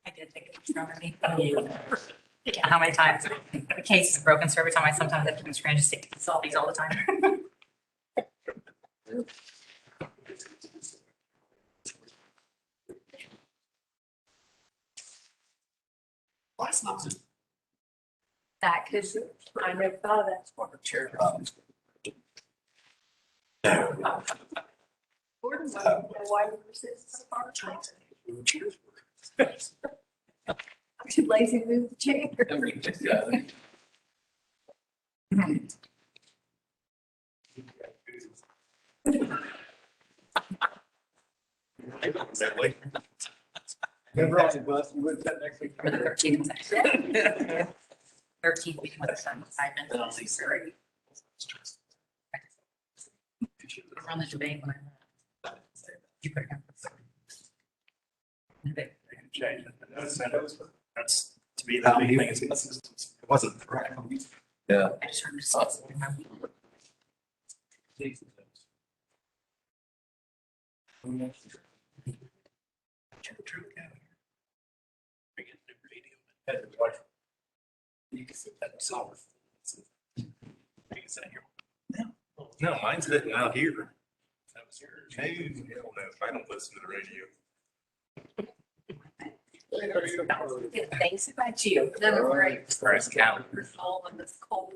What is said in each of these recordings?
I did think it was wrong with me. Yeah, how many times the case is broken, so every time I sometimes have to do screen, just to solve these all the time. Last night. That could, I never thought of that. Chair. Gordon's why we were sitting so far. I'm too lazy to move the chair. Remember on the bus, you went that next week. For the 13th. 13th, we can let the sun 5 minutes. Run the debate when I. You put it down. Change it. That's to be that big thing. It wasn't correct. Yeah. I just heard this. You can sit that solver. No, mine's sitting out here. That was yours. Hey, hell no, I don't listen to the radio. Thanks about you. That was great. Price count. All of this cold.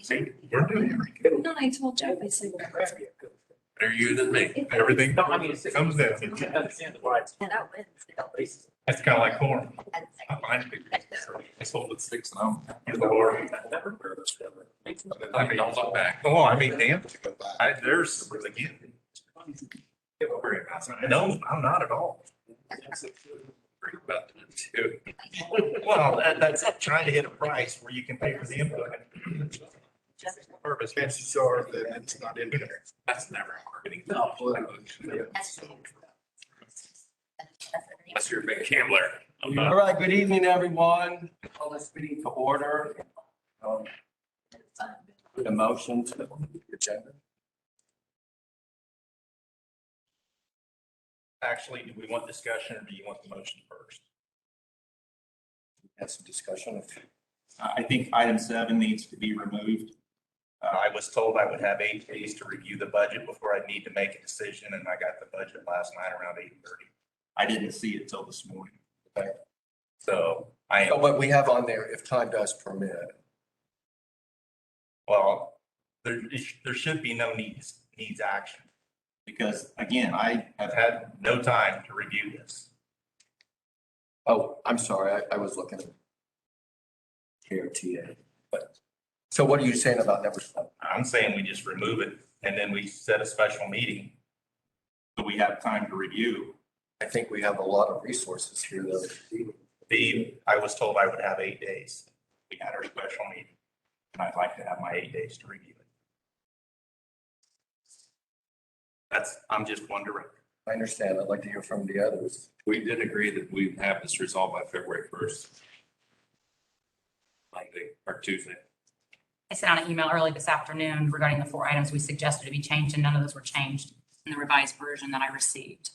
See, we're doing it. No, I told Jeff, I said. Better you than me. Everything comes down. And I win. That's kind of like corn. I find people. I sold it 6 and I'm. Lord. I mean, don't look back. Oh, I mean, damn. There's again. No, I'm not at all. About that too. Well, that's trying to hit a price where you can pay for the input. Purpose, chances are that it's not in there. That's never marketing. No. Unless you're a big gambler. All right, good evening, everyone. Call this meeting to order. The motion to the agenda. Actually, do we want discussion or do you want the motion first? Have some discussion. I think item 7 needs to be removed. I was told I would have 8 days to review the budget before I'd need to make a decision, and I got the budget last night around 8:30. I didn't see it till this morning. Okay. So I So am, what we have on there, if time does permit. well, there should be no needs action Because again, I I've had no time to review this. Oh, I'm sorry, I was looking at KRTA, but, so what are you saying about number 7? I'm saying we just remove it and then we set a special meeting. so we have time to review. I think we have a lot of resources here though. I was told I would have 8 days. We had our special meeting, and I'd like to have my 8 days to review it. I'm just wondering. I understand. I'd like to hear from the others. We did agree that we'd have this resolved by February 1st. Monday or Tuesday. I sent out an email early this afternoon regarding the 4 items we suggested to be changed, and none of those were changed in the revised version that I received.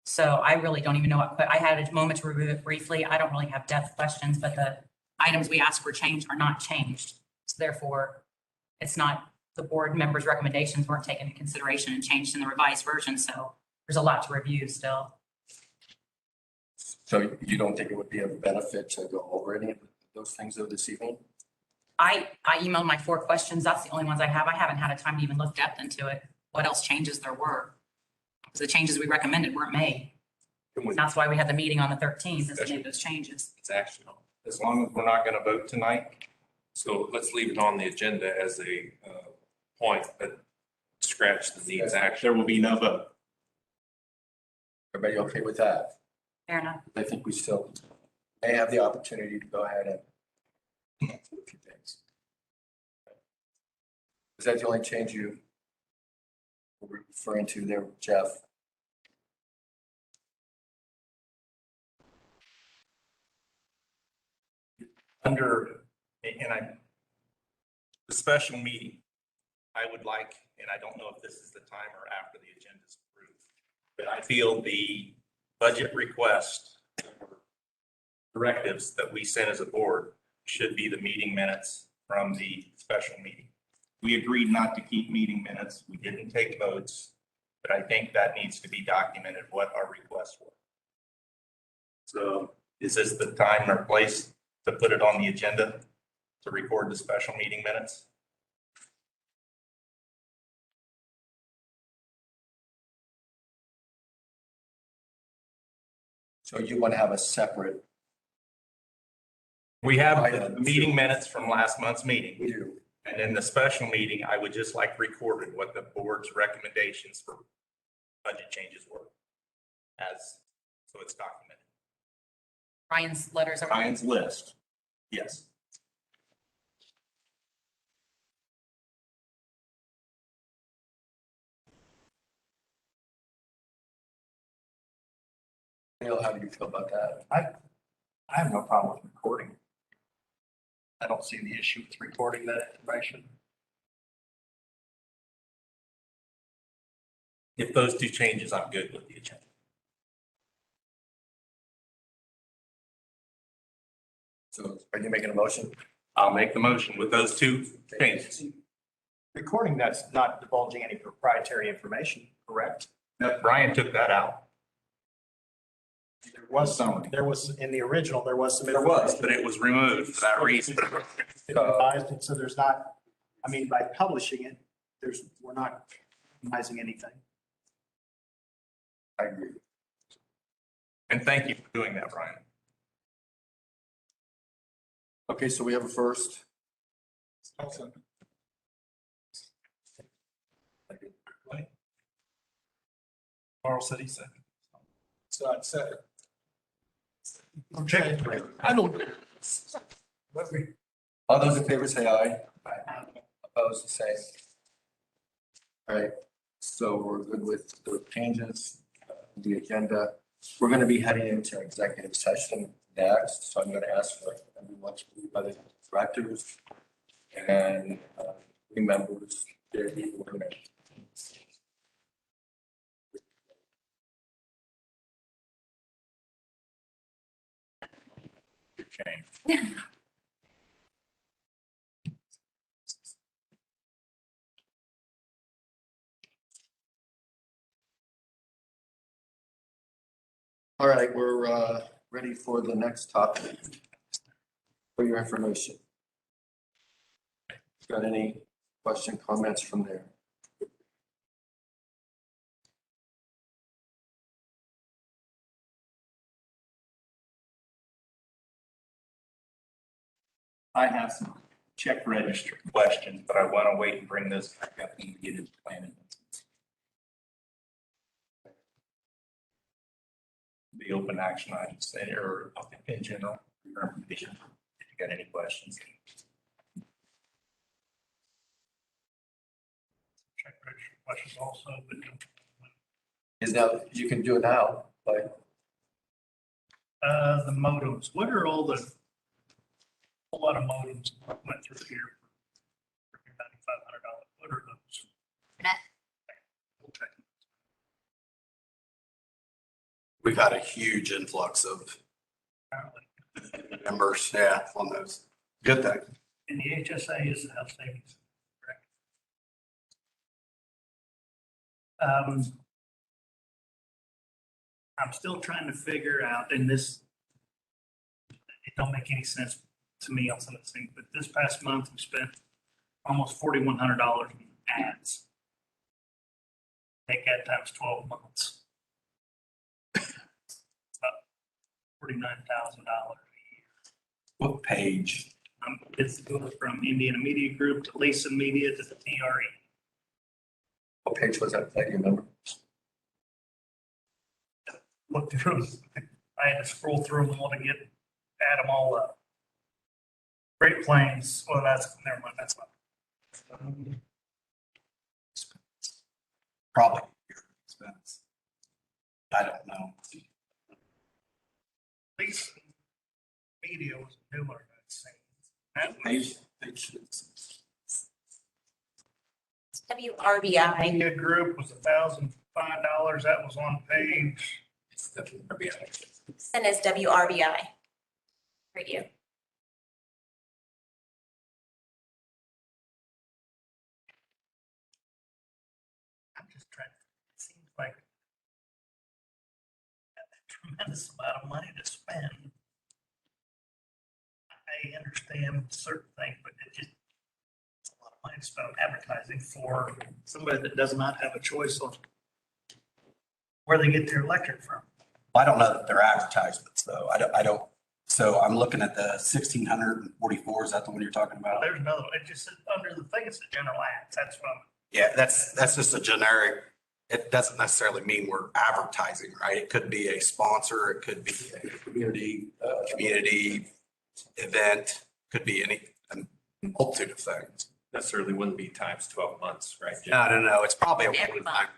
So I really don't even know I had a moment to review it briefly. I don't really have depth questions, but the items we asked for changed are not changed. So therefore, it's not, the board members' recommendations weren't taken into consideration and changed in the revised version. So there's a lot to review still. So you don't think it would be of benefit to go over any of those things though this evening? I emailed my 4 questions. That's the only ones I have. I haven't had a time to even look depth into it. What else changes there were? Because the changes we recommended weren't made. And that's why we had the meeting on the 13th, is to make those changes. It's actionable. As long as we're not going to vote tonight, So let's leave it on the agenda as a point, but scratch the needs action. There will be no vote. Everybody okay with that? Fair enough. I think we still may have the opportunity to go ahead and do a few things. Is that the only change you were referring to there, Jeff? under, and the special meeting, I would like, and I don't know if this is the time or after the agenda is approved, but I feel the budget request directives that we sent as a board should be the meeting minutes from the special meeting. We agreed not to keep meeting minutes. We didn't take votes, but I think that needs to be documented what our requests were. So is this the time or place to put it on the agenda to record the special meeting minutes? So you want to have a separate, We have the meeting minutes from last month's meeting. we do, And in the special meeting, I would just like recorded what the board's recommendations for budget changes were as, so it's documented. Ryan's letters are. Ryan's list. Yes. Neil, how do you feel about that? I have no problem with recording. I don't see the issue with recording that information. If those two changes, I'm good with the agenda. So are you making a motion? I'll make the motion with those two changes. Recording, that's not divulging any proprietary information, correct? No, Brian took that out. There was some, there was, in the original, there was some. There was, but it was removed for that reason. Revised, and so there's not, I mean, by publishing it, we're not compromising anything. I agree. And thank you for doing that, Brian. Okay, so we have a first. Carl said he said. So I'd say. Okay. I don't. All those in favor say aye. Opposed, say. All right, so we're good with the changes, the agenda. We're going to be heading into executive session next, so I'm going to ask for everyone to leave by the directors and members. There be one minute. Okay. All right, we're ready for the next topic. For your information. Got any question, comments from there? I have some check register questions, but I want to wait and bring this back up and get into planning. The open action items or in general, your information, if you got any questions. Check register questions also, but Is that, you can do it now, but the modems, what are all the, a lot of modems went through here for $9,500. What are those? Okay. We've had a huge influx of Apparently. members, yeah, on those. Good thing. And the HSA is the health savings, correct? I'm still trying to figure out, and this, it don't make any sense to me on some of the things, but this past month we spent almost $4,100 on ads. Take that times 12 months. $49,000 a year. What page? It's going from Indiana Media Group to Lisa Media to the TRE. what page was that? Do you remember? Look through, I had to scroll through them all to add them all up. Great Plains, well, never mind, that's not. Probably your expense. I don't know. Lisa Media was newer, I'd say. That was Page six. WRBI. Media group was $1,005. That was on page. It's definitely. Sent as WRBI. Radio. I'm just trying, it seems like a tremendous amount of money to spend. I understand certain things, but it's a lot of money to spend on advertising for somebody that does not have a choice on where they get their electric from. I don't know that they're advertisements though. I don't, so I'm looking at the 1,644. Is that the one you're talking about? There's another, one. It just says under the thing, it's the general ads. That's what I'm. Yeah, that's just a generic, it doesn't necessarily mean we're advertising, right? It could be a sponsor, it could be a community event, could be a multitude of things. Necessarily wouldn't be times 12 months, right? No, it's probably a Every one-time.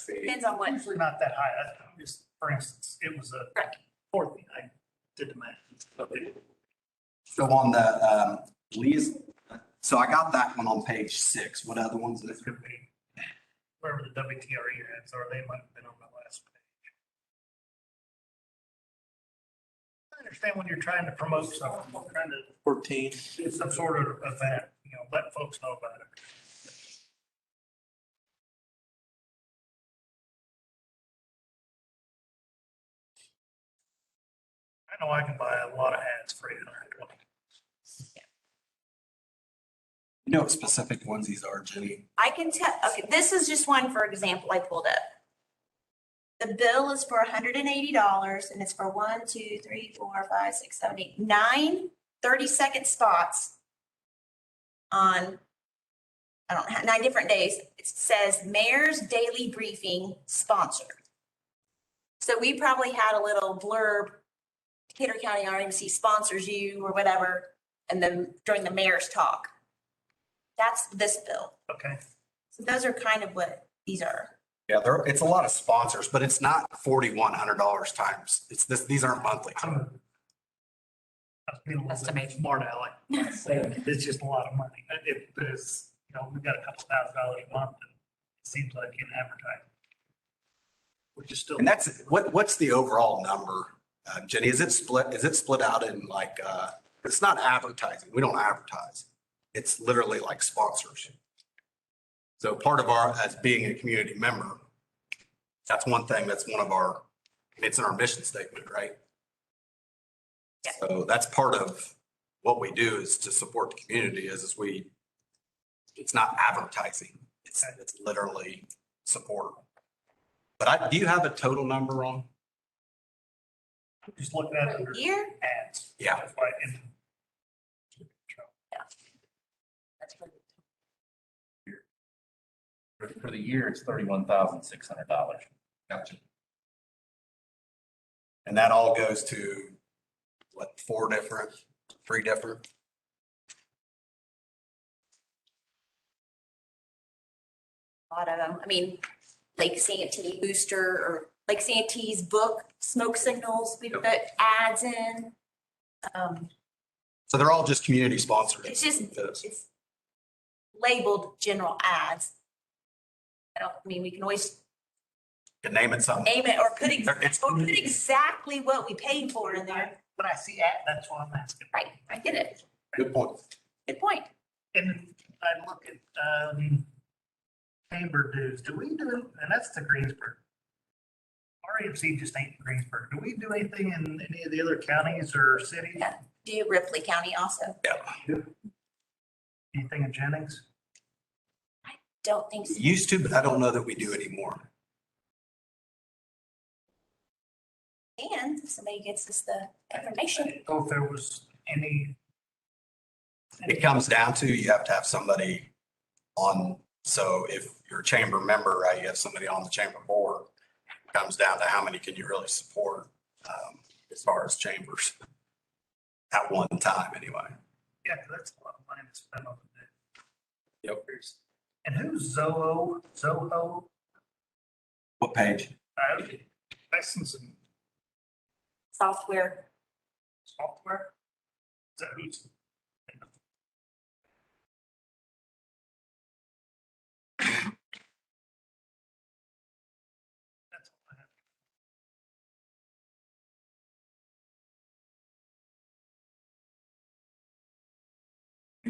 Depends on what. Usually not that high. Just, for instance, it was a Right. 4th. I did the math. So on the, Lee's, so I got that one on page 6. What other ones? This could be wherever the WTRE ads are, they might have been on the last page. I understand when you're trying to promote something, you're trying to 14. do some sort of event, let folks know about it. I know I can buy a lot of ads for $820. You know what specific ones these are, Jenny? I can tell, okay, this is just one, for example, I pulled up. The bill is for $180 and it's for 1, 2, 3, 4, 5, 6, 7, 8, 9 30-second spots on, I don't have 9 different days. It says Mayor's Daily Briefing sponsor. So we probably had a little blurb, Decatur County RMC sponsors you or whatever, and then during the mayor's talk. That's this bill. Okay. So those are kind of what these are. Yeah, it's a lot of sponsors, but it's not $4,100 times. It's this, these aren't monthly. I was being a little bit Estimate. smart aleck. It's just a lot of money. If there's, we've got a couple $1,000s a month, and it seems like in advertising. Which is still. And that's, what's the overall number, Jenny? Is it split out in like, it's not advertising. We don't advertise. It's literally like sponsorship. So part of as being a community member, that's one thing, that's one of our, it's in our mission statement, right? Yeah. So that's part of what we do is to support the community is it's not advertising. It's literally support. But do you have a total number on? Just looking at it under Here? ads. Yeah. That's why it- That's what- For the year, it's $31,600. Gotcha. And that all goes to what, 3 different? A lot of them. I mean, Lake Santee Booster or Lake Santee's book, Smoke Signals, we put ads in. So they're all just community sponsors. It's just, it's labeled general ads. I mean, we can always Can name it something. name it or put It's- exactly what we paid for in there. When I see ad, that's why I'm asking. Right, I get it. Good point. Good point. And I look at, chamber dues. Do we do, and that's the Greensburg. REMC just ain't Greensburg. Do we do anything in any of the other counties or cities? Yeah. Do Ripley County also? Yeah. Anything in Jennings? Don't think so. Used to, but I don't know that we do anymore. And if somebody gets us the information. Oh, if there was any. It comes down to you have to have somebody on. So if you're a chamber member, right, you have somebody on the chamber board. It comes down to how many can you really support as far as chambers at one time anyway. Yeah, 'cause that's a lot of money to spend on the Yep. And who's Zoho? What page? I seen some Software. software. Is that who's?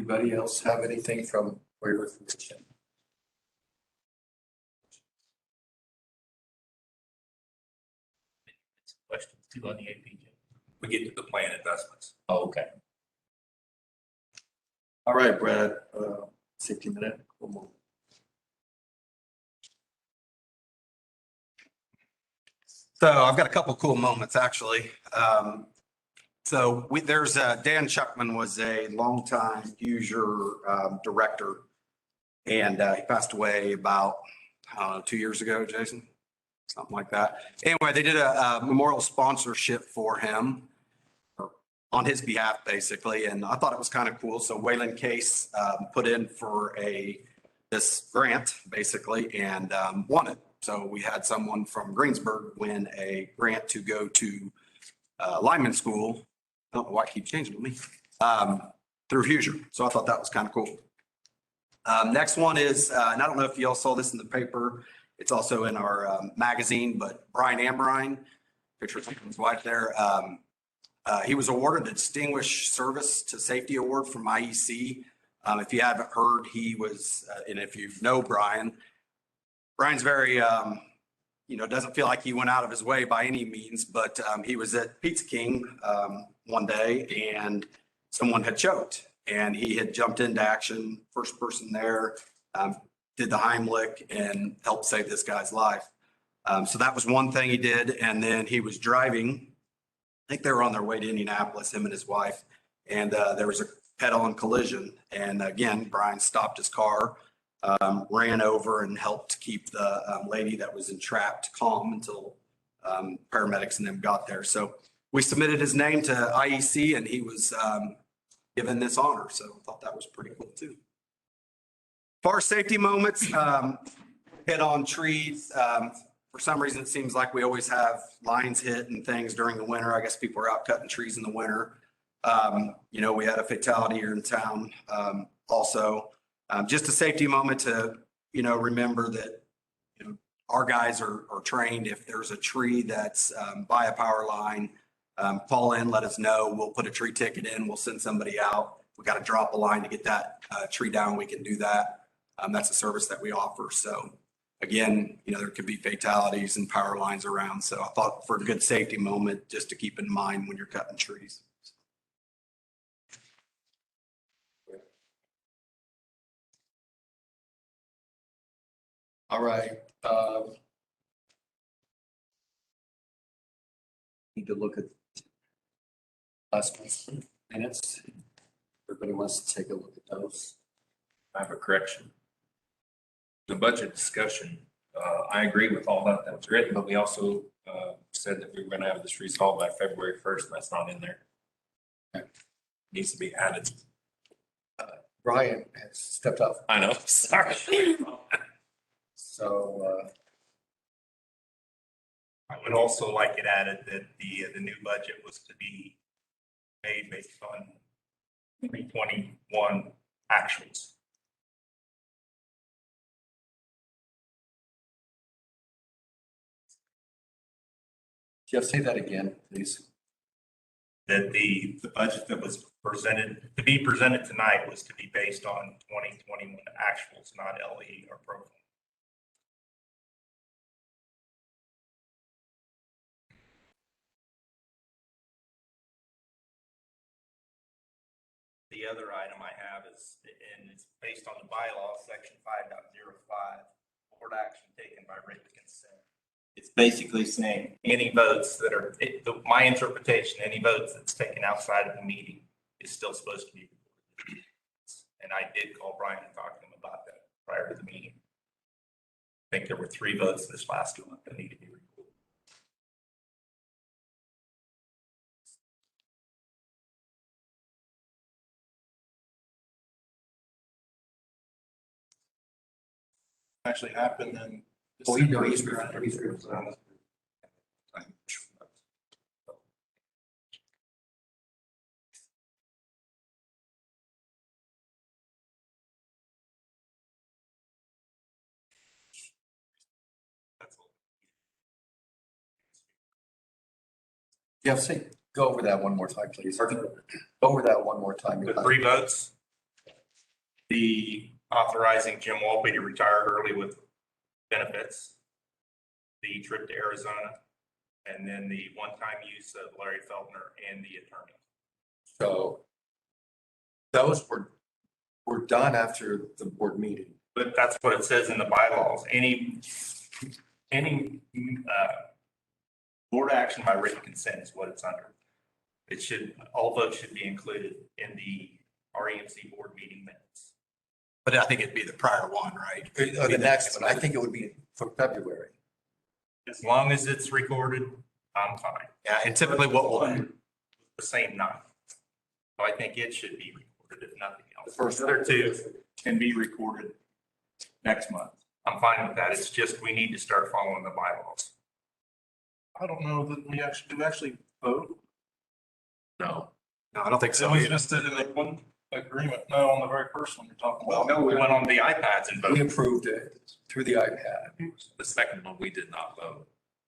Anybody else have anything from Waverly Commission? Questions too on the APJ. We get to the plan investments. Oh, okay. All right, Brad, 60-minute. So I've got a couple cool moments, actually. There's Dan Chuckman was a longtime user director, and he passed away about, I don't know, 2 years ago, Jason, something like that. Anyway, they did a memorial sponsorship for him or on his behalf, basically, and I thought it was kind of cool. So Waylon Case put in for this grant, basically, and won it. So we had someone from Greensburg win a grant to go to lineman school. I don't know why I keep changing to me, through Hoosier. So I thought that was kind of cool. Next one is, and I don't know if y'all saw this in the paper. It's also in our magazine, but Brian Ambrine, picture of his wife there. He was awarded the Distinguished Service to Safety Award from IEC. If you haven't heard, he was, and if you know Brian's very, doesn't feel like he went out of his way by any means, but he was at Pizza King one day and someone had choked and he had jumped into action, first person there, did the Heimlich and helped save this guy's life. So that was one thing he did. And then he was driving, I think they were on their way to Indianapolis, him and his wife, and there was a head-on collision. And again, Brian stopped his car, ran over and helped keep the lady that was entrapped calm until paramedics and them got there. So we submitted his name to IEC and he was given this honor. So I thought that was pretty cool too. As far as safety moments, hit on trees. For some reason, it seems like we always have lines hit and things during the winter. I guess people are out cutting trees in the winter. We had a fatality here in town also. Just a safety moment to, remember that, our guys are trained. If there's a tree that's by a power line, call in, let us know. We'll put a tree ticket in. We'll send somebody out. We got to drop a line to get that tree down. We can do that. That's a service that we offer. So again, there could be fatalities and power lines around. So I thought for a good safety moment, just to keep in mind when you're cutting trees. All right. Need to look at last week's minutes. Everybody wants to take a look at those. I have a correction. The budget discussion, I agree with all that was written, but we also said that we were going to have this resolved by February 1st, and that's not in there. Okay. Needs to be added. Brian has stepped up. I know, sorry. So I would also like it added that the new budget was to be made based on 2021 actuals. Jeff, say that again, please. That the budget that was to be presented tonight was to be based on 2021 actuals, not LE or pro forma. The other item I have is, and it's based on the bylaw, section 5.05, board action taken by written consent. It's basically saying any votes that are, my interpretation, any votes that's taken outside of the meeting is still supposed to be recorded. And I did call Brian and talk to him about that prior to the meeting. I think there were 3 votes this last one that needed to be recorded. Actually happened in December. Jeff, go over that one more time, please. Go over that one more time. The 3 votes. The authorizing Jim Walpe to retire early with benefits, the trip to Arizona, and then the one-time use of Larry Feldner and the attorney. So those were done after the board meeting. But that's what it says in the bylaws. Any board action by written consent is what it's under. It should, all votes should be included in the REMC board meeting minutes. But I think it'd be the prior one, right? Or the next one, I think it would be for February. As long as it's recorded, I'm fine. Yeah, and typically what we'll do, The same night. So I think it should be recorded if nothing else. The first The other two can be recorded next month. I'm fine with that. It's just we need to start following the bylaws. I don't know that do we actually vote? No. no, I don't think So so. we either. just did an agreement. No, on the very first one you're talking about. No, we went on the iPads and We voted. approved it through the iPad. The second one, we did not vote.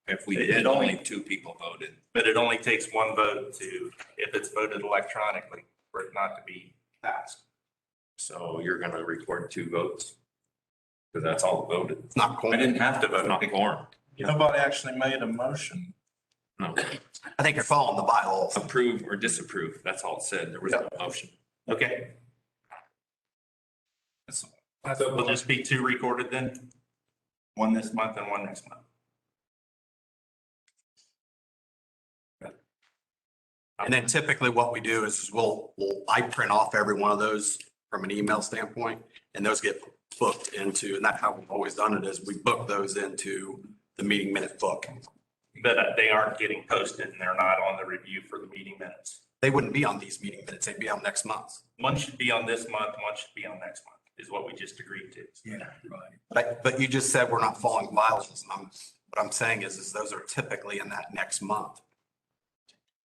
If we It did, only- only two people voted. But it only takes one vote if it's voted electronically, for it not to be passed. So you're gonna record two votes? Because that's all voted. It's not I quorum. didn't have to vote. Not quorum. Nobody actually made a motion. No. I think you're following the bylaws. Approve or disapprove. That's all it said. There was no motion. Okay, That's so will just be two recorded then? One this month and one next month. And then typically what we do is I print off every one of those from an email standpoint, and those get booked into, and that's how we've always done it, is we book those into the meeting minute book. But they aren't getting posted and they're not on the review for the meeting minutes. They wouldn't be on these meeting minutes, they'd be on next month. One should be on this month, one should be on next month, is what we just agreed to. Yeah, right. But you just said we're not following the bylaws, and what I'm saying is those are typically in that next month.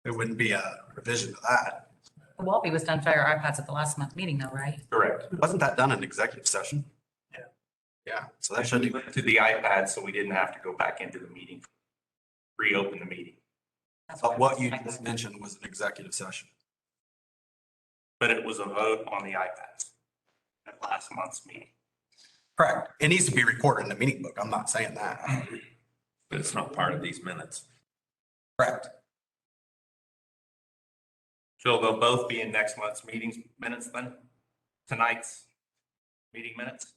There wouldn't be a revision to that. Walpe was done for our iPads at the last month meeting though, right? Correct. Wasn't that done in executive session? Yeah. Yeah, so that shouldn't even. To the iPad, so we didn't have to go back into the meeting, reopen the meeting. That's But what you I- just mentioned was an executive session. But it was a vote on the iPads at last month's meeting. Correct. It needs to be recorded in the meeting book. I'm not saying that. But it's not part of these minutes. Correct. So they'll both be in next month's meetings minutes then? Tonight's meeting minutes?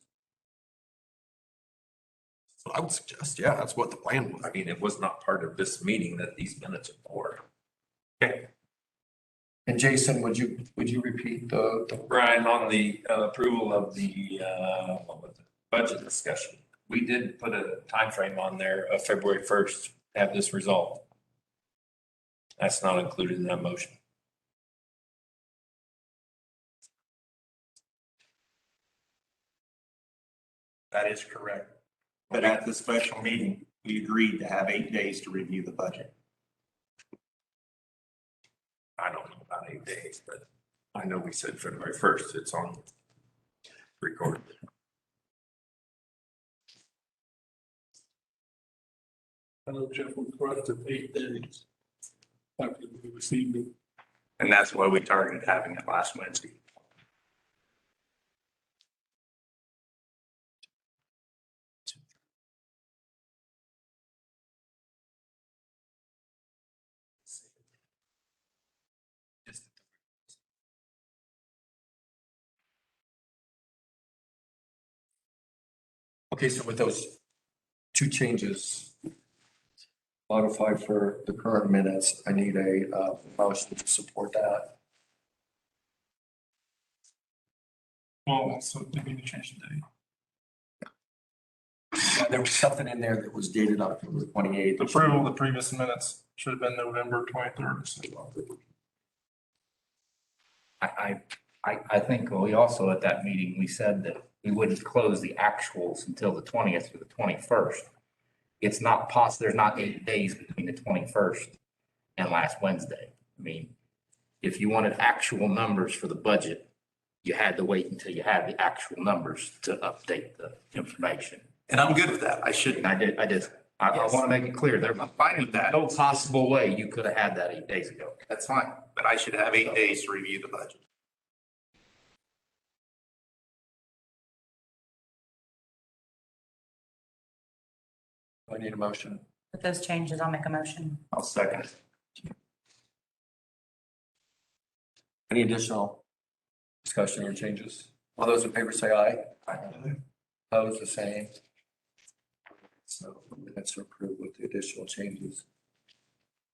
So I would suggest, yeah, that's what the plan was. I mean, it was not part of this meeting that these minutes are for. Okay. And Jason, would you repeat the Brian, on the approval of the, what was it, budget discussion, we did put a time frame on there of February 1st to have this resolved. That's not included in that motion. That is correct. But at the special meeting, we agreed to have 8 days to review the budget. I don't know about 8 days, but I know we said February 1st. It's on recorded. I know Jeff requested 8 days after we received it. And that's why we targeted having it last Wednesday. Okay, so with those two changes modified for the current minutes, I need a motion to support that. Well, so did we change the date? There was something in there that was dated October 28th. The approval of the previous minutes should have been November 23rd. I think we also at that meeting, we said that we wouldn't close the actuals until the 20th or the 21st. It's not possible, there's not 8 days between the 21st and last Wednesday. I mean, if you wanted actual numbers for the budget, you had to wait until you had the actual numbers to update the information. And I'm good with that. I shouldn't. And I did. I want to make it clear, there's Fine with that. no possible way you could have had that 8 days ago. That's fine. But I should have 8 days to review the budget. we need a motion. With those changes, I'll make a motion. I'll second it. Any additional discussion or changes? All those in favor say aye. Opposed, the same. So minutes are approved with the additional changes.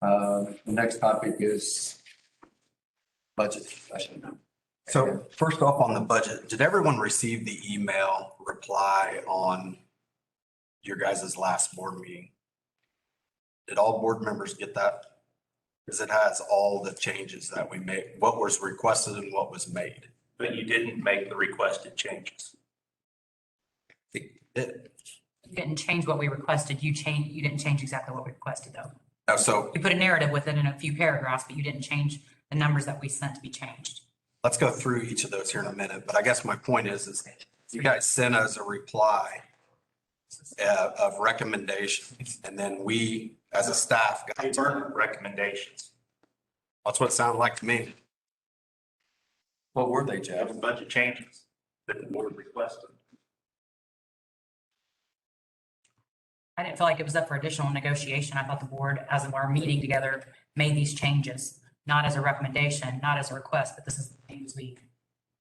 The next topic is budget discussion. So first off on the budget, did everyone receive the email reply on your guys' last board meeting? Did all board members get that? Because it has all the changes that we made, what was requested and what was made. But you didn't make the requested changes. It, You didn't change what we requested. You didn't change exactly what we requested though. so You put a narrative with it in a few paragraphs, but you didn't change the numbers that we sent to be changed. let's go through each of those here in a minute. But I guess my point is you guys sent us a reply of recommendations, and then we, as a staff, They got, weren't recommendations. that's what it sounded like to me. What were they, It Jeff? was budget changes that the board requested. I didn't feel like it was up for additional negotiation. I thought the board, as of our meeting together, made these changes, not as a recommendation, not as a request, but this is the things we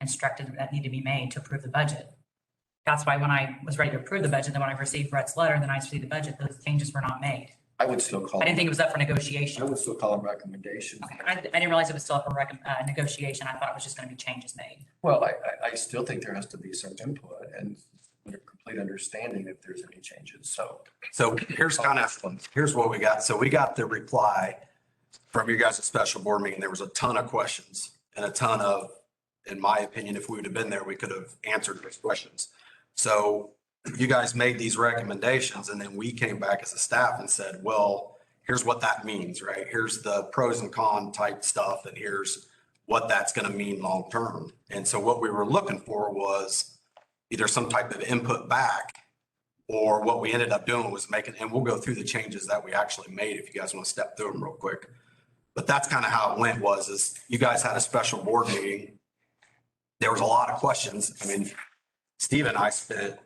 instructed that need to be made to approve the budget. That's why when I was ready to approve the budget, then when I received Brett's letter, then I received the budget, those changes were not made. I would still call I didn't them, think it was up for I negotiation. would still call them recommendations. Okay, I didn't realize it was still up for negotiation. I thought it was just going to be changes made. Well, I still think there has to be some input and a complete understanding if there's any changes. So here's here's what we got. So we got the reply from you guys at special board meeting. There was a ton of questions and a ton of, in my opinion, if we would have been there, we could have answered those questions. So you guys made these recommendations and then we came back as a staff and said, well, here's what that means, right? Here's the pros and cons type stuff and here's what that's going to mean long term. And so what we were looking for was either some type of input back, or what we ended up doing was making, and we'll go through the changes that we actually made if you guys want to step through them real quick. But that's kind of how it went is you guys had a special board meeting. There was a lot of questions. I mean, Steve and I spent,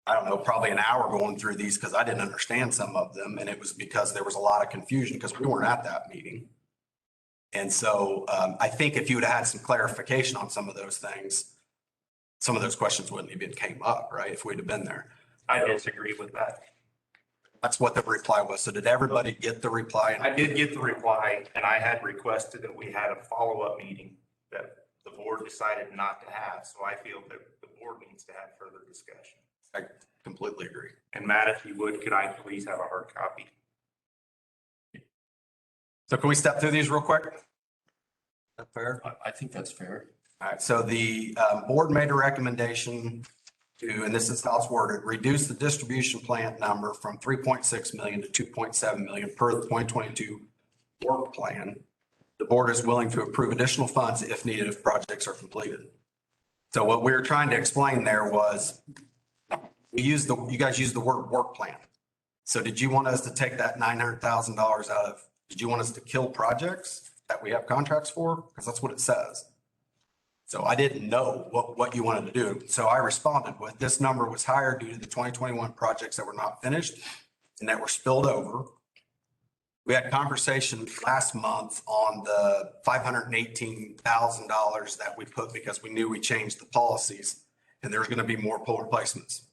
I don't know, probably an hour going through these because I didn't understand some of them. And it was because there was a lot of confusion because we weren't at that meeting. And so I think if you would have had some clarification on some of those things, some of those questions wouldn't even came up, right? If we'd have been there. I disagree with that. That's what the reply was. So did everybody get the reply? I did get the reply and I had requested that we had a follow-up meeting that the board decided not to have. So I feel that the board needs to have further discussion. I completely agree. And Matt, if you would, could I please have a hard copy? So can we step through these real quick? Is that fair? I think that's fair. All right, so the board made a recommendation to, and this is how it's worded, reduce the distribution plant number from 3.6 million to 2.7 million per the 2022 work plan. The board is willing to approve additional funds if needed if projects are completed. So what we were trying to explain there was you guys used the word work plan. So did you want us to take that $900,000 out of, did you want us to kill projects that we have contracts for? Because that's what it says. So I didn't know what you wanted to do. So I responded with this number was higher due to the 2021 projects that were not finished and that were spilled over. We had conversation last month on the $518,000 that we put because we knew we changed the policies and there's going to be more pole replacements.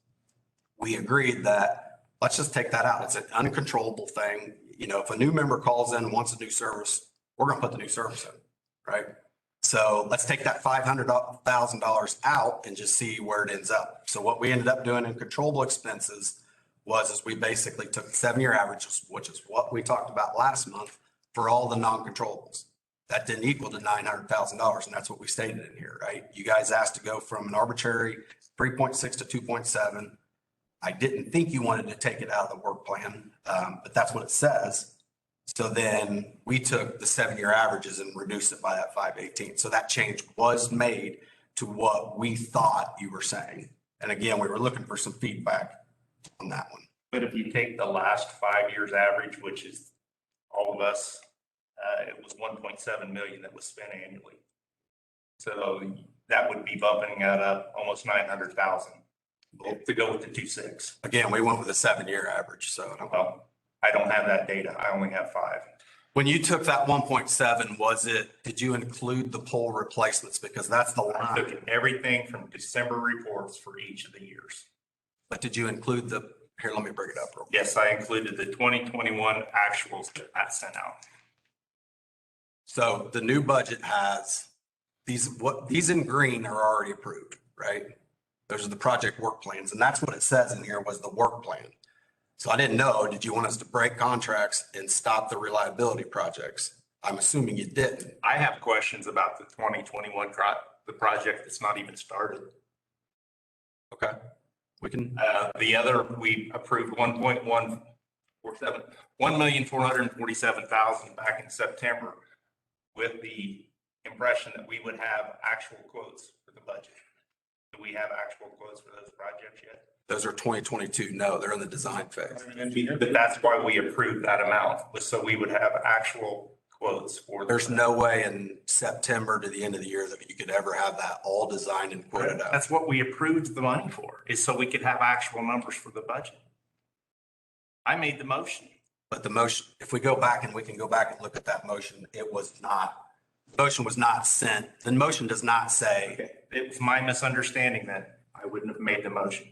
We agreed that let's just take that out. It's an uncontrollable thing. You know, if a new member calls in and wants a new service, we're going to put the new service in, right? So let's take that $500,000 out and just see where it ends up. So what we ended up doing in controllable expenses is we basically took the 7-year average, which is what we talked about last month for all the non-controllables. That didn't equal to $900,000. And that's what we stated in here, right? You guys asked to go from an arbitrary 3.6 to 2.7. I didn't think you wanted to take it out of the work plan, but that's what it says. So then we took the 7-year averages and reduced it by that 518. So that change was made to what we thought you were saying. And again, we were looking for some feedback on that one. But if you take the last 5 years average, which is all of us, it was 1.7 million that was spent annually. So that would be bumping that up almost 900,000. to go with the 2.6. Again, we went with a 7-year average, so I don't know. Well, I don't have that data. I only have 5. When you took that 1.7, did you include the pole replacements? Because that's the I took line. everything from December reports for each of the years. But did you include here, let me bring it up real quick. Yes, I included the 2021 actuals that I sent out. So the new budget has these in green are already approved, right? Those are the project work plans. And that's what it says in here was the work plan. So I didn't know, did you want us to break contracts and stop the reliability projects? I'm assuming you didn't. I have questions about the 2021 the project that's not even started. Okay. We can, We approved 1,447,000 back in September with the impression that we would have actual quotes for the budget. Do we have actual quotes for those projects yet? those are 2022. No, they're in the design phase. But that's why we approved that amount, was so we would have actual quotes for. There's no way in September to the end of the year that you could ever have that all designed and quoted out. That's what we approved the money for, is so we could have actual numbers for the budget. I made the motion. But the motion, if we go back and we can go back and look at that motion, the motion was not sent. The motion does not say. It's my misunderstanding that I wouldn't have made the motion.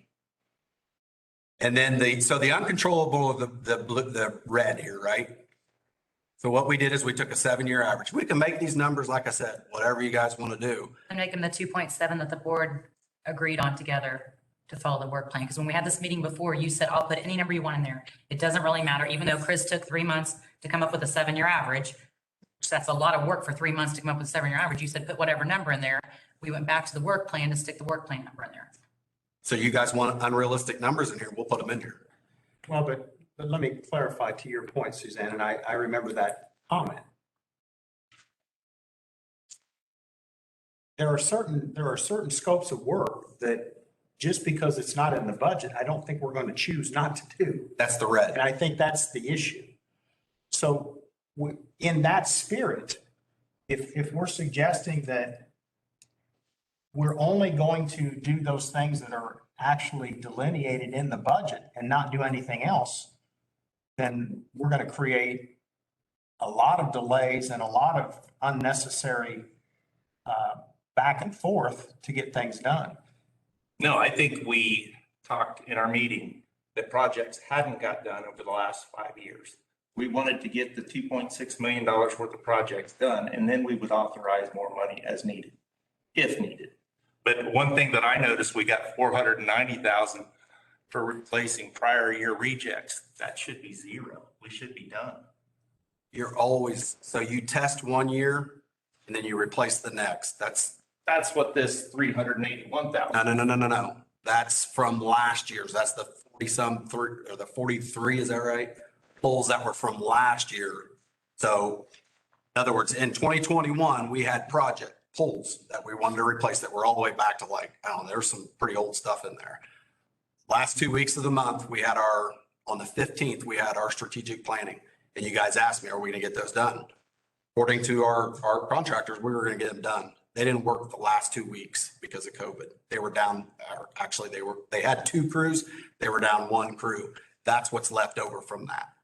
And then so the uncontrollable of the red here, right? So what we did is we took a 7-year average. We can make these numbers, like I said, whatever you guys want to do. And make them the 2.7 that the board agreed on together to follow the work plan. Because when we had this meeting before, you said, I'll put any number you want in there. It doesn't really matter, even though Chris took 3 months to come up with a 7-year average. Which that's a lot of work for 3 months to come up with a 7-year average. You said, put whatever number in there. We went back to the work plan to stick the work plan number in there. So you guys want unrealistic numbers in here, we'll put them in here. Well, but let me clarify to your point, Suzanne, and I remember that comment. There are certain scopes of work that just because it's not in the budget, I don't think we're going to choose not to do. That's the red. And I think that's the issue. So in that spirit, if we're suggesting that we're only going to do those things that are actually delineated in the budget and not do anything else, then we're going to create a lot of delays and a lot of unnecessary back and forth to get things done. No, I think we talked in our meeting that projects hadn't got done over the last 5 years. We wanted to get the $2.6 million worth of projects done, and then we would authorize more money as needed, if needed. But one thing that I noticed, we got 490,000 for replacing prior year rejects. That should be zero. We should be done. So you test 1 year and then you replace the next. That's what this 381,000. No. That's from last year's. That's the 43, is that right? Polls that were from last year. So in other words, in 2021, we had project polls that we wanted to replace that were all the way back to there's some pretty old stuff in there. Last 2 weeks of the month, on the 15th, we had our strategic planning. And you guys asked me, are we going to get those done? According to our contractors, we were going to get them done. They didn't work the last 2 weeks because of COVID. They were down, they had 2 crews. They were down 1 crew. That's what's left over from that.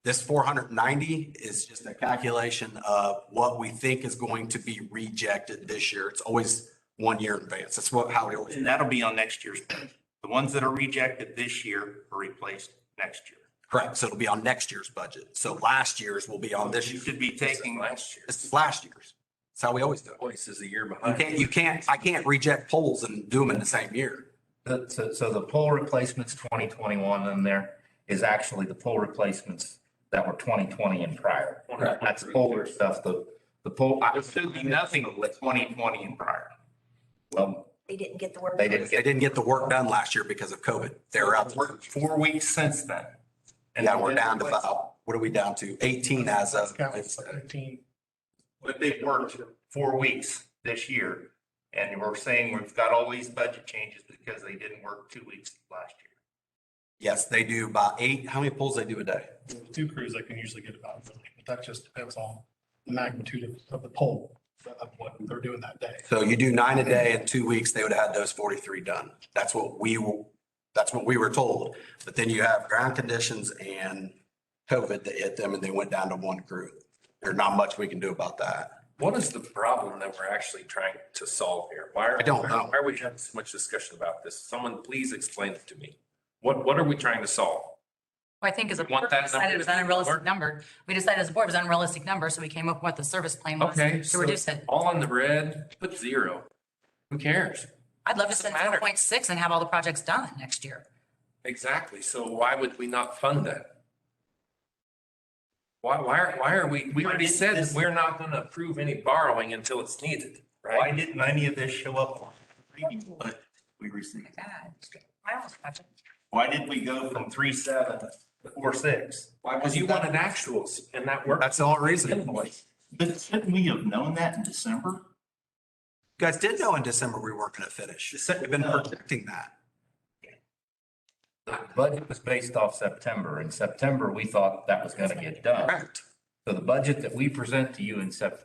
This 490 is just a calculation of what we think is going to be rejected this year. It's always 1 year in advance. That's how it always. And that'll be on next year's budget. The ones that are rejected this year are replaced next year. Correct. So it'll be on next year's budget. So last year's will be on this You year. should be taking last year. This is last year's. That's how we always do it. Voice is a year behind. I can't reject polls and do them in the same year. So the pole replacements 2021 in there is actually the pole replacements that were 2020 and prior. Correct. That's older stuff. The pole. There should be nothing with 2020 and prior. Well, They didn't get the work. they didn't They get, didn't get the work done last year because of COVID. They were out. 4 weeks since then. And Yeah, we're down to about, what are we down to? 18 as of. But they've worked 4 weeks this year. And we're saying we've got all these budget changes because they didn't work 2 weeks last year. Yes, they do about 8. How many polls they do a day? 2 crews, I can usually get about 1 million, but that just depends on the magnitude of the pole of what they're doing that day. So you do 9 a day in 2 weeks, they would have had those 43 done. That's what That's what we were told. But then you have ground conditions and COVID that hit them and they went down to one crew. There's not much we can do about that. What is the problem that we're actually trying to solve here? I don't know. Why are we having so much discussion about this? Someone please explain it to me. What are we trying to solve? Well, I think as a Want board, that we decided it was an number to be unrealistic lower? number. We decided as a board it was an unrealistic number, so we came up with what the service plan was Okay, to so reduce it. all in the red, put 0. Who cares? I'd love to Doesn't spend matter. 4.6 and have all the projects done next year. Exactly. So why would we not fund that? Why are we already said that we're not going to approve any borrowing until it's needed, Why right? didn't any of this show up on the reading what we received? God, I almost got it. Why did we go from 3.7 to 4.6? Why Because you wanted actuals and that worked. That's the only reason. Invoice. But shouldn't we have known that in December? You guys did know in December we weren't going to finish. We've been predicting that. The budget was based off September. In September, we thought that was going to get done. Correct. So the budget that we present to you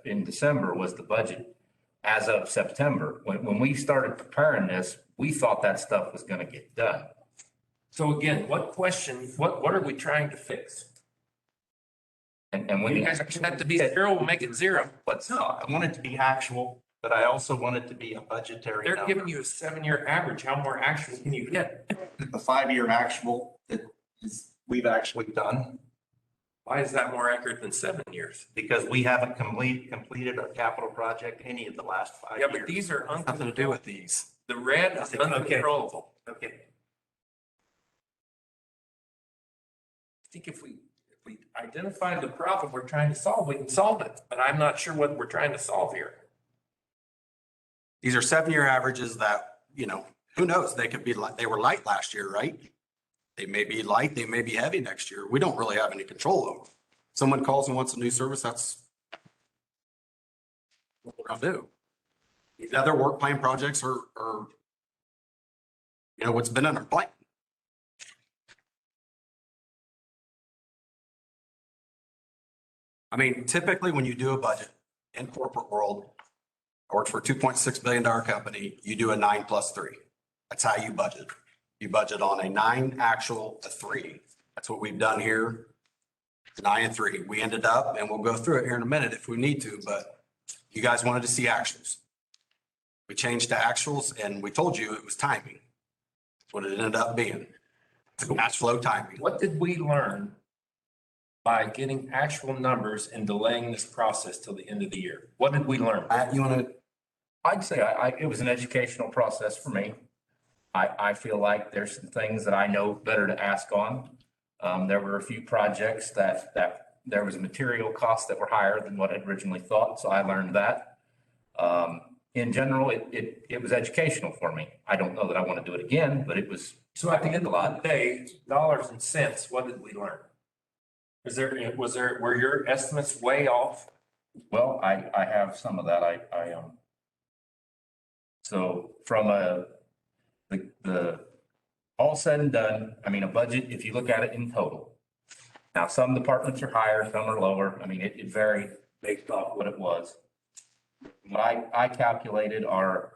in December was the budget as of September. When we started preparing this, we thought that stuff was going to get done. So again, what are we trying to fix? And when You guys have to be 0, we'll make it 0. What's No, I want it to be actual, but I also want it to be a budgetary They're number. giving you a 7-year average. How more actual can you get? The 5-year actual that we've actually done, Why is that more accurate than 7 years? because we haven't completed our capital project any of the last 5 Yeah, years. but these are Nothing to do with these. The red is Okay. uncontrollable. Okay. I think if we identify the problem we're trying to solve, we can solve it, but I'm not sure what we're trying to solve here. These are 7-year averages that, who knows? They could be like, they were light last year, right? They may be light, they may be heavy next year. We don't really have any control over. Someone calls and wants a new service, that's what we're gonna do. The other work plan projects are what's been in our plan. I mean, typically when you do a budget in corporate world, I worked for a $2.6 billion company, you do a 9+3. That's how you budget. You budget on a 9 actual, a 3. That's what we've done here. 9 and 3. We ended up, and we'll go through it here in a minute if we need to, but you guys wanted to see actuals. We changed to actuals and we told you it was timing. That's what it ended up being. It's cash flow timing. What did we learn by getting actual numbers and delaying this process till the end of the year? What did we learn? Matt, you want to, I'd say it was an educational process for me. I feel like there's some things that I know better to ask on. There were a few projects that there was material costs that were higher than what I originally thought, so I learned that. In general, it was educational for me. I don't know that I want to do it again, but it was. So at the end of the day, dollars and cents, what did we learn? Were your estimates way off? Well, I have some of that. So from the all said and done, I mean, a budget, if you look at it in total. Now, some departments are higher, some are lower. I mean, it varied based off what it was. What I calculated are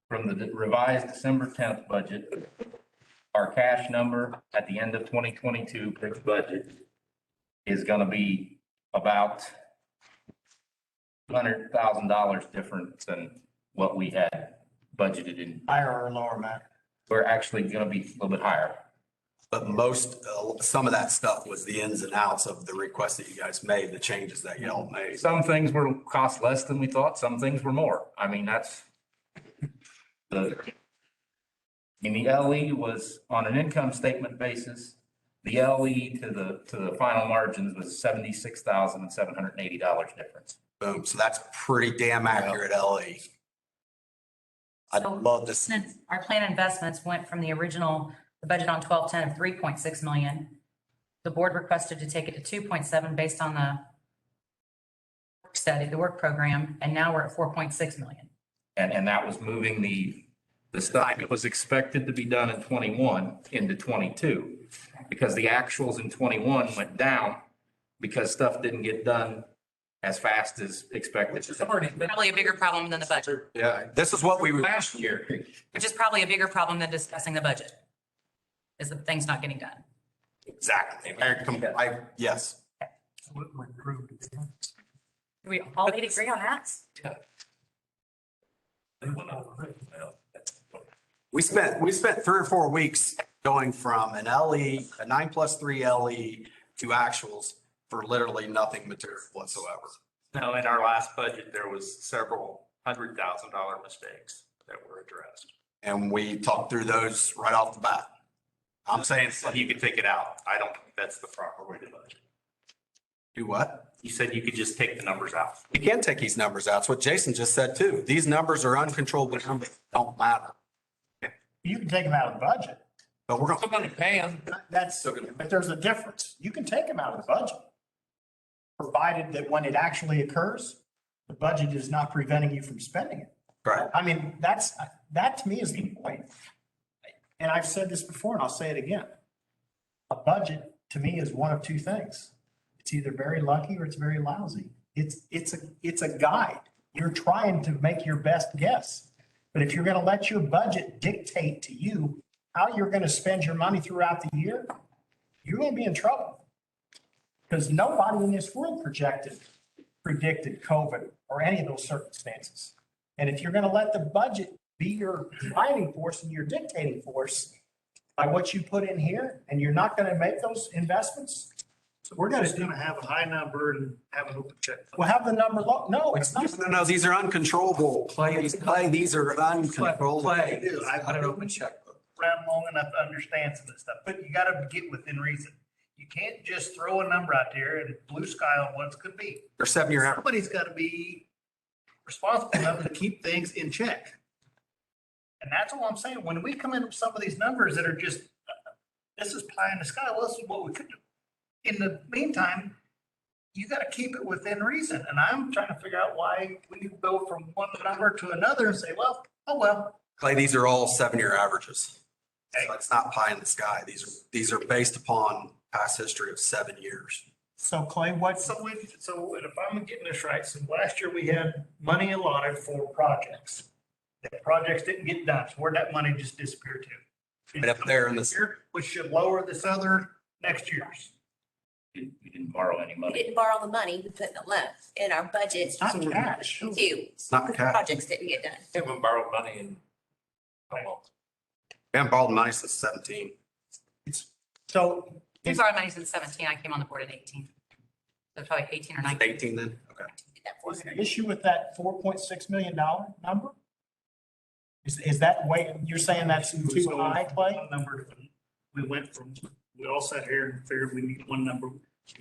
from the revised December 10th budget, our cash number at the end of 2022 for the budget is going to be about $100,000 different than what we had budgeted in. Higher or lower, Matt? We're actually going to be a little bit higher. but some of that stuff was the ins and outs of the requests that you guys made, the changes that y'all made. Some things were cost less than we thought, some things were more. I mean, that's the LE was on an income statement basis. The LE to the final margins was $76,780 difference. Boom. So that's pretty damn accurate, LE. I'd love to see. Since our plan investments went from the budget on 1210 of 3.6 million, the board requested to take it to 2.7 based on the work study, the work program, and now we're at 4.6 million. And that was moving the stuff that was expected to be done in 21 into 22. Because the actuals in 21 went down because stuff didn't get done as fast as expected. Which has already been Probably a bigger problem than the budget, Yeah, this is what we were. last year. which is probably a bigger problem than discussing the budget. is the thing's not getting done. Exactly. Yes. We approved it. Do we all need to agree on that? We spent 3 or 4 weeks going from an LE, a 9+3 LE to actuals for literally nothing material whatsoever. Now, in our last budget, there was several $100,000 mistakes that were addressed. And we talked through those right off the bat. I'm saying, You could take it out. I don't think that's the proper way to budget. do what? You said you could just take the numbers out. We can take these numbers out. It's what Jason just said too. These numbers are uncontrollable numbers, don't matter. You can take them out of the budget. But we're going, Somebody pay them. That's, but there's a difference. You can take them out of the budget. Provided that when it actually occurs, the budget is not preventing you from spending it. right. I mean, that to me is the point. And I've said this before and I'll say it again. A budget to me is one of two things. It's either very lucky or it's very lousy. It's a guide. You're trying to make your best guess. But if you're going to let your budget dictate to you how you're going to spend your money throughout the year, you're going to be in trouble. Because nobody in this world predicted COVID or any of those circumstances. And if you're going to let the budget be your driving force and your dictating force by what you put in here, and you're not going to make those investments, So we're just gonna have a high number and have an open check. we'll have the number low. No, it's not. No, these are uncontrollable. Clay, these are uncontrollable. I don't open checkbook. Around long enough to understand some of this stuff, but you gotta get within reason. You can't just throw a number out there and blue sky on what it could be. They're 7-year average. Somebody's gotta be responsible enough to keep things in check. And that's all I'm saying. When we come in with some of these numbers that are just, this is pie in the sky, well, this is what we could do. In the meantime, you got to keep it within reason. And I'm trying to figure out why we go from one number to another and say, well, oh, well. Clay, these are all 7-year averages. So it's not pie in the sky. These are based upon past history of 7 years. So Clay, what, So if I'm getting this right, so last year we had money allotted for projects. The projects didn't get done. So where'd that money just disappear to? Right up there in this- Which should lower this other next year's. We didn't borrow any We money. didn't borrow the money, we put in a loan in our budget. it's not cash. Too. It's not cash. Projects didn't get done. Haven't borrowed money in how long? We haven't borrowed money since 17. So We borrowed money since 17. I came on the board in 18. So probably 18 or 19. 18 then? Okay. Did that for is us. the issue with that $4.6 million number? Is that way, you're saying that's too high, Clay? One number, we went from, we all sat here and figured we need one number. We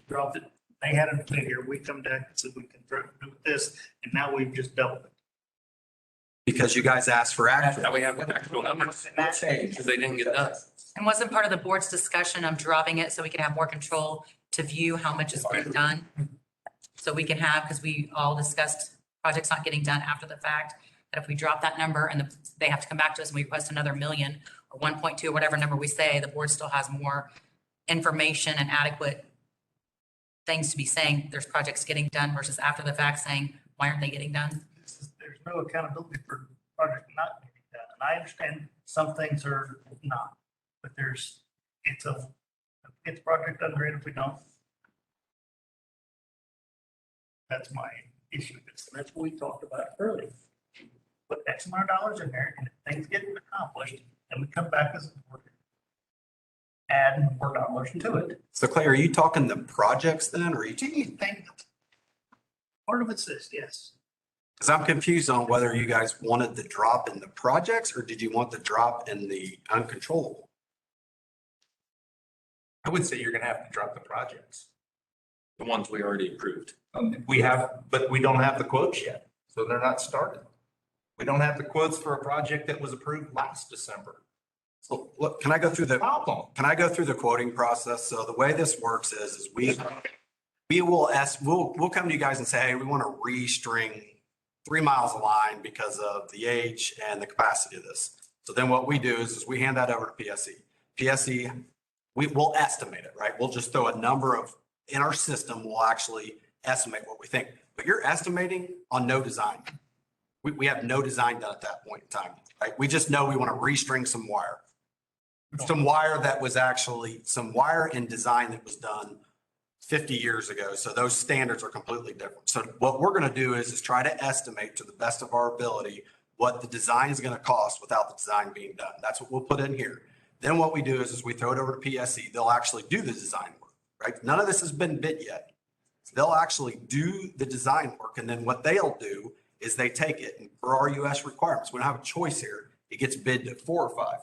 dropped it. They had a figure. We come back and said we can do this, and now we've just doubled it. Because you guys asked for action. Now we have the actual numbers. Because they didn't get done. And wasn't part of the board's discussion of dropping it so we can have more control to view how much is being done? So we can have, because we all discussed projects not getting done after the fact, that if we drop that number and they have to come back to us and we request another million or 1.2 or whatever number we say, the board still has more information and adequate things to be saying there's projects getting done versus after the fact saying, why aren't they getting done? There's no accountability for project not getting done. And I understand some things are not, but it's the project done great if we don't. That's my issue with this. And that's what we talked about earlier. Put X amount of dollars in there and if things get accomplished, then we come back as a board. Add more dollars to it. So Clay, are you talking the projects then, or are you? Do you think part of it's this, yes. Because I'm confused on whether you guys wanted the drop in the projects or did you want the drop in the uncontrollable? I would say you're gonna have to drop the projects. The ones we already approved. We have, but we don't have the quotes yet, so they're not started. We don't have the quotes for a project that was approved last December. So look, can I go through the quoting process? So the way this works is we'll come to you guys and say, hey, we want to restring 3 miles of line because of the age and the capacity of this. So then what we do is we hand that over to PSE. PSE, we'll estimate it, right? We'll just throw a number of, in our system, we'll actually estimate what we think. But you're estimating on no design. We have no design done at that point in time, right? We just know we want to restring some wire. some wire that was actually, some wire and design that was done 50 years ago. So those standards are completely different. So what we're going to do is try to estimate to the best of our ability what the design is going to cost without the design being done. That's what we'll put in here. Then what we do is we throw it over to PSC. They'll actually do the design work, right? None of this has been bid yet. They'll actually do the design work. And then what they'll do is they take it and for our US requirements, we don't have a choice here. It gets bid to 4 or 5.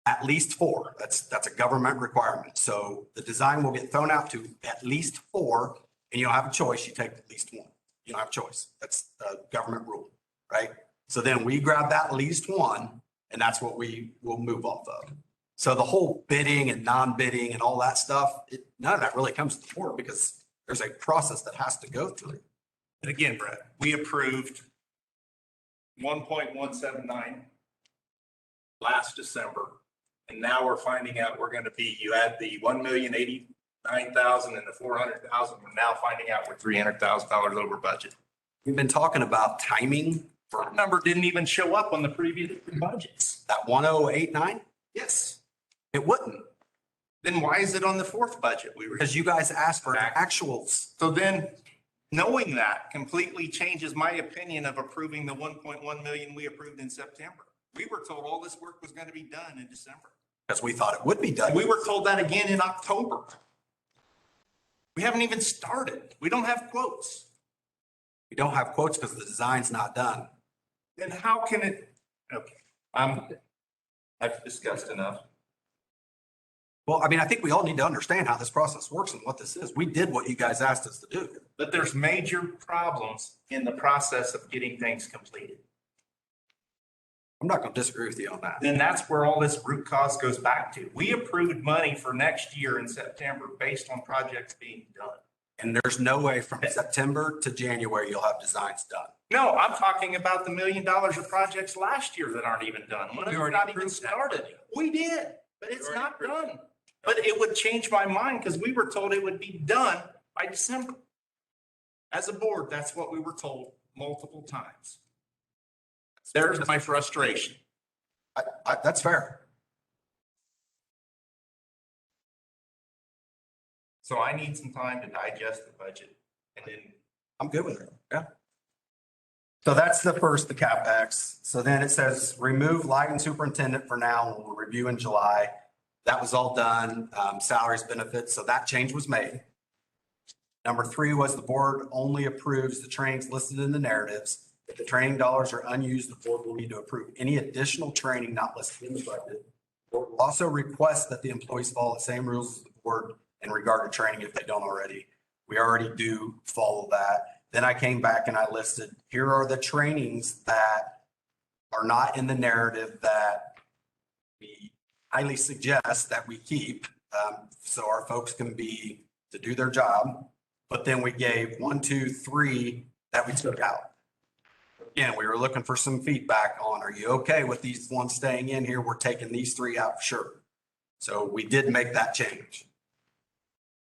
At least 4. That's a government requirement. So the design will get thrown out to at least 4 and you don't have a choice. You take at least 1. You don't have a choice. That's a government rule, right? So then we grab that at least 1 and that's what we will move off of. So the whole bidding and non-bidding and all that stuff, none of that really comes to the board because there's a process that has to go through. And again, Brett, we approved 1.179 last December. And now we're finding out we're going to be, you add the 1,089,000 and the 400,000. We're now finding out we're $300,000 over budget. We've been talking about timing for That number didn't even show up on the previous budgets. that 1089. Yes. It wouldn't Then why is it on the fourth budget? We were, because you guys asked for actuals. so then knowing that completely changes my opinion of approving the 1.1 million we approved in September. We were told all this work was going to be done in December. Because we thought it would be done. We were told that again in October. We haven't even started. We don't have quotes. We don't have quotes because the design's not done. Then how can it, okay, I've discussed enough. Well, I mean, I think we all need to understand how this process works and what this is. We did what you guys asked us to do. But there's major problems in the process of getting things completed. I'm not going to disagree with you on that. Then that's where all this root cause goes back to. We approved money for next year in September based on projects being done. And there's no way from September to January you'll have designs done. No, I'm talking about the $1 million of projects last year that aren't even done. One of them not even started. We did, but it's not done. But it would change my mind because we were told it would be done by December. As a board, that's what we were told multiple times. There's my frustration. That's fair. So I need some time to digest the budget and then. I'm good with it. Yeah. So that's the first, the CapEx. So then it says remove lighting superintendent for now. We'll review in July. That was all done. Salaries, benefits. So that change was made. Number 3 was the board only approves the trainings listed in the narratives. If the training dollars are unused, the board will need to approve any additional training not listed in the budget. The board will also request that the employees follow the same rules as the board in regard to training if they don't already. We already do follow that. Then I came back and I listed, here are the trainings that are not in the narrative that we highly suggest that we keep, so our folks can be to do their job. But then we gave 1, 2, 3 that we took out. Again, we were looking for some feedback on, are you okay with these ones staying in here? We're taking these 3 out for sure. So we did make that change.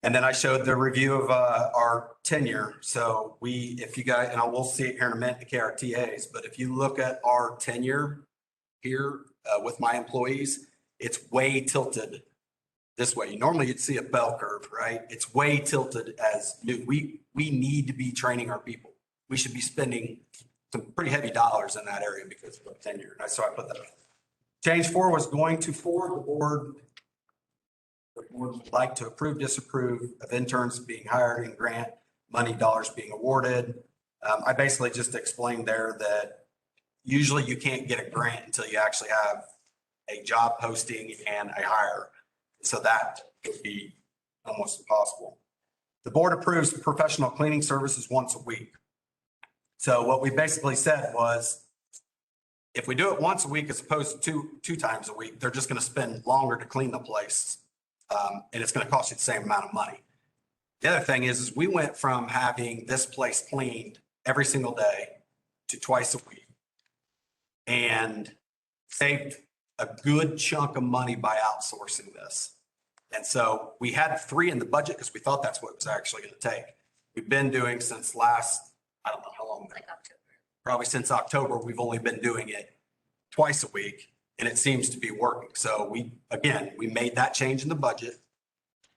And then I showed the review of our tenure. So if you guys, and I will see it here in a minute, the KRTAs, but if you look at our tenure here with my employees, it's way tilted this way. Normally you'd see a bell curve, right? It's way tilted as new. We need to be training our people. We should be spending some pretty heavy dollars in that area because of our tenure. And so I put that. Change 4 was going to forward the board. The board would like to approve, disapprove of interns being hired and grant money dollars being awarded. I basically just explained there that usually you can't get a grant until you actually have a job posting and a hire. So that would be almost impossible. The board approves professional cleaning services once a week. So what we basically said was, if we do it once a week as opposed to two times a week, they're just going to spend longer to clean the place. And it's going to cost you the same amount of money. The other thing is we went from having this place cleaned every single day to twice a week and saved a good chunk of money by outsourcing this. And so we had 3 in the budget because we thought that's what it was actually going to take. We've been doing since last, I don't know how long, Like October. probably since October, we've only been doing it twice a week. And it seems to be working. So we made that change in the budget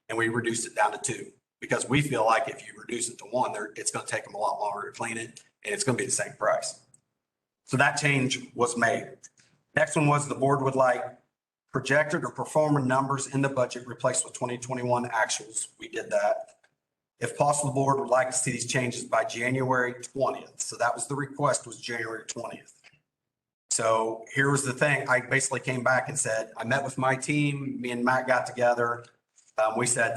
and we reduced it down to 2 because we feel like if you reduce it to 1, it's going to take them a lot longer to clean it and it's going to be the same price. So that change was made. Next one was the board would like projected or performance numbers in the budget replaced with 2021 actuals. We did that. If possible, the board would like to see these changes by January 20th. So that was the request, was January 20th. So here was the thing. I basically came back and said, I met with my team, me and Matt got together. We said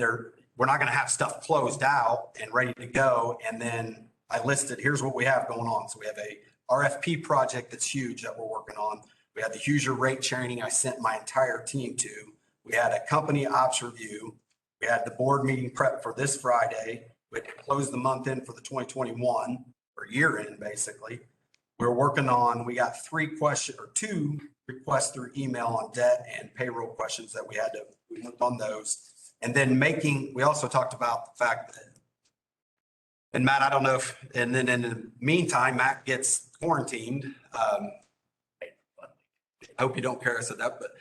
we're not going to have stuff closed out and ready to go. And then I listed, here's what we have going on. So we have a RFP project that's huge that we're working on. We had the Hoosier rate training I sent my entire team to. We had a company ops review. We had the board meeting prep for this Friday. We had to close the month in for the 2021 or year end, basically. We're working on, we got 2 requests through email on debt and payroll questions that we worked on those. And then we also talked about the fact that, and Matt, I don't know if, and then in the meantime, Matt gets quarantined. I hope you don't care I said that, but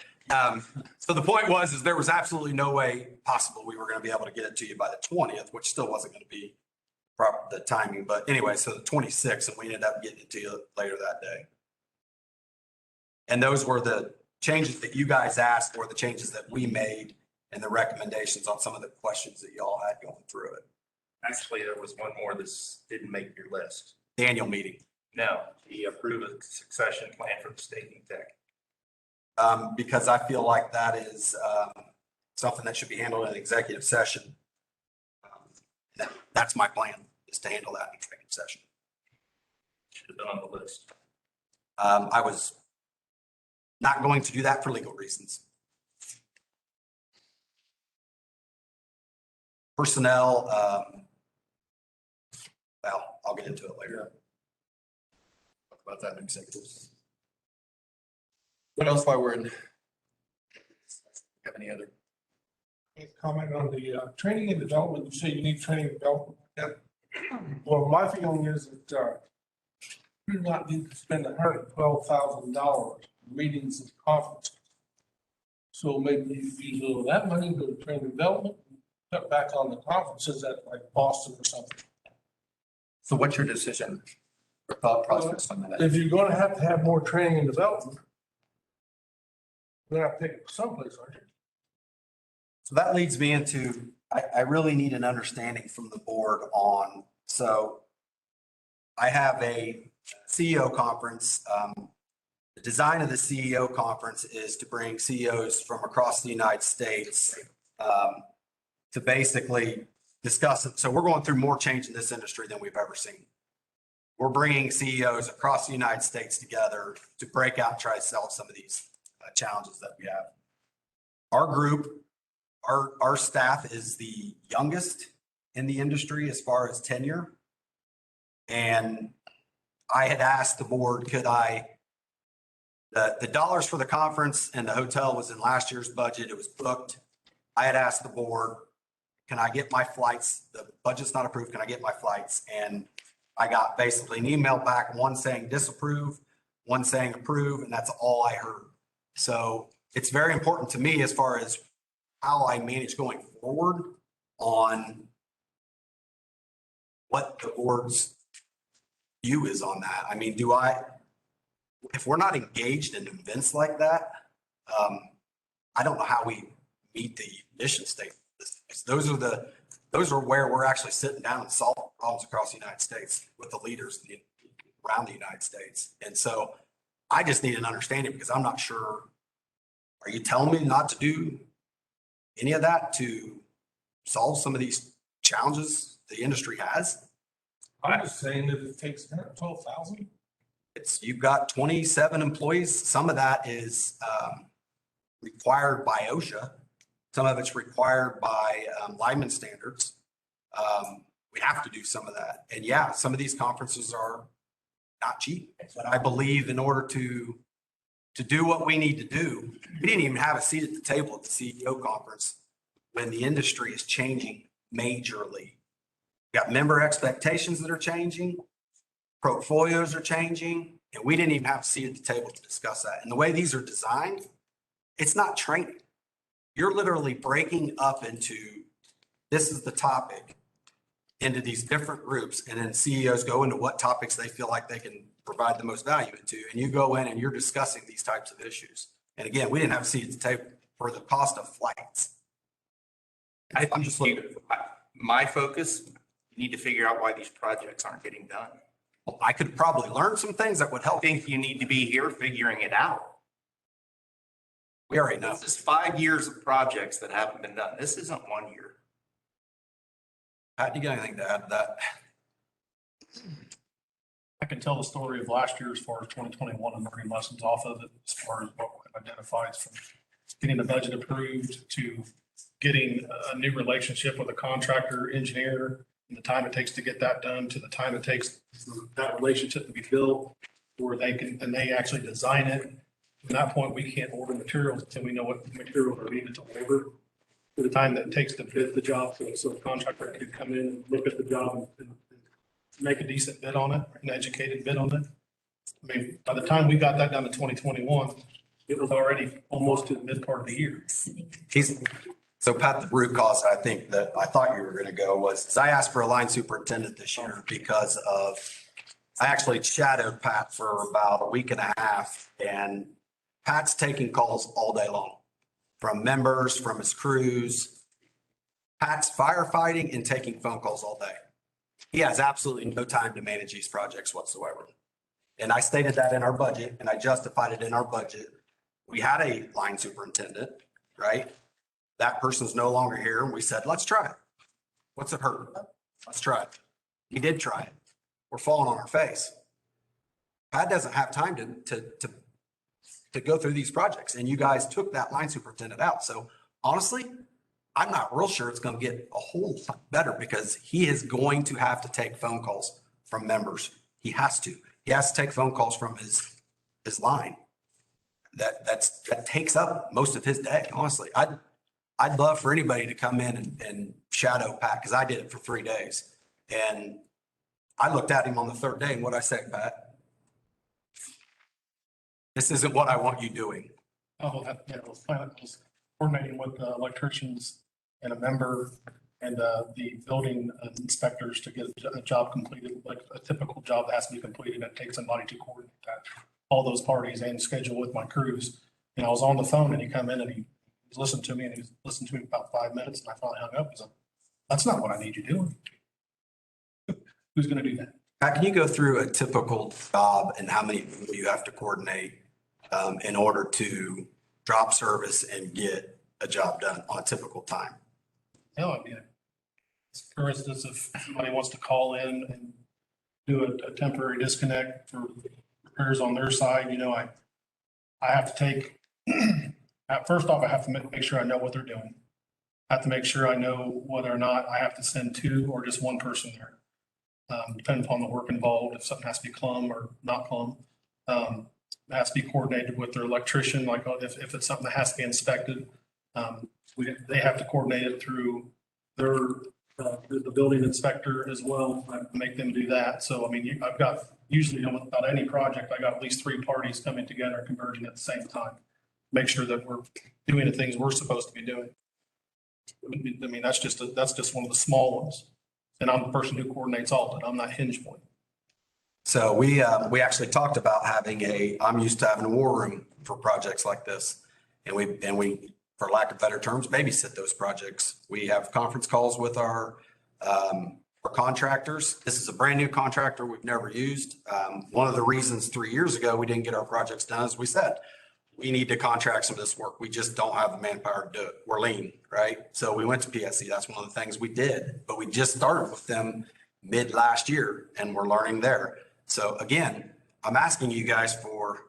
so the point is there was absolutely no way possible we were going to be able to get it to you by the 20th, which still wasn't going to be the timing. But anyway, so the 26th, and we ended up getting it to you later that day. And those were the changes that you guys asked or the changes that we made and the recommendations on some of the questions that y'all had going through it. Actually, there was one more that didn't make your list. The annual meeting. No, the approve a succession plan for the staking tech. Because I feel like that is something that should be handled in an executive session. That's my plan, is to handle that in executive session. Should have been on the list. I was not going to do that for legal reasons. Personnel, well, I'll get into it later. Talk about that in executive. What else while we're in? Have any other? Comment on the training and development. You say you need training and development. Yep. Well, my feeling is that you do not need to spend $112,000 meetings and conferences. So maybe you use a little of that money, go to training and development, cut back on the conferences at like Boston or something. So what's your decision or thought process on that? If you're going to have more training and development, you're going to have to take it someplace, aren't you? So that leads me into, I really need an understanding from the board on, so I have a CEO conference. The design of the CEO conference is to bring CEOs from across the United States to basically discuss it. So we're going through more change in this industry than we've ever seen. We're bringing CEOs across the United States together to break out and try to solve some of these challenges that we have. Our group, our staff is the youngest in the industry as far as tenure. And I had asked the board, the dollars for the conference and the hotel was in last year's budget. It was booked. I had asked the board, can I get my flights? The budget's not approved. Can I get my flights? And I got basically an email back, one saying disapprove, one saying approve, and that's all I heard. So it's very important to me as far as how I manage going forward on what the board's view is on that. I mean, if we're not engaged in events like that, I don't know how we meet the mission statement. Those are where we're actually sitting down and solving problems across the United States with the leaders around the United States. And so I just need an understanding because I'm not sure. Are you telling me not to do any of that to solve some of these challenges the industry has? I'm just saying that it takes $112,000. You've got 27 employees. Some of that is required by OSHA. Some of it's required by lineman standards. We have to do some of that. And yeah, some of these conferences are not cheap, but I believe in order to do what we need to do, we didn't even have a seat at the table at the CEO conference when the industry is changing majorly. We got member expectations that are changing, portfolios are changing, And we didn't even have a seat at the table to discuss that. And the way these are designed, it's not training. You're literally breaking up into, this is the topic, into these different groups. And then CEOs go into what topics they feel like they can provide the most value into. And you go in and you're discussing these types of issues. And again, we didn't have a seat at the table for the cost of flights. I'm just looking. My focus, you need to figure out why these projects aren't getting done. I could probably learn some things that would I help. think you need to be here figuring it out. We already know. This is 5 years of projects that haven't been done. This isn't 1 year. Pat, you got anything to add to that? I can tell the story of last year as far as 2021 and learning lessons off of it, as far as what identifies from getting the budget approved to getting a new relationship with a contractor, engineer, and the time it takes to get that done, to the time it takes for that relationship to be built, where they can, and they actually design it. From that point, we can't order materials until we know what materials are needed to order. For the time that it takes to bid the job, so the contractor can come in and look at the job and make a decent bid on it, an educated bid on it. I mean, by the time we got that done in 2021, it was already almost to the mid part of the year. So Pat, the root cause I think that I thought you were going to go was I asked for a line superintendent this year because of, I actually shadowed Pat for about a week and a half, and Pat's taking calls all day long from members, from his crews. Pat's firefighting and taking phone calls all day. He has absolutely no time to manage these projects whatsoever. And I stated that in our budget, and I justified it in our budget. We had a line superintendent, right? That person's no longer here, and we said, let's try it. What's it hurt? Let's try it. He did try it. We're falling on our face. Pat doesn't have time to go through these projects, and you guys took that line superintendent out. So honestly, I'm not real sure it's going to get a whole lot better because he is going to have to take phone calls from members. He has to. He has to take phone calls from his line. That takes up most of his day, honestly. I'd love for anybody to come in and shadow Pat, because I did it for 3 days. And I looked at him on the third day, and what'd I say, Pat? This isn't what I want you doing. Oh, it was coordinating with electricians and a member and the building inspectors to get a job completed, like a typical job that has to be completed. It takes somebody to coordinate that, all those parties, and schedule with my crews. And I was on the phone, and he come in and he listened to me, and he listened to me about 5 minutes, and I finally hung up. He's like, that's not what I need you doing. Who's going to do that? Pat, can you go through a typical job and how many people you have to coordinate in order to drop service and get a job done on a typical time? No, I mean, for instance, if somebody wants to call in and do a temporary disconnect for repairs on their side, you know, I have to take, first off, I have to make sure I know what they're doing. I have to make sure I know whether or not I have to send 2 or just 1 person there. Depending upon the work involved, if something has to be clumb or not clumb. It has to be coordinated with their electrician, like if it's something that has to be inspected. They have to coordinate it through the building inspector as well, make them do that. So, I mean, I've got, usually on about any project, I got at least 3 parties coming together, converging at the same time. Make sure that we're doing the things we're supposed to be doing. I mean, that's just one of the small ones. And I'm the person who coordinates all of it. I'm not hinge point. So we actually talked about having I'm used to having a war room for projects like this. And we, for lack of better terms, babysit those projects. We have conference calls with our contractors. This is a brand new contractor we've never used. One of the reasons 3 years ago we didn't get our projects done is we said, we need to contract some of this work. We just don't have the manpower to do it. We're lean, right? So we went to PSC. That's one of the things we did, but we just started with them mid last year and we're learning there. So again, I'm asking you guys for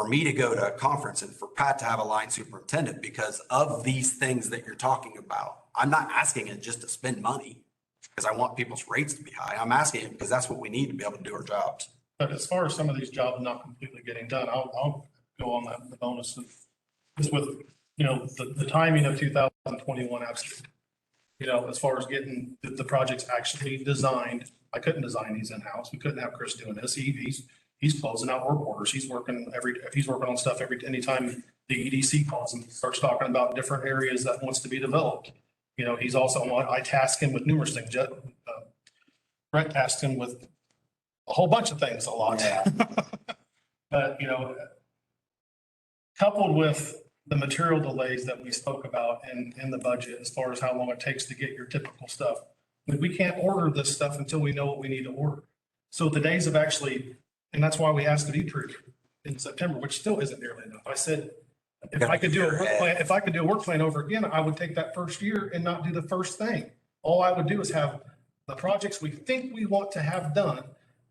me to go to a conference and for Pat to have a line superintendent because of these things that you're talking about. I'm not asking it just to spend money because I want people's rates to be high. I'm asking it because that's what we need to be able to do our jobs. But as far as some of these jobs not completely getting done, I'll go on the bonus of just with, you know, the timing of 2021, absolutely. You know, as far as getting the projects actually designed, I couldn't design these in-house. We couldn't have Chris doing this. He's he's closing out work orders. He's working on stuff anytime the EDC calls him, he starts talking about different areas that wants to be developed. You know, he's also, I task him with numerous things. Brett tasked him with a whole bunch of things a lot. But, you know, coupled with the material delays that we spoke about in the budget, as far as how long it takes to get your typical stuff, we can't order this stuff until we know what we need to order. So the days of actually, and that's why we asked to be approved in September, which still isn't nearly enough. I said, if I could do a work plan over again, I would take that first year and not do the first thing. All I would do is have the projects we think we want to have done.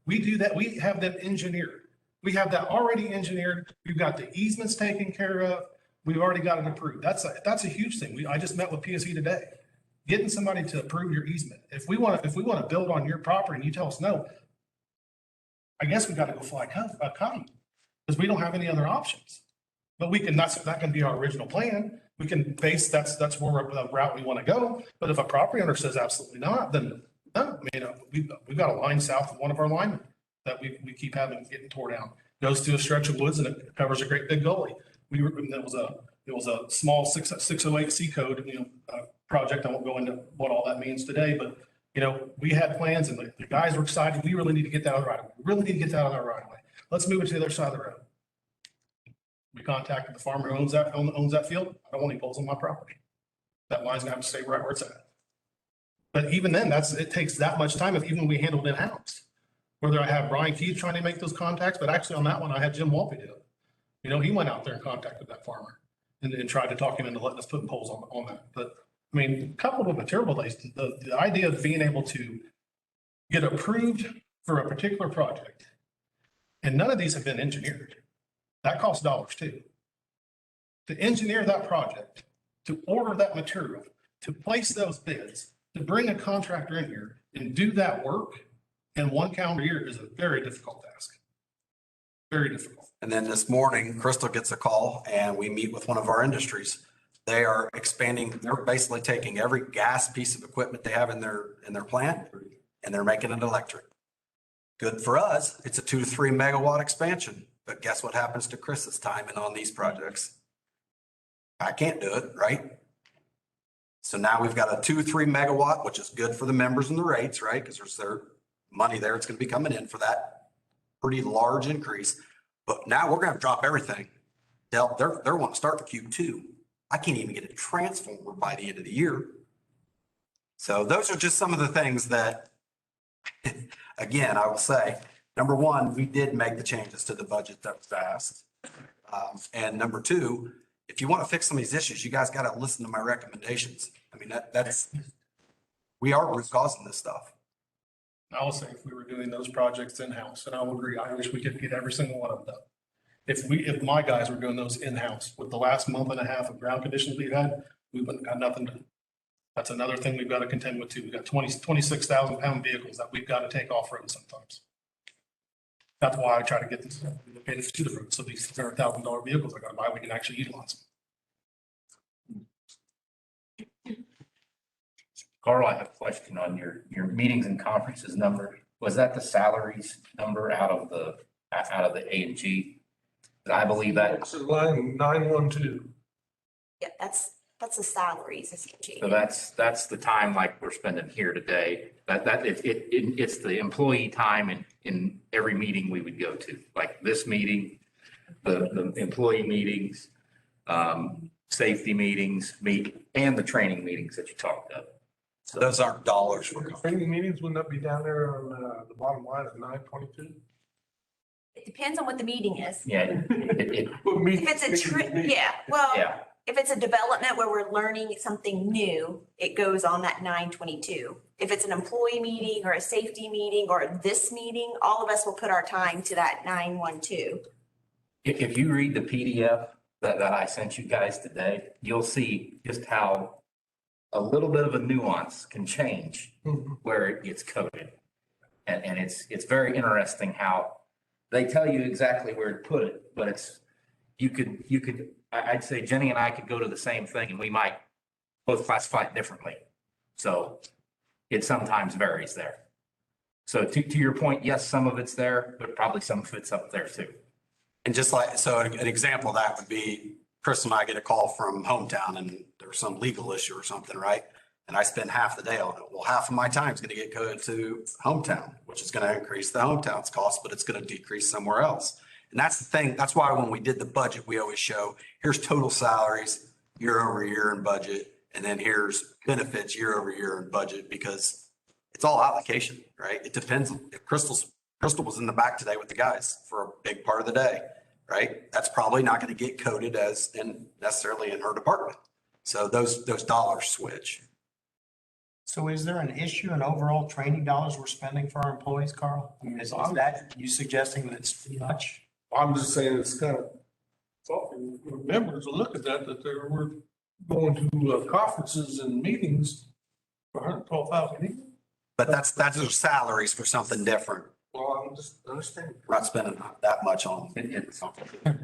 We do that. We have them engineered. We have that already engineered. We've got the easements taken care of. We've already got it approved. That's a huge thing. I just met with PSE today. Getting somebody to approve your easement. If we want to build on your property and you tell us no, I guess we got to go fly a kite because we don't have any other options. But that can be our original plan. We can base, that's where the route we want to go. But if a property owner says absolutely not, then no, I mean, we've got a line south of one of our linemen that we keep having getting tore down. Goes through a stretch of woods and it covers a great big gully. It was a small 608 C code, project. I won't go into what all that means today, but we had plans and the guys were excited. We really need to get that out of the right of way. We really need to get that out of the right of way. Let's move it to the other side of the road. We contacted the farmer who owns that field. I don't want any poles on my property. That line's gonna have to stay right where it's at. But even then, it takes that much time if even we handled it in-house. Whether I have Brian Keith trying to make those contacts, but actually on that one, I had Jim Walpe do it. He went out there and contacted that farmer and tried to talk him into letting us put poles on that. But I mean, coupled with material delays, the idea of being able to get approved for a particular project, and none of these have been engineered. That costs dollars too. To engineer that project, to order that material, to place those bids, to bring a contractor in here and do that work in one calendar year is a very difficult task. Very difficult. And then this morning, Crystal gets a call and we meet with one of our industries. They are expanding, they're basically taking every gas piece of equipment they have in their plant and they're making it electric. Good for us. It's a 2 to 3 megawatt expansion. But guess what happens to Chris's timing on these projects? I can't do it, right? So now we've got a 2 to 3 megawatt, which is good for the members and the rates, right? Because there's their money there. It's going to be coming in for that pretty large increase. But now we're going to drop everything. They're wanting to start the Q2. I can't even get a transformer by the end of the year. So those are just some of the things that, again, I will say, number one, we did make the changes to the budget that was asked. And number two, if you want to fix some of these issues, you guys got to listen to my recommendations. I mean, we are root causing this stuff. I will say if we were doing those projects in-house, and I will agree, I wish we could get every single one of them done. If my guys were doing those in-house with the last month and a half of ground conditions we've had, we wouldn't have got nothing done. That's another thing we've got to contend with too. We've got 26,000 pound vehicles that we've got to take off road sometimes. That's why I try to get this located to the road. So these $600,000 vehicles I got to buy, we can actually utilize them. Carl, I have a question on your meetings and conferences number. Was that the salaries number out of the A&G? I believe that. It's line 912. Yeah, that's the salaries, essentially. So that's the time like we're spending here today. It's the employee time in every meeting we would go to, like this meeting, the employee meetings, safety meetings, and the training meetings that you talked of. So those aren't dollars for Training meetings, wouldn't that be down there on the bottom line at 922? It depends on what the meeting is. Yeah. If it's if it's a development where we're learning something new, it goes on that 922. If it's an employee meeting or a safety meeting or this meeting, all of us will put our time to that 912. If you read the PDF that I sent you guys today, you'll see just how a little bit of a nuance can change where it gets coded. And it's very interesting how they tell you exactly where to put it, but I'd say Jenny and I could go to the same thing and we might both classify it differently. So it sometimes varies there. So to your point, yes, some of it's there, but probably some of it's up there too. And just like, so an example of that would be Chris and I get a call from hometown and there's some legal issue or something, right? And I spend half the day on it. Well, half of my time is going to get coded to hometown, which is going to increase the hometown's cost, but it's going to decrease somewhere else. And that's the thing. That's why when we did the budget, we always show here's total salaries year over year in budget. And then here's benefits year over year in budget, because it's all allocation, right? It depends. If Crystal was in the back today with the guys for a big part of the day, right? That's probably not going to get coded as necessarily in her department. So those dollars switch. So is there an issue in overall training dollars we're spending for our employees, Carl? I mean, is that you suggesting that it's too much? I'm just saying it's kind of something for members to look at that they were going to conferences and meetings for $112,000. But that's their salaries for something different. Well, I'm just understanding. We're not spending that much on something. But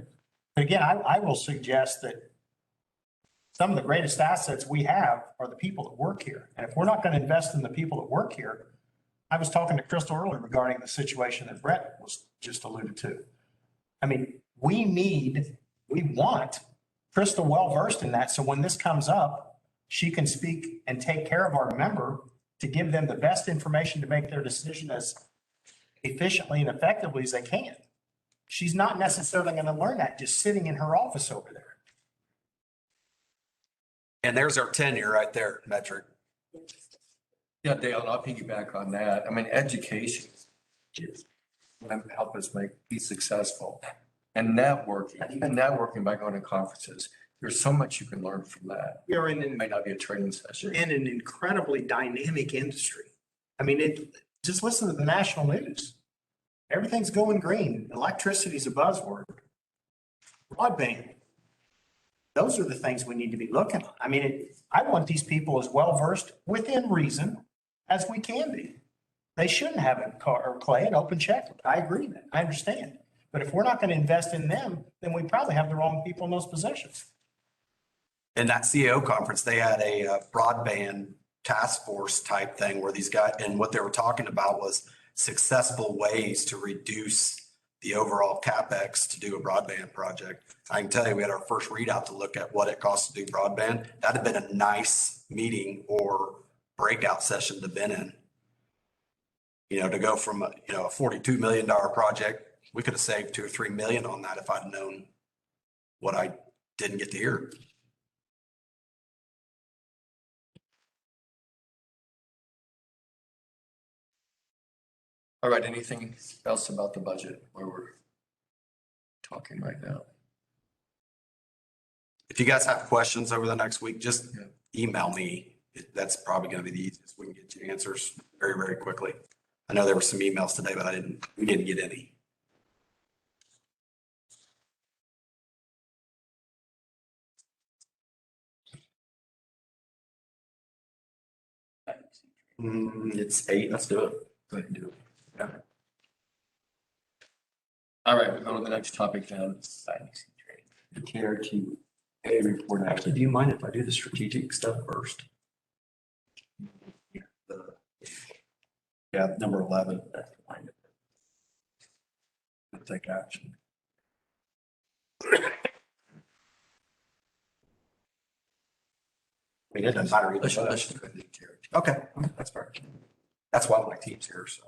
again, I will suggest that some of the greatest assets we have are the people that work here. And if we're not going to invest in the people that work here, I was talking to Crystal earlier regarding the situation that Brett was just alluded to. I mean, we want Crystal well-versed in that. So when this comes up, she can speak and take care of our member to give them the best information to make their decision as efficiently and effectively as they can. She's not necessarily going to learn that just sitting in her office over there. And there's our tenure right there, metric. Yeah, Dale, I'll piggyback on that. I mean, education is help us be successful. And networking, even networking by going to conferences, there's so much you can learn from that. We are It might not be a training session. in an incredibly dynamic industry. I mean, just listen to the national news. Everything's going green. Electricity is a buzzword. Broadband. Those are the things we need to be looking at. I mean, I want these people as well versed within reason as we can be. They shouldn't have an open checkbook. I agree with that. I understand. But if we're not going to invest in them, then we probably have the wrong people in those positions. In that CEO conference, they had a broadband task force type thing where these guys, and what they were talking about was successful ways to reduce the overall CapEx to do a broadband project. I can tell you, we had our first readout to look at what it costs to do broadband. That'd have been a nice meeting or breakout session to been in. You know, to go from a $42 million project, we could have saved 2 or 3 million on that if I'd known what I didn't get to hear. All right, anything else about the budget where we're talking right now? If you guys have questions over the next week, just email me. That's probably going to be the easiest. We can get you answers very, very quickly. I know there were some emails today, but we didn't get any. It's 8. Let's do it. Go ahead and do it. Yeah. All right, we'll go to the next topic then. The KRT report. Actually, do you mind if I do the strategic stuff first? Yeah, number 11. I'll take action. I mean, it doesn't matter. Let's just go to the KRT. Okay, that's fair. That's why my team's here, so.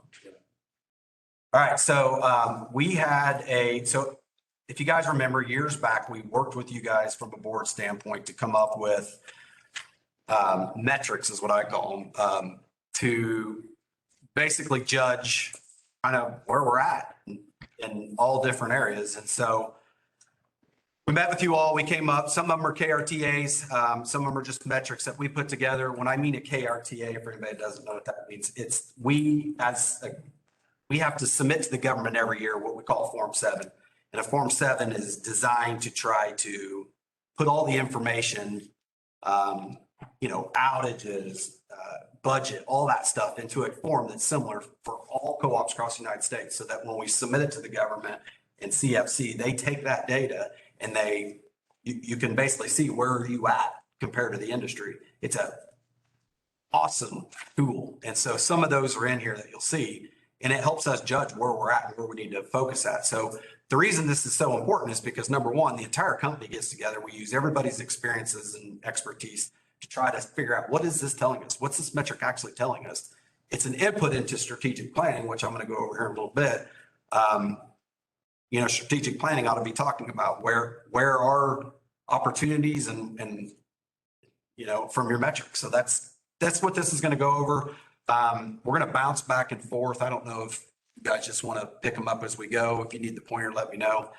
All right, so we had so if you guys remember years back, we worked with you guys from a board standpoint to come up with metrics is what I call them, to basically judge kind of where we're at in all different areas. And so we met with you all, we came up, some of them are KRTAs, some of them are just metrics that we put together. When I mean a KRTA, for anybody that doesn't know what that means, it's we have to submit to the government every year what we call Form 7. And a Form 7 is designed to try to put all the information, outages, budget, all that stuff into a form that's similar for all co-ops across the United States, so that when we submit it to the government and CFC, they take that data and you can basically see where are you at compared to the industry. It's a awesome tool. And so some of those are in here that you'll see. And it helps us judge where we're at and where we need to focus at. So the reason this is so important is because number one, the entire company gets together. We use everybody's experiences and expertise to try to figure out what is this telling us? What's this metric actually telling us? It's an input into strategic planning, which I'm going to go over here in a little bit. Strategic planning ought to be talking about where are opportunities and from your metrics. So that's what this is going to go over. We're going to bounce back and forth. I don't know if you guys just want to pick them up as we go. If you need the pointer, let me know.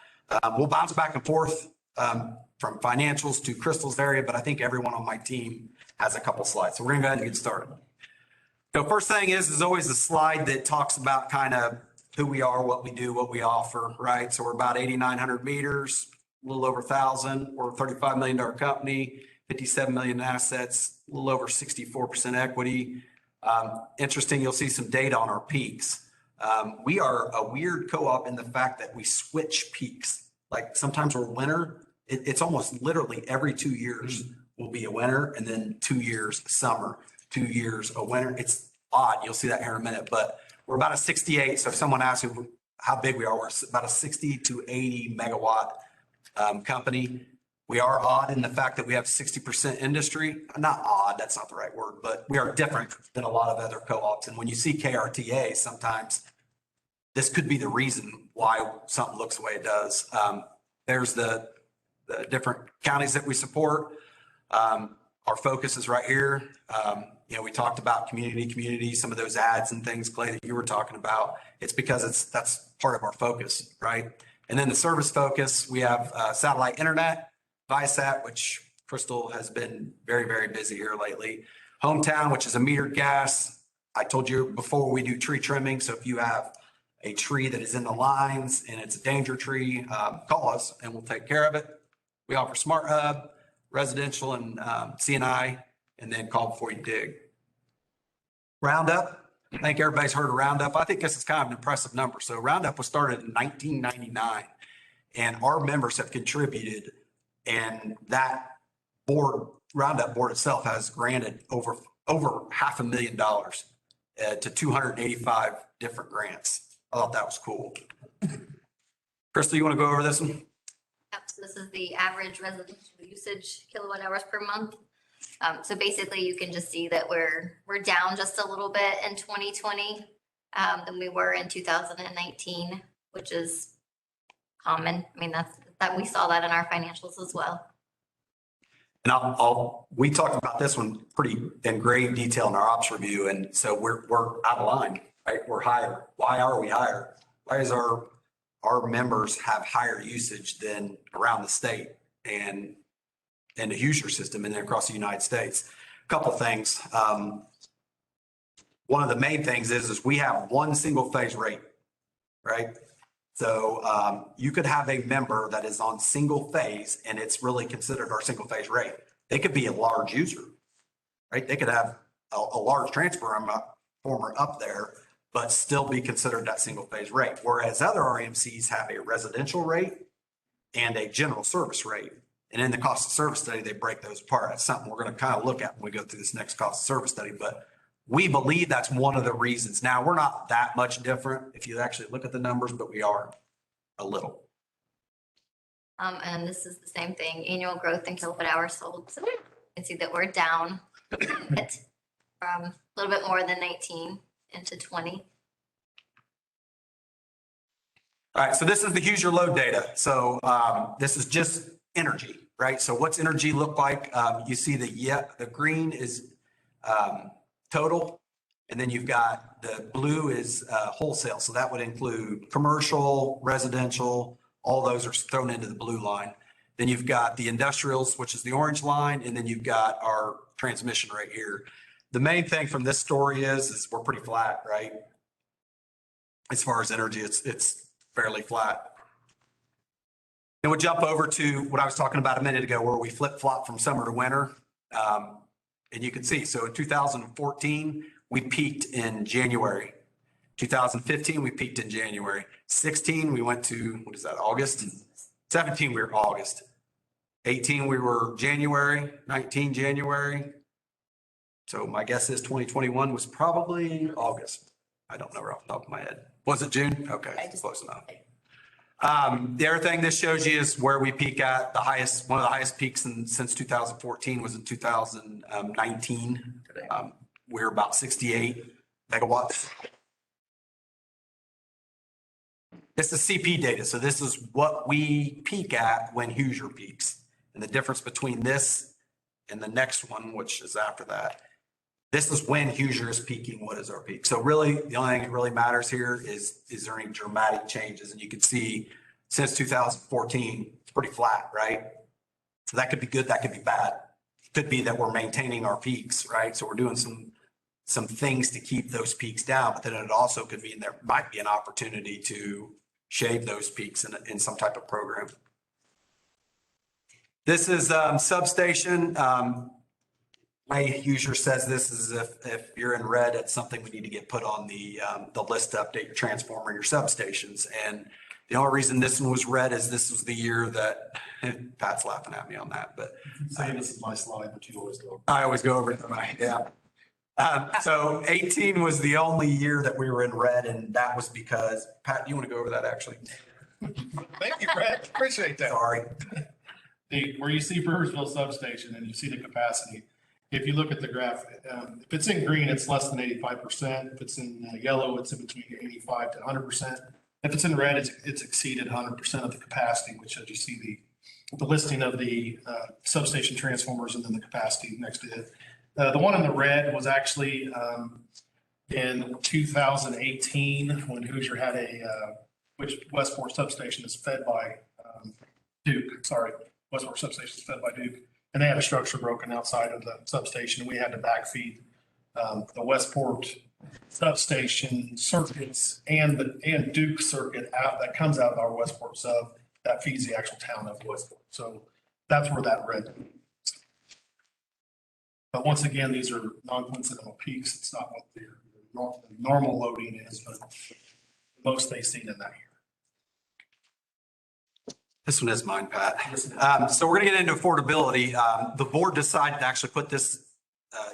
We'll bounce back and forth from financials to Crystal's area, but I think everyone on my team has a couple slides. So we're going to go ahead and get started. So first thing is always a slide that talks about kind of who we are, what we do, what we offer, right? So we're about 8,900 meters, a little over 1,000. We're a $35 million company, 57 million assets, a little over 64% equity. Interesting, you'll see some data on our peaks. We are a weird co-op in the fact that we switch peaks. Like sometimes we're winter. It's almost literally every 2 years will be a winter, and then 2 years summer, 2 years a winter. It's odd. You'll see that here in a minute, but we're about a 68. So if someone asks how big we are, we're about a 60 to 80 megawatt company. We are odd in the fact that we have 60% industry. Not odd, that's not the right word, but we are different than a lot of other co-ops. And when you see KRTA, sometimes this could be the reason why something looks the way it does. There's the different counties that we support. Our focus is right here. We talked about community, some of those ads and things, Clay, that you were talking about. It's because that's part of our focus, right? And then the service focus, we have satellite internet, Viasat, which Crystal has been very, very busy here lately. Hometown, which is a metered gas. I told you before, we do tree trimming. So if you have a tree that is in the lines and it's a danger tree, call us and we'll take care of it. We offer Smart Hub, residential and CNI, and then call before you dig. Roundup. I think everybody's heard of Roundup. I think this is kind of an impressive number. So Roundup was started in 1999, and our members have contributed, and that board, Roundup board itself, has granted over $500,000 to 285 different grants. I thought that was cool. Crystal, you want to go over this one? Yep, so this is the average residential usage kilowatt hours per month. So basically you can just see that we're down just a little bit in 2020 than we were in 2019, which is common. I mean, that we saw that in our financials as well. And we talked about this one pretty in great detail in our ops review. And so we're out of line, right? We're higher. Why are we higher? Why is our members have higher usage than around the state and the Hoosier system and then across the United States? A couple things. One of the main things is we have one single phase rate, right? So you could have a member that is on single phase and it's really considered our single phase rate. They could be a large user, right? They could have a large transformer up there, but still be considered that single phase rate. Whereas other RMCs have a residential rate and a general service rate. And in the cost of service study, they break those apart. That's something we're going to kind of look at when we go through this next cost of service study. But we believe that's one of the reasons. Now, we're not that much different if you actually look at the numbers, but we are a little. And this is the same thing, annual growth in kilowatt hours sold. So you can see that we're down a bit from a little bit more than 19 into 20. All right, so this is the Hoosier load data. So this is just energy, right? So what's energy look like? You see the green is total, and then you've got the blue is wholesale. So that would include commercial, residential, all those are thrown into the blue line. Then you've got the industrials, which is the orange line, and then you've got our transmission right here. The main thing from this story is we're pretty flat, right? As far as energy, it's fairly flat. And we'll jump over to what I was talking about a minute ago, where we flip-flop from summer to winter. And you can see, so in 2014, we peaked in January. 2015, we peaked in January. 16, we went to, what is that, August? 17, we were August. 18, we were January. 19, January. So my guess is 2021 was probably August. I don't know off the top of my head. Was it June? Okay, I just- close enough. The other thing this shows you is where we peak at. The highest, one of the highest peaks since 2014 was in 2019. We're about 68 megawatts. This is CP data. So this is what we peak at when Hoosier peaks. And the difference between this and the next one, which is after that, this is when Hoosier is peaking. What is our peak? So really, the only thing that really matters here is there any dramatic changes? And you can see since 2014, it's pretty flat, right? So that could be good, that could be bad. It could be that we're maintaining our peaks, right? So we're doing some things to keep those peaks down, but then it also could mean there might be an opportunity to shave those peaks in some type of program. This is substation. My user says this is if you're in red, it's something we need to get put on the list to update your transformer, your substations. And the only reason this one was red is this was the year that, Pat's laughing at me on that, but. Say this is my slide, but you always go. I always go over it, yeah. So 18 was the only year that we were in red, and that was because, Pat, do you want to go over that actually? Thank you, Brad. Appreciate that. Sorry. Where you see Brewersville substation and you see the capacity, if you look at the graph, if it's in green, it's less than 85%. If it's in yellow, it's in between 85 to 100%. If it's in red, it's exceeded 100% of the capacity, which as you see the listing of the substation transformers and then the capacity next to it. The one in the red was actually in 2018 when Hoosier had which Westport substation is fed by Duke, sorry, Westport substation is fed by Duke. And they had a structure broken outside of the substation. We had to backfeed the Westport substation circuits and Duke circuit out that comes out of our Westport sub that feeds the actual town of Westport. So that's where that red. But once again, these are non-coincidental peaks. It's not what the normal loading is, but most they've seen in that year. This one is mine, Pat. So we're gonna get into affordability. The board decided to actually put this,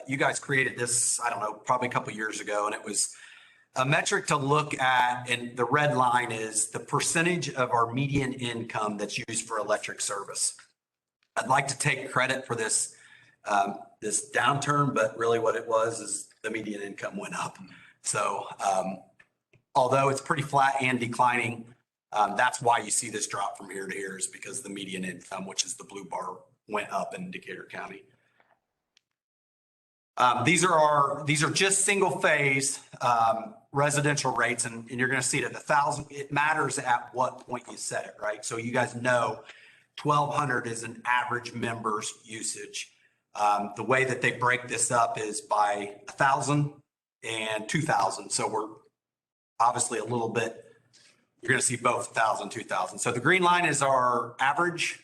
you guys created this, I don't know, probably a couple of years ago, and it was a metric to look at, and the red line is the percentage of our median income that's used for electric service. I'd like to take credit for this, this downturn, but really what it was is the median income went up. So although it's pretty flat and declining, that's why you see this drop from here to here is because the median income, which is the blue bar, went up in Decatur County. These are just single phase residential rates, and you're going to see it at 1,000. It matters at what point you set it, right? So you guys know 1,200 is an average member's usage. The way that they break this up is by 1,000 and 2,000. So we're obviously a little bit, you're going to see both 1,000, 2,000. So the green line is our average.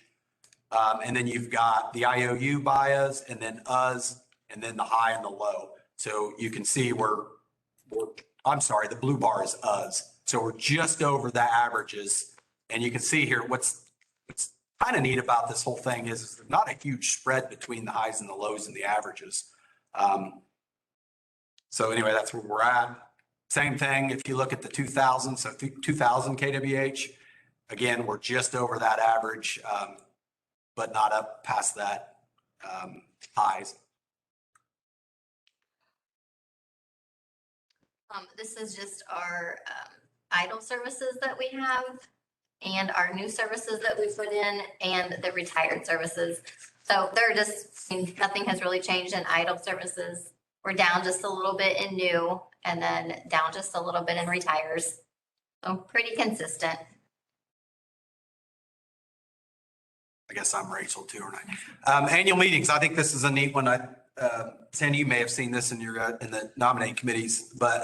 And then you've got the IOU by us and then us, and then the high and the low. So you can see I'm sorry, the blue bar is us. So we're just over the averages. And you can see here, what's kind of neat about this whole thing is there's not a huge spread between the highs and the lows and the averages. So anyway, that's where we're at. Same thing, if you look at the 2000, so 2000 kWh, again, we're just over that average, but not up past that highs. This is just our idle services that we have and our new services that we put in and the retired services. So they're just, nothing has really changed in idle services. We're down just a little bit in new and then down just a little bit in retires. So pretty consistent. I guess I'm Rachel too, aren't I? Annual meetings. I think this is a neat one. Sandy, you may have seen this in the nominating committees, but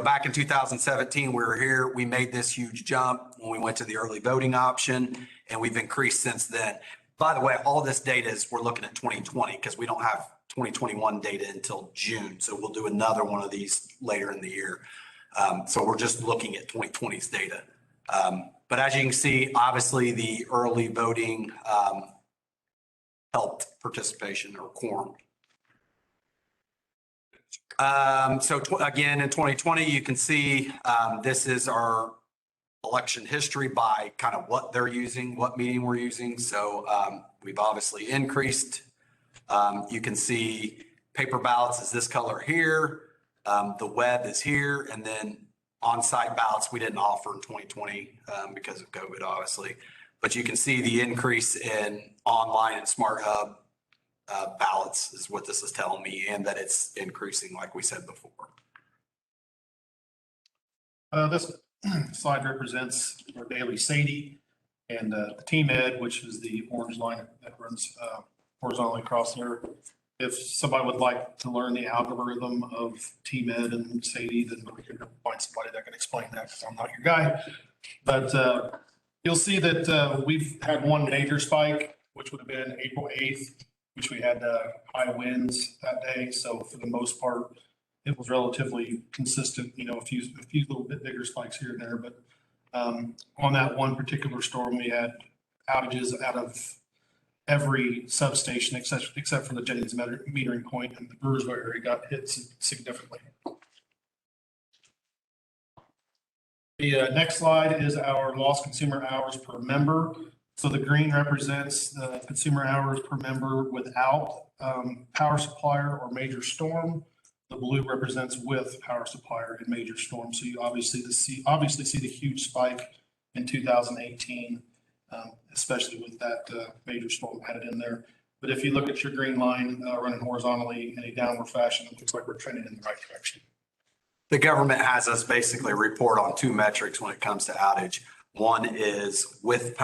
back in 2017, we were here. We made this huge jump when we went to the early voting option, and we've increased since then. By the way, all this data is we're looking at 2020 because we don't have 2021 data until June. So we'll do another one of these later in the year. So we're just looking at 2020's data. But as you can see, obviously the early voting helped participation or quorum. Again, in 2020, you can see, this is our election history by kind of what they're using, what meeting we're using. So, we've obviously increased. You can see paper ballots is this color here. The web is here, and then on-site ballots we didn't offer in 2020, because of COVID, obviously. But you can see the increase in online and Smart Hub ballots is what this is telling me, and that it's increasing like we said before. This slide represents our daily SADI and the Team Ed, which is the orange line that runs horizontally across there. If somebody would like to learn the algorithm of Team Ed and SADI, then we can find somebody that can explain that, because I'm not your guy. But you'll see that we've had one major spike, which would have been April 8th, which we had high winds that day. So for the most part, it was relatively consistent, a few little bit bigger spikes here and there. But on that one particular storm, we had outages out of every substation except for the Jennings metering point, and the Brewersville area got hit significantly. The next slide is our lost consumer hours per member. So the green represents the consumer hours per member without power supplier or major storm. The blue represents with power supplier and major storm. So you obviously see the huge spike in 2018, especially with that major storm added in there. But if you look at your green line running horizontally in a downward fashion, it looks like we're trending in the right direction. The government has us basically report on two metrics when it comes to outage. One is with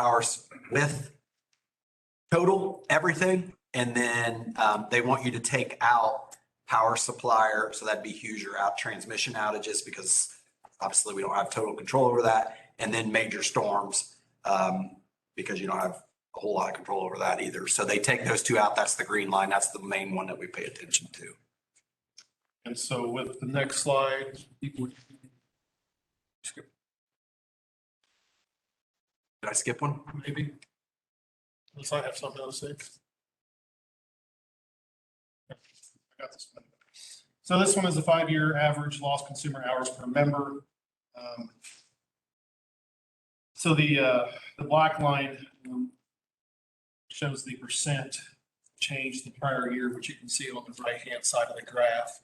total everything, and then they want you to take out power supplier. So that'd be huge or out transmission outages, because obviously we don't have total control over that. And then major storms, because you don't have a whole lot of control over that either. So they take those two out. That's the green line. That's the main one that we pay attention to. And so with the next slide, Did I skip one? maybe. Unless I have something else to say. I got this one. So this one is a 5-year average lost consumer hours per member. So the black line shows the percent change the prior year, which you can see on the right-hand side of the graph.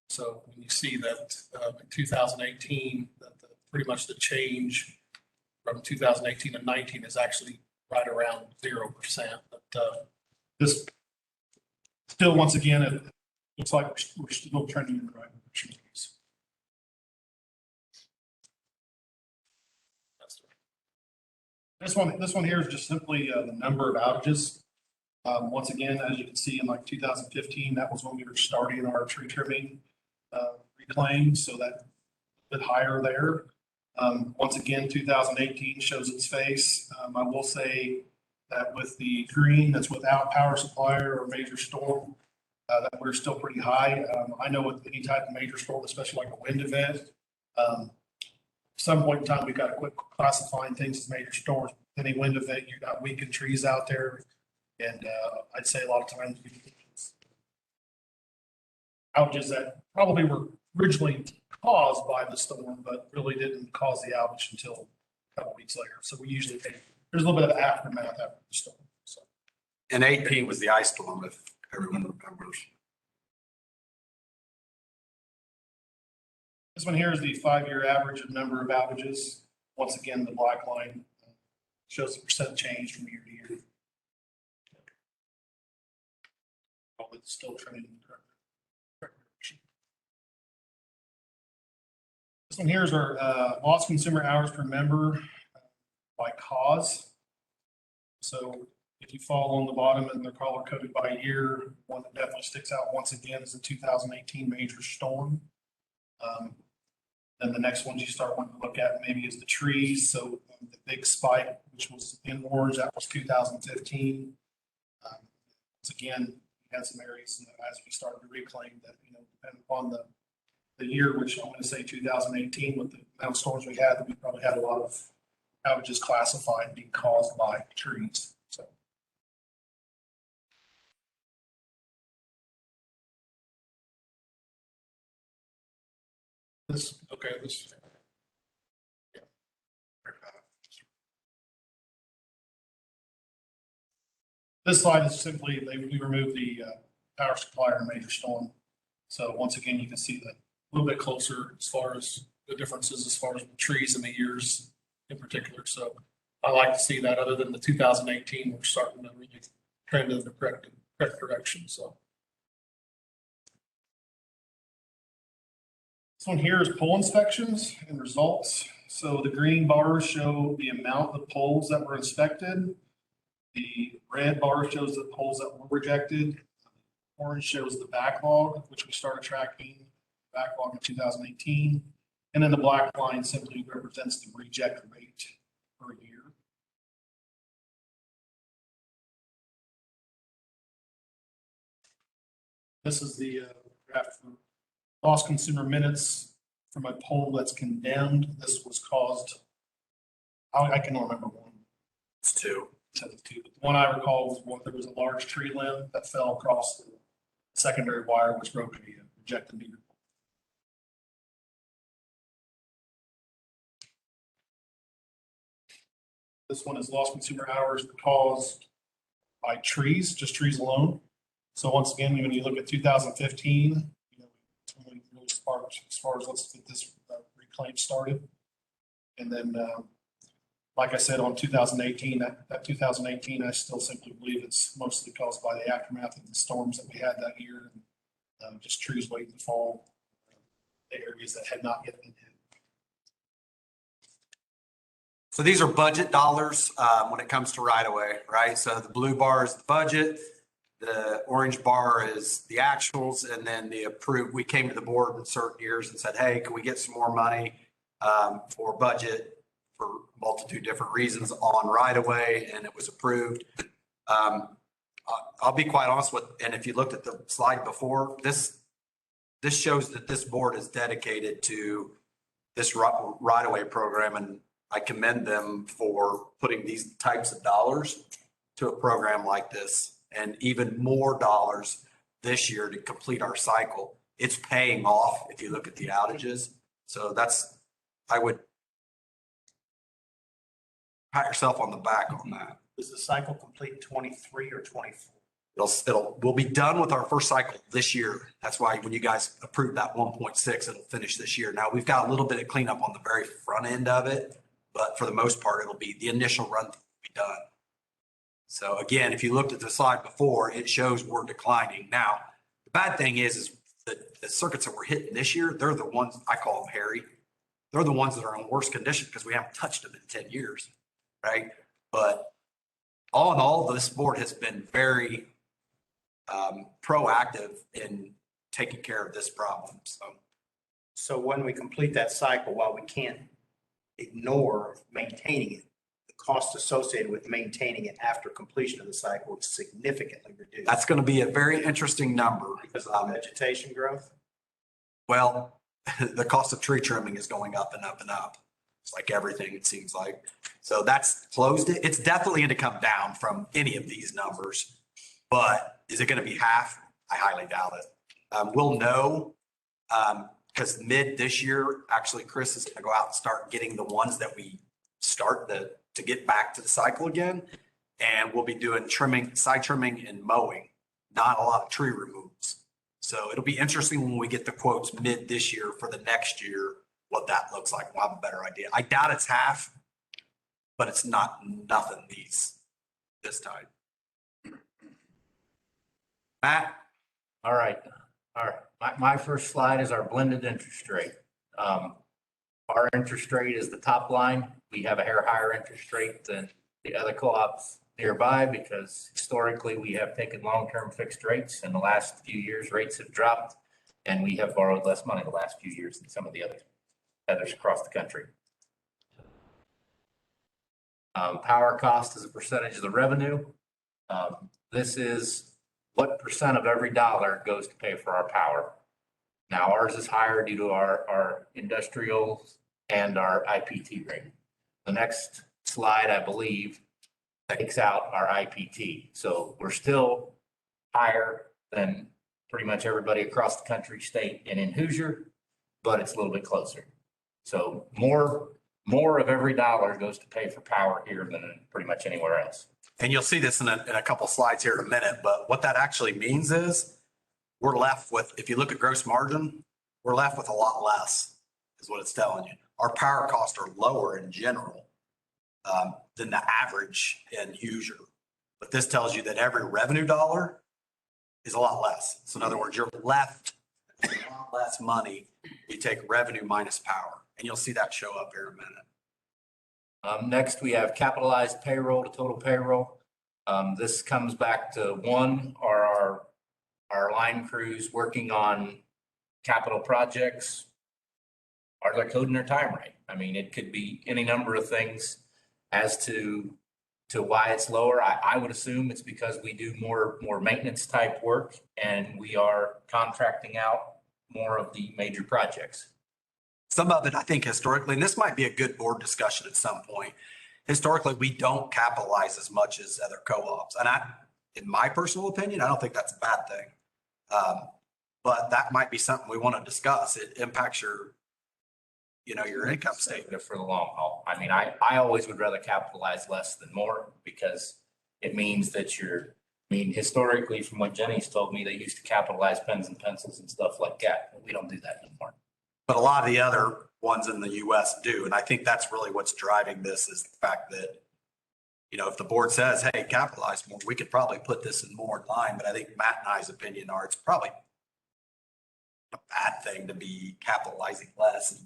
So when you see that in 2018, that pretty much the change from 2018 to 19 is actually right around 0%. But this still, once again, it looks like we're still trending in the right direction. This one here is just simply the number of outages. Once again, as you can see in like 2015, that was when we were starting our tree trimming reclaim, so that a bit higher there. Once again, 2018 shows its face. I will say that with the green, that's without power supplier or major storm, that we're still pretty high. I know with any type of major storm, especially like a wind event, some point in time, we've got to quit classifying things as major storms. Any wind event, you've got weakened trees out there. And I'd say a lot of times outages that probably were originally caused by the storm, but really didn't cause the outage until a couple weeks later. So we usually take, there's a little bit of aftermath after the storm. So. And 18 was the ice storm, if everyone remembers. This one here is the 5-year average of number of outages. Once again, the black line shows the percent change from year to year. It's still trending in the correct direction. This one here is our lost consumer hours per member by cause. So if you fall on the bottom and they're color coded by year, one that definitely sticks out once again is the 2018 major storm. Then the next ones you start wanting to look at maybe is the trees. So the big spike, which was in orange, that was 2015. Once again, we had some areas as we started to reclaim that, depending upon the year, which I'm going to say 2018, with the amount of storms we had, that we probably had a lot of outages classified being caused by trees. So. Okay, this. This slide is simply, we removed the power supplier in major storm. So once again, you can see that a little bit closer as far as the differences as far as the trees and the years in particular. So I like to see that other than the 2018, we're starting to really trend in the correct direction. So this one here is pole inspections and results. So the green bars show the amount of poles that were inspected. The red bar shows the poles that were rejected. Orange shows the backlog, which we started tracking backlog in 2018. And then the black line simply represents the reject rate per year. This is the graph for lost consumer minutes from a pole that's condemned. This was caused, I can remember one. It's two. The one I recall was one, there was a large tree limb that fell across the secondary wire, which broke the rejected meter. This one is lost consumer hours caused by trees, just trees alone. So once again, when you look at 2015, it's really sparked as far as let's get this reclaim started. And then, like I said, on 2018, that 2018, I still simply believe it's mostly caused by the aftermath of the storms that we had that year. And, just trees waiting to fall, the areas that had not yet been hit. So these are budget dollars when it comes to right of way, right? So the blue bar is the budget, the orange bar is the actuals, and then the approved. We came to the board in certain years and said, hey, can we get some more money for budget for multitude different reasons on right of way, and it was approved. I'll be quite honest with, and if you looked at the slide before, this shows that this board is dedicated to this right of way program, and I commend them for putting these types of dollars to a program like this, and even more dollars this year to complete our cycle. It's paying off if you look at the outages. So I would pat yourself on the back on that. Is the cycle complete 23 or 24? We'll be done with our first cycle this year. That's why when you guys approve that 1.6, it'll finish this year. Now we've got a little bit of cleanup on the very front end of it, but for the most part, it'll be the initial run will be done. So again, if you looked at the slide before, it shows we're declining. Now, the bad thing is that the circuits that we're hitting this year, they're the ones, I call them hairy. They're the ones that are in worse condition because we haven't touched them in 10 years, right? But all in all, this board has been very proactive in taking care of this problem. So when we complete that cycle, while we can't ignore maintaining it, the cost associated with maintaining it after completion of the cycle is significantly reduced. That's going to be a very interesting number. Because of vegetation growth? Well, the cost of tree trimming is going up and up and up. It's like everything, it seems like. So that's closed it. It's definitely going to come down from any of these numbers, but is it going to be half? I highly doubt it. We'll know because mid this year, actually, Chris is going to go out and start getting the ones that we start to get back to the cycle again. And we'll be doing trimming, side trimming and mowing, not a lot of tree removes. So it'll be interesting when we get the quotes mid this year for the next year, what that looks like. We'll have a better idea. I doubt it's half, but it's not nothing this time. Matt? All right. My first slide is our blended interest rate. Our interest rate is the top line. We have a hair higher interest rate than the other co-ops nearby because historically we have taken long-term fixed rates. In the last few years, rates have dropped and we have borrowed less money the last few years than some of the others across the country. Power cost is a percentage of the revenue. This is what percent of every dollar goes to pay for our power. Now ours is higher due to our industrial and our IPT rate. The next slide, I believe, takes out our IPT. So we're still higher than pretty much everybody across the country, state, and in Hoosier, but it's a little bit closer. So more of every dollar goes to pay for power here than pretty much anywhere else. And you'll see this in a couple slides here in a minute, but what that actually means is we're left with, if you look at gross margin, we're left with a lot less, is what it's telling you. Our power costs are lower in general than the average end user. But this tells you that every revenue dollar is a lot less. So in other words, you're left with a lot less money. You take revenue minus power, and you'll see that show up here in a minute. Next, we have capitalized payroll to total payroll. This comes back to one, are our line crews working on capital projects? Are they coding their time right? I mean, it could be any number of things as to why it's lower. I would assume it's because we do more maintenance type work and we are contracting out more of the major projects. Some of it, I think historically, and this might be a good board discussion at some point. Historically, we don't capitalize as much as other co-ops. And in my personal opinion, I don't think that's a bad thing. But that might be something we want to discuss. It impacts your income statement. For the long haul. I mean, I always would rather capitalize less than more because it means that historically, from what Jenny's told me, they used to capitalize pens and pencils and stuff like that. But we don't do that anymore. But a lot of the other ones in the US do. And I think that's really what's driving this is the fact that, if the board says, hey, capitalize more, we could probably put this in more in line. But I think Matt and I's opinion are it's probably a bad thing to be capitalizing less and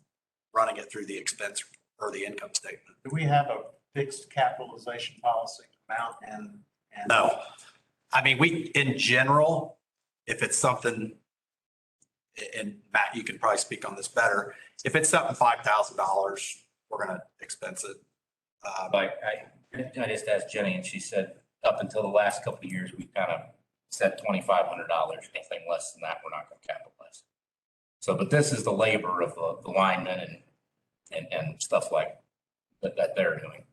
running it through the expense or the income statement. Do we have a fixed capitalization policy amount and? No. I mean, in general, if it's something, and Matt, you can probably speak on this better. If it's something $5,000, we're going to expense it. Like I just asked Jenny and she said up until the last couple of years, we kind of set $2,500. Anything less than that, we're not going to capitalize. So, but this is the labor of the linemen and stuff like that they're doing.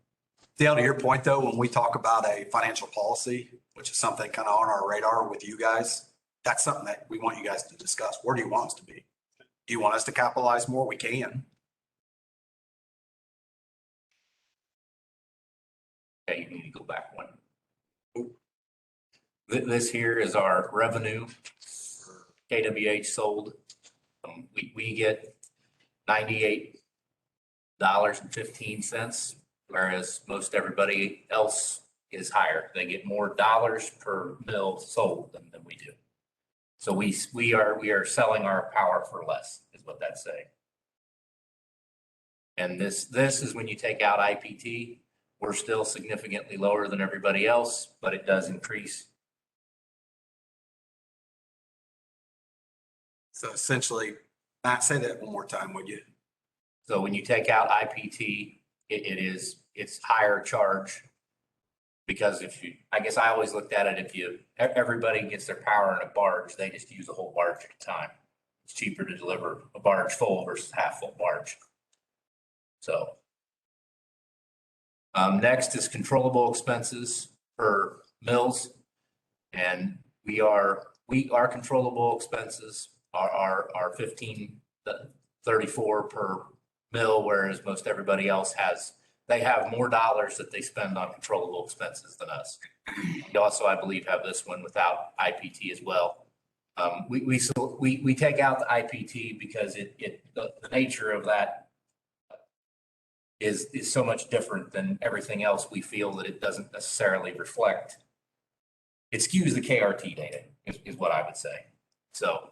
Dale, to your point though, when we talk about a financial policy, which is something kind of on our radar with you guys, that's something that we want you guys to discuss. Where do you want us to be? Do you want us to capitalize more? We can. Okay, you need to go back one. This here is our revenue for KWH sold. We get $98.15, whereas most everybody else is higher. They get more dollars per mill sold than we do. So we are selling our power for less, is what that's saying. And this is when you take out IPT, we're still significantly lower than everybody else, but it does increase. So essentially, Matt, say that one more time, would you? So when you take out IPT, it's higher charge. Because I guess I always looked at it, everybody gets their power in a barge, they just use a whole barge at a time. It's cheaper to deliver a barge full versus half full barge. So. Next is controllable expenses per mills. And our controllable expenses are 1534 per mill, whereas most everybody else they have more dollars that they spend on controllable expenses than us. We also, I believe, have this one without IPT as well. We take out the IPT because the nature of that is so much different than everything else. We feel that it doesn't necessarily reflect. It skews the KRT data is what I would say. So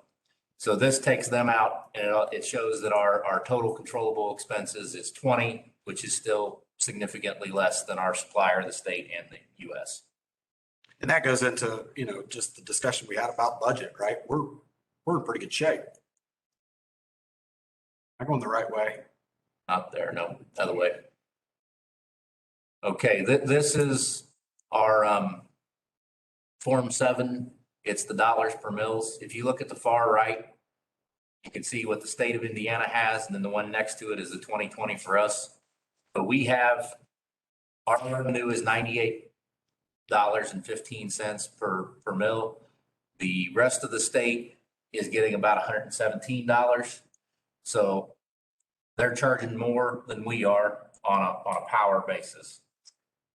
this takes them out and it shows that our total controllable expenses is 20, which is still significantly less than our supplier, the state and the US. And that goes into, just the discussion we had about budget, right? We're in pretty good shape. I'm going the right way. Not there, no, other way. Okay, this is our Form 7. It's the dollars per mills. If you look at the far right, you can see what the state of Indiana has, and then the one next to it is the 2020 for us. But our revenue is $98.15 per mill. The rest of the state is getting about $117. So they're charging more than we are on a power basis.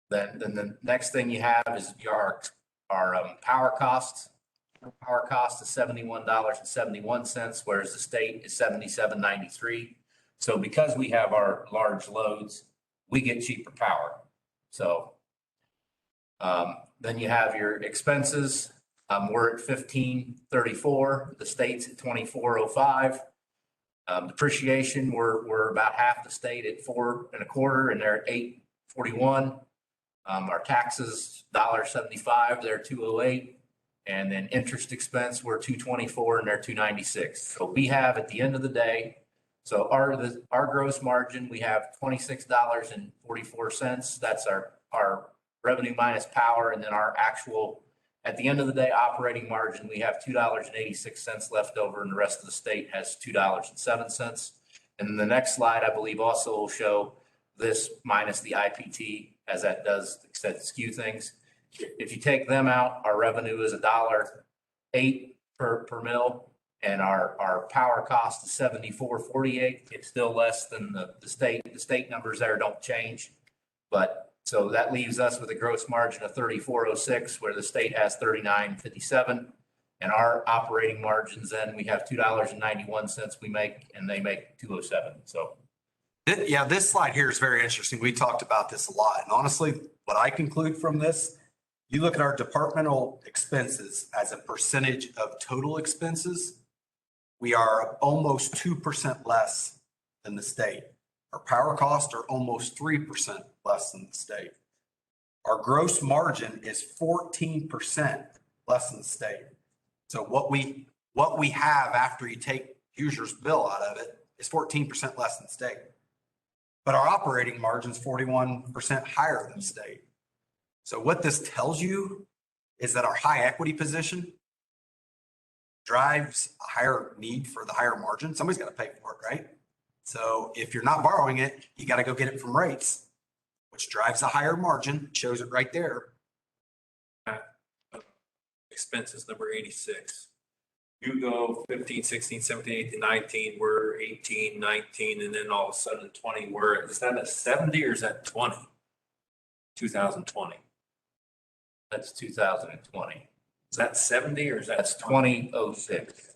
Then the next thing you have is our power costs. Power cost is $71.71, whereas the state is $77.93. So because we have our large loads, we get cheaper power. So then you have your expenses. We're at $15.34. The state's at $24.05. Depreciation, we're about half the state at $4.25, and they're at $8.41. Our taxes, $1.75, they're $2.08. And then interest expense, we're $2.24 and they're $2.96. So we have at the end of the day, so our gross margin, we have $26.44. That's our revenue minus power. And then our actual, at the end of the day, operating margin, we have $2.86 left over, and the rest of the state has $2.07. And then the next slide, I believe, also will show this minus the IPT, as that does skew things. If you take them out, our revenue is $1.08 per mil, and our power cost is $74.48. It's still less than the state. The state numbers there don't change, but so that leaves us with a gross margin of $34.06, where the state has $39.57, and our operating margins, then we have $2.91 we make, and they make $2.07. So. Yeah, this slide here is very interesting. We talked about this a lot. And honestly, what I conclude from this, you look at our departmental expenses as a percentage of total expenses, we are almost 2% less than the state. Our power costs are almost 3% less than the state. Our gross margin is 14% less than the state. So what we have after you take Hoosier's bill out of it is 14% less than the state. But our operating margin is 41% higher than the state. So what this tells you is that our high equity position drives a higher need for the higher margin. Somebody's got to pay for it, right? So if you're not borrowing it, you got to go get it from rates, which drives a higher margin, shows it right there. Expenses number 86. You go 15, 16, 17, 18, 19, we're 18, 19, and then all of a sudden 20, is that a 70 or is that 20? 2020. That's 2020. Is that 70 or is that? That's 2006.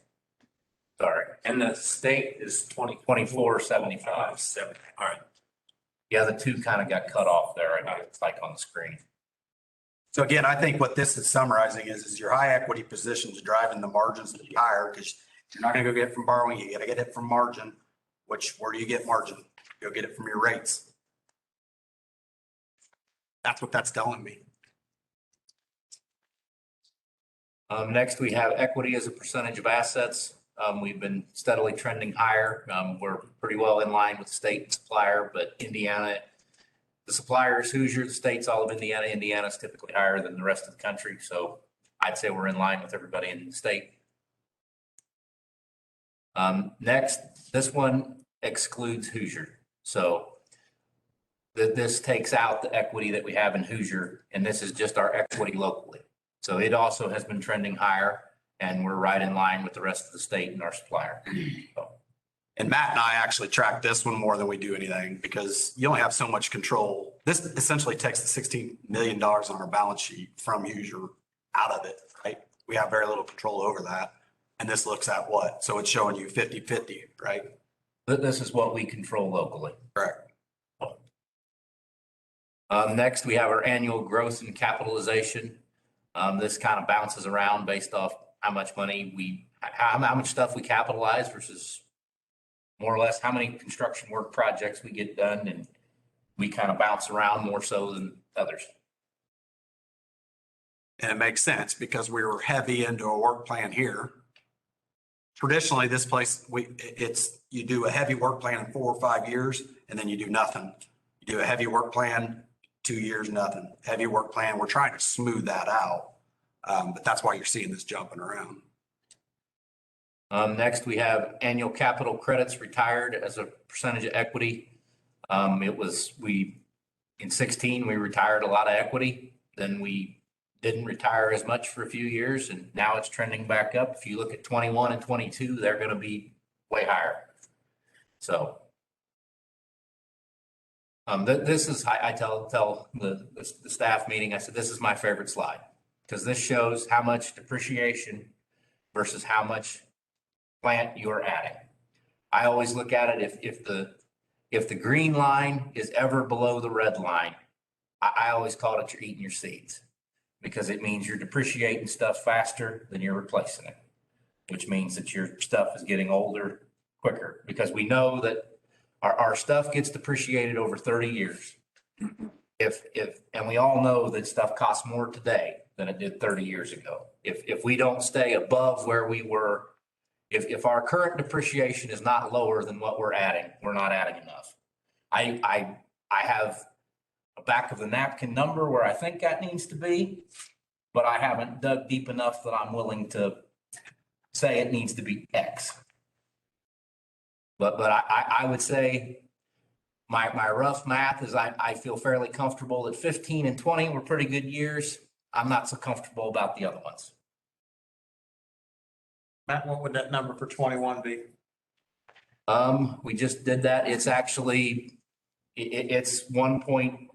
Sorry. And the state is 24.75. 70. All right. Yeah, the two kind of got cut off there. I know it's like on the screen. So again, I think what this is summarizing is your high equity positions driving the margins to be higher, because you're not going to go get it from borrowing. You got to get it from margin, where do you get margin? Go get it from your rates. That's what that's telling me. Next, we have equity as a percentage of assets. We've been steadily trending higher. We're pretty well in line with the state and supplier, but Indiana, the supplier is Hoosier, the state's all of Indiana. Indiana's typically higher than the rest of the country. So I'd say we're in line with everybody in the state. Next, this one excludes Hoosier. So this takes out the equity that we have in Hoosier, and this is just our equity locally. So it also has been trending higher, and we're right in line with the rest of the state and our supplier. So. And Matt and I actually track this one more than we do anything, because you only have so much control. This essentially takes the $16 million on our balance sheet from Hoosier out of it, right? We have very little control over that. And this looks at what? So it's showing you 50-50, right? This is what we control locally. Correct. Next, we have our annual growth and capitalization. This kind of bounces around based off how much money how much stuff we capitalize versus more or less how many construction work projects we get done, and we kind of bounce around more so than others. And it makes sense because we were heavy into a work plan here. Traditionally, this place, you do a heavy work plan in 4 or 5 years, and then you do nothing. You do a heavy work plan, 2 years, nothing. Heavy work plan, we're trying to smooth that out. But that's why you're seeing this jumping around. Next, we have annual capital credits retired as a percentage of equity. In 16, we retired a lot of equity. Then we didn't retire as much for a few years, and now it's trending back up. If you look at 21 and 22, they're going to be way higher. So This is, I tell the staff meeting, I said, this is my favorite slide. Because this shows how much depreciation versus how much plant you're adding. I always look at it, if the green line is ever below the red line, I always call it you're eating your seeds. Because it means you're depreciating stuff faster than you're replacing it. Which means that your stuff is getting older quicker. Because we know that our stuff gets depreciated over 30 years. And we all know that stuff costs more today than it did 30 years ago. If we don't stay above where we were, if our current depreciation is not lower than what we're adding, we're not adding enough. I have a back of the napkin number where I think that needs to be, but I haven't dug deep enough that I'm willing to say it needs to be X. But I would say my rough math is I feel fairly comfortable that 15 and 20 were pretty good years. I'm not so comfortable about the other ones. Matt, what would that number for 21 be? We just did that. It's actually, it's 1 point,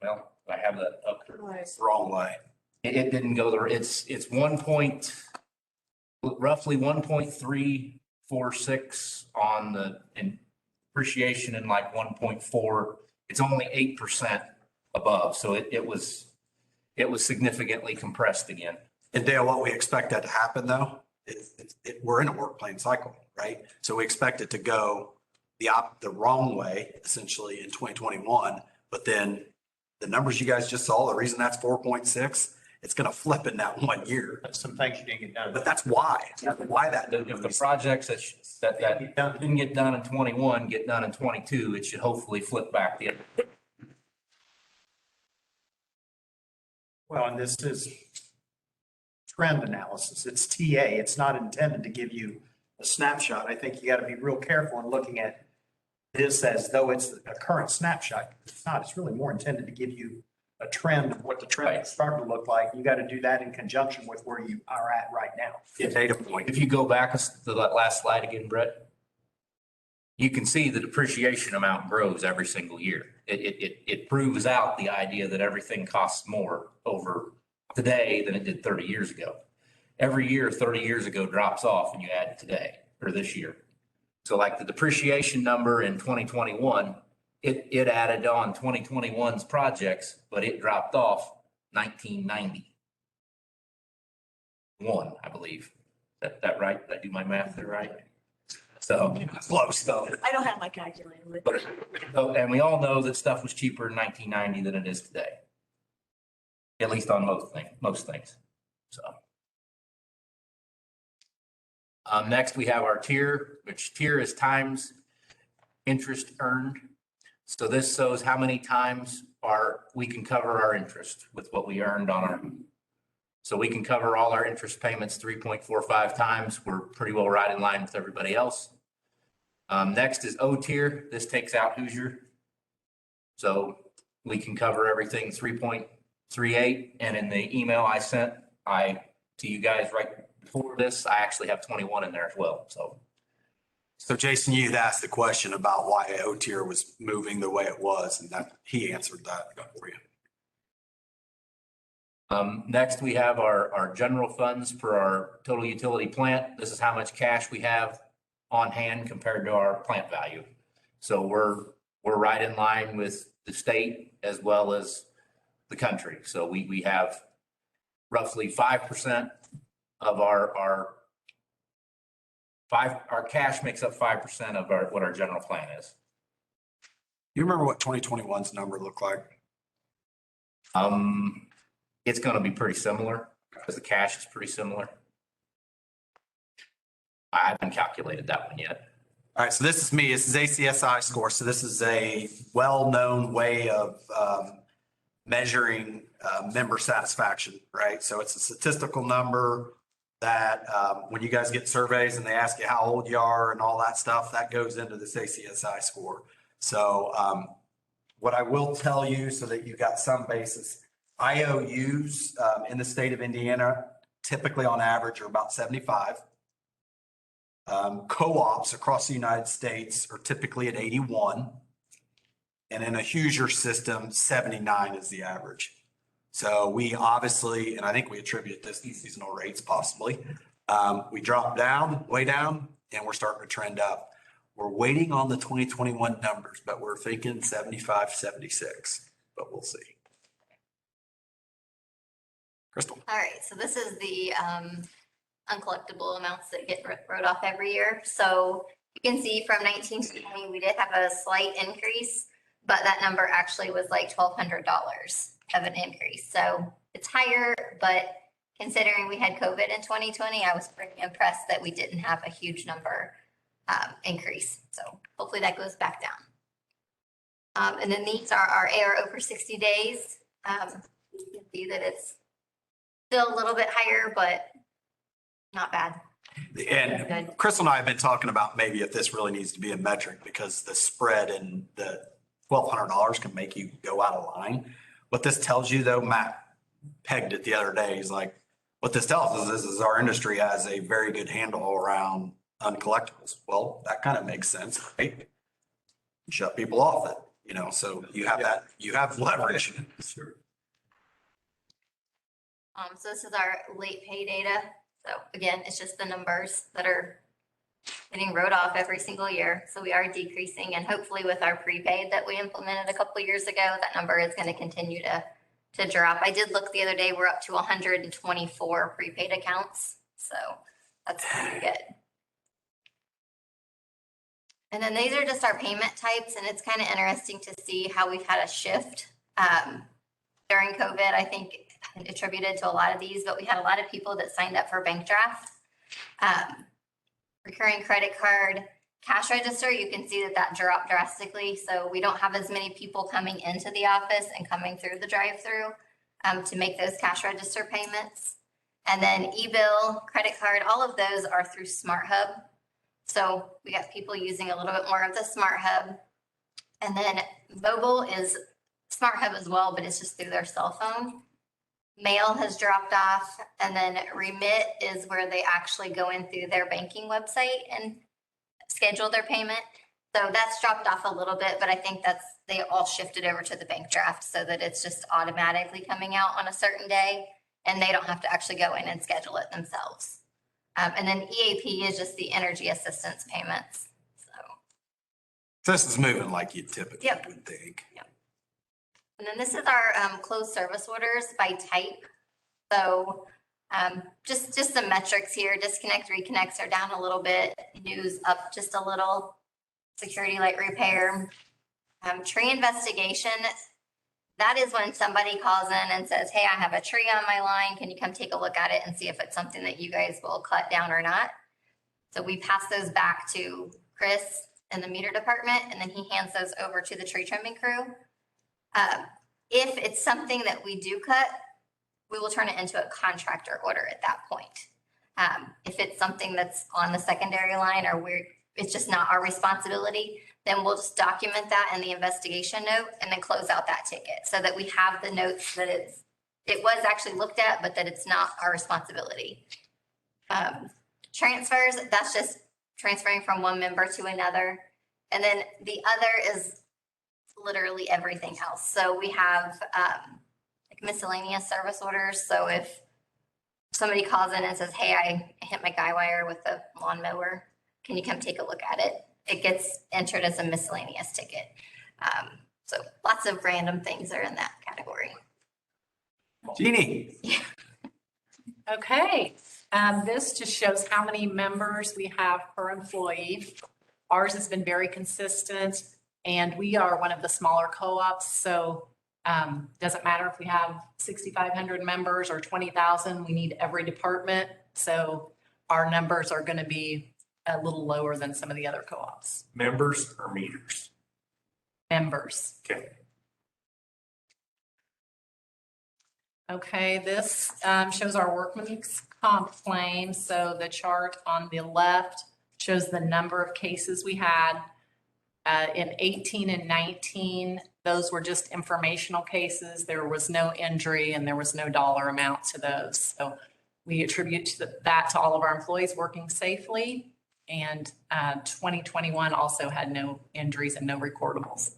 well, I have that up here. Wrong way. It didn't go there. It's roughly 1.346 on the depreciation and like 1.4. It's only 8% above. So it was significantly compressed again. And Dale, what we expect that to happen though, we're in a work plan cycle, right? So we expect it to go the wrong way essentially in 2021, but then the numbers you guys just saw, the reason that's 4.6, it's going to flip in that 1 year. That's some things you didn't get done. But that's why that. If the projects that didn't get done in 21 get done in 22, it should hopefully flip back the other. Well, and this is trend analysis. It's TA. It's not intended to give you a snapshot. I think you got to be real careful in looking at this as though it's a current snapshot. It's not. It's really more intended to give you a trend of what the trend is starting to look like. You got to do that in conjunction with where you are at right now. The data point. If you go back to that last slide again, Brett, you can see the depreciation amount grows every single year. It proves out the idea that everything costs more over today than it did 30 years ago. Every year, 30 years ago drops off and you add today or this year. So like the depreciation number in 2021, it added on 2021's projects, but it dropped off 1991, I believe. That right? Did I do my math there right? So Close though. I don't have my calculator with me. and we all know that stuff was cheaper in 1990 than it is today. At least on most things. So. Next we have our tier, which tier is times interest earned. So this shows how many times we can cover our interest with what we earned on our. So we can cover all our interest payments 3.45 times. We're pretty well right in line with everybody else. Next is O tier. This takes out Hoosier. So we can cover everything 3.38. And in the email I sent to you guys right before this, I actually have 21 in there as well. So Jason, you'd asked the question about why O tier was moving the way it was, and that he answered that for you. Next, we have our general funds for our total utility plant. This is how much cash we have on hand compared to our plant value. So we're right in line with the state as well as the country. So we have roughly 5% of our cash makes up 5% of what our general plan is. You remember what 2021's number looked like? It's going to be pretty similar because the cash is pretty similar. I haven't calculated that one yet. All right, so this is me. This is ACSI score. So this is a well-known way of measuring member satisfaction, right? So it's a statistical number that when you guys get surveys and they ask you how old you are and all that stuff, that goes into this ACSI score. So what I will tell you so that you got some basis, IOUs in the state of Indiana, typically on average are about 75. Co-ops across the United States are typically at 81. And in a Hoosier system, 79 is the average. So we obviously, and I think we attribute this to seasonal rates possibly. We dropped down, way down, and we're starting to trend up. We're waiting on the 2021 numbers, but we're thinking 75, 76, but we'll see. Crystal. All right, so this is the uncollectible amounts that get wrote off every year. So you can see from 19 to 20, we did have a slight increase, but that number actually was like $1,200 of an increase. So it's higher, but considering we had COVID in 2020, I was pretty impressed that we didn't have a huge number increase. So hopefully that goes back down. And then these are our AR over 60 days. You can see that it's still a little bit higher, but not bad. And Crystal and I have been talking about maybe if this really needs to be a metric because the spread and the $1,200 can make you go out of line. What this tells you though, Matt pegged it the other day. He's like, what this tells us is our industry has a very good handle around uncollectibles. Well, that kind of makes sense, right? Shut people off it, you know, so you have that, you have leverage. Sure. So this is our late pay data. So again, it's just the numbers that are getting wrote off every single year. So we are decreasing, and hopefully with our prepaid that we implemented a couple of years ago, that number is going to continue to drop. I did look the other day, we're up to 124 prepaid accounts. So that's pretty good. And then these are just our payment types, and it's kind of interesting to see how we've had a shift during COVID. I think attributed to a lot of these, but we had a lot of people that signed up for bank draft, recurring credit card, cash register. You can see that dropped drastically. So we don't have as many people coming into the office and coming through the drive-through to make those cash register payments. And then e-bill, credit card, all of those are through Smart Hub. So we got people using a little bit more of the Smart Hub. And then mobile is Smart Hub as well, but it's just through their cell phone. Mail has dropped off, and then remit is where they actually go in through their banking website and schedule their payment. So that's dropped off a little bit, but I think they all shifted over to the bank draft so that it's just automatically coming out on a certain day and they don't have to actually go in and schedule it themselves. And then EAP is just the energy assistance payments. So This is moving like you typically would think. Yep. And then this is our closed service orders by type. So just some metrics here. Disconnect, reconnects are down a little bit. News up just a little. Security light repair. Tree investigation. That is when somebody calls in and says, hey, I have a tree on my line. Can you come take a look at it and see if it's something that you guys will cut down or not? So we pass those back to Chris in the meter department, and then he hands those over to the tree trimming crew. If it's something that we do cut, we will turn it into a contractor order at that point. If it's something that's on the secondary line or it's just not our responsibility, then we'll just document that in the investigation note and then close out that ticket so that we have the notes that it was actually looked at, but that it's not our responsibility. Transfers, that's just transferring from one member to another. And then the other is literally everything else. So we have like miscellaneous service orders. So if somebody calls in and says, hey, I hit my guy wire with the lawnmower, can you come take a look at it? It gets entered as a miscellaneous ticket. So lots of random things are in that category. Jeannie. Yeah. Okay, this just shows how many members we have per employee. Ours has been very consistent, and we are one of the smaller co-ops, so doesn't matter if we have 6,500 members or 20,000, we need every department. So our numbers are going to be a little lower than some of the other co-ops. Members or meters? Members. Okay. Okay, this shows our workman's comp claims. So the chart on the left shows the number of cases we had. In 18 and 19, those were just informational cases. There was no injury and there was no dollar amount to those. So we attribute that to all of our employees working safely. And 2021 also had no injuries and no recordables.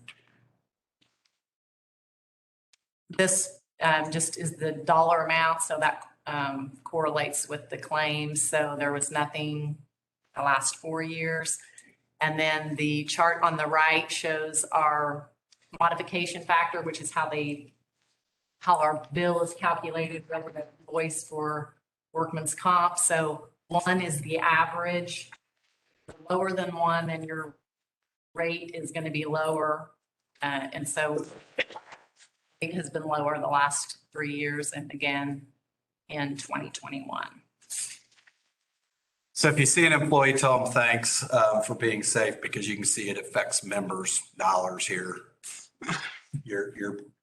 This just is the dollar amount, so that correlates with the claims. So there was nothing the last 4 years. And then the chart on the right shows our modification factor, which is how our bill is calculated rather than voice for workman's comp. So 1 is the average. Lower than 1, then your rate is going to be lower. And so it has been lower the last 3 years and again in 2021. So if you see an employee, tell them thanks for being safe, because you can see it affects members' dollars here.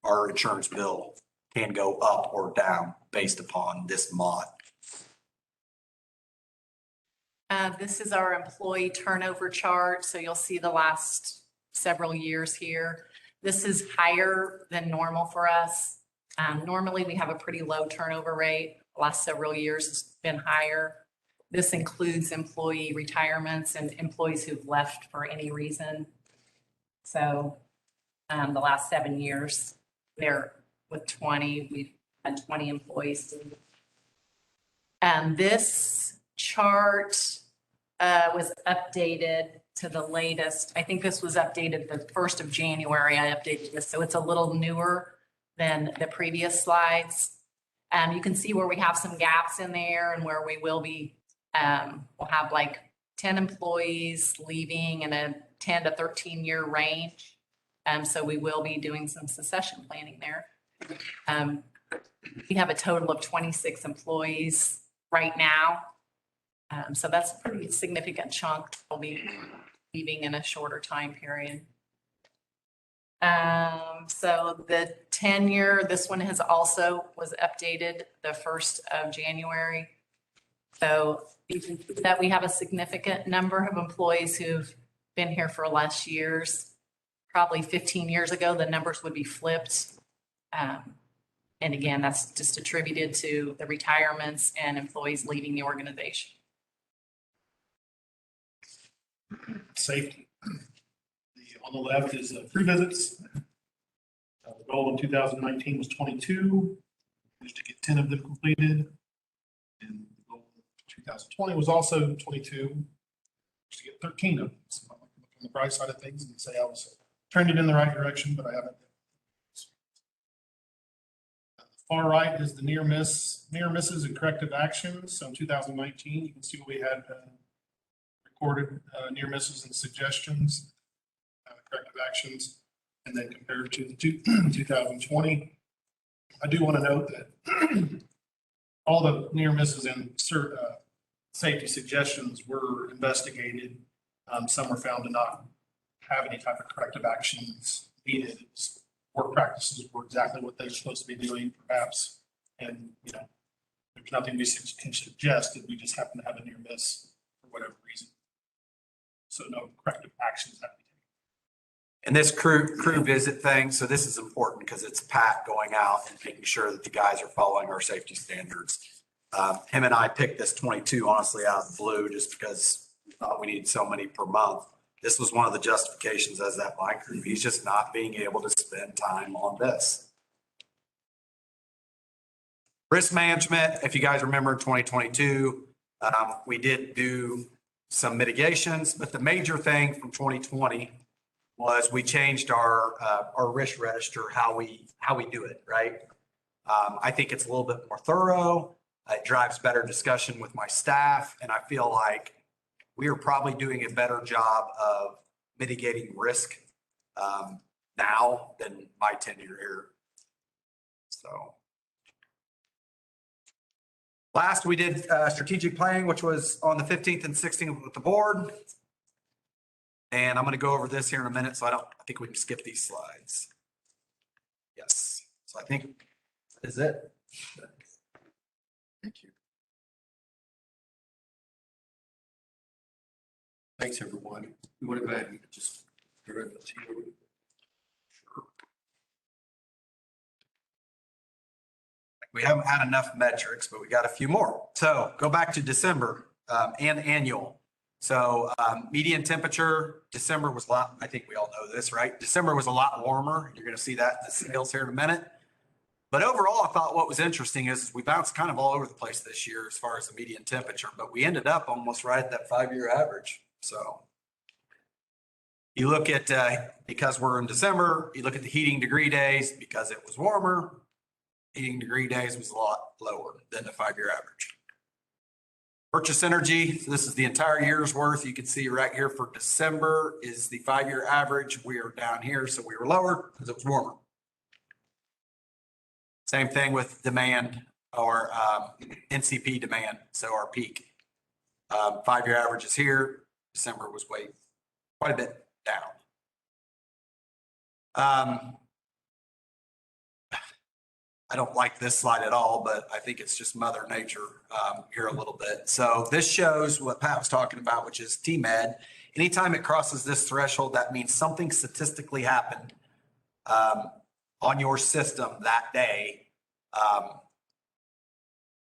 Our insurance bill can go up or down based upon this mod. This is our employee turnover chart. So you'll see the last several years here. This is higher than normal for us. Normally we have a pretty low turnover rate. The last several years has been higher. This includes employee retirements and employees who've left for any reason. So the last 7 years, there with 20, we've had 20 employees. And this chart was updated to the latest. I think this was updated the 1st of January. I updated this, so it's a little newer than the previous slides. You can see where we have some gaps in there and where we will be. We'll have like 10 employees leaving in a 10 to 13 year range. So we will be doing some succession planning there. We have a total of 26 employees right now. So that's a pretty significant chunk. We'll be leaving in a shorter time period. So the tenure, this one was updated the 1st of January. So you can see that we have a significant number of employees who've been here for less years. Probably 15 years ago, the numbers would be flipped. And again, that's just attributed to the retirements and employees leaving the organization. Safety. On the left is pre-visits. The goal in 2019 was 22. Managed to get 10 of them completed. And the goal in 2020 was also 22. Managed to get 13 of them. So I'm looking on the bright side of things and say I was trending in the right direction, but I haven't. The far right is the near misses and corrective actions. So in 2019, you can see what we had recorded near misses and suggestions, corrective actions, and then compared to the 2020. I do want to note that all the near misses and safety suggestions were investigated. Some were found to not have any type of corrective actions needed. Work practices were exactly what they're supposed to be doing, perhaps. And, there's nothing we can suggest that we just happen to have a near miss for whatever reason. So no corrective actions have to be taken. And this crew visit thing, so this is important because it's Pat going out and making sure that the guys are following our safety standards. Him and I picked this 22 honestly out of the blue just because we thought we needed so many per month. This was one of the justifications as that line crew. He's just not being able to spend time on this. Risk management, if you guys remember in 2022, we did do some mitigations, but the major thing from 2020 was we changed our risk register, how we do it, right? I think it's a little bit more thorough. It drives better discussion with my staff, and I feel like we are probably doing a better job of mitigating risk now than my tenure here. So last, we did strategic planning, which was on the 15th and 16th with the board. And I'm going to go over this here in a minute, so I think we can skip these slides. Yes. So I think that is it. Thank you. Thanks, everyone. We want to go ahead and just get rid of the team. Sure. We haven't had enough metrics, but we got a few more. So go back to December and annual. So median temperature, December was a lot, I think we all know this, right? December was a lot warmer. You're going to see that in the scales here in a minute. But overall, I thought what was interesting is we bounced kind of all over the place this year as far as the median temperature, but we ended up almost right at that 5-year average. So you look at, because we're in December, you look at the heating degree days, because it was warmer, heating degree days was a lot lower than the 5-year average. Purchase energy, so this is the entire year's worth. You can see right here for December is the 5-year average. We are down here, so we were lower because it was warmer. Same thing with demand or NCP demand, so our peak. 5-year average is here. December was quite a bit down. I don't like this slide at all, but I think it's just Mother Nature here a little bit. So this shows what Pat was talking about, which is TMED. Anytime it crosses this threshold, that means something statistically happened on your system that day.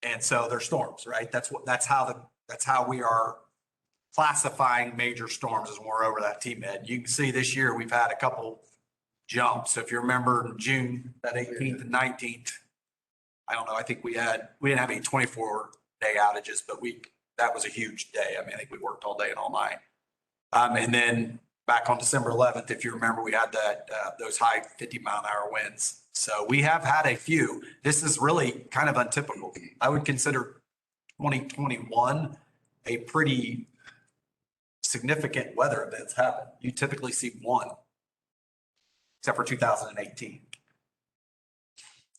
And so they're storms, right? That's how we are classifying major storms, is when we're over that TMED. You can see this year we've had a couple jumps. So if you remember in June, that 18th and 19th, I don't know, I think we didn't have any 24-day outages, but that was a huge day. I mean, I think we worked all day and all night. And then back on December 11th, if you remember, we had those high 50-mile-an-hour winds. So we have had a few. This is really kind of untypical. I would consider 2021 a pretty significant weather events happen. You typically see one, except for 2018.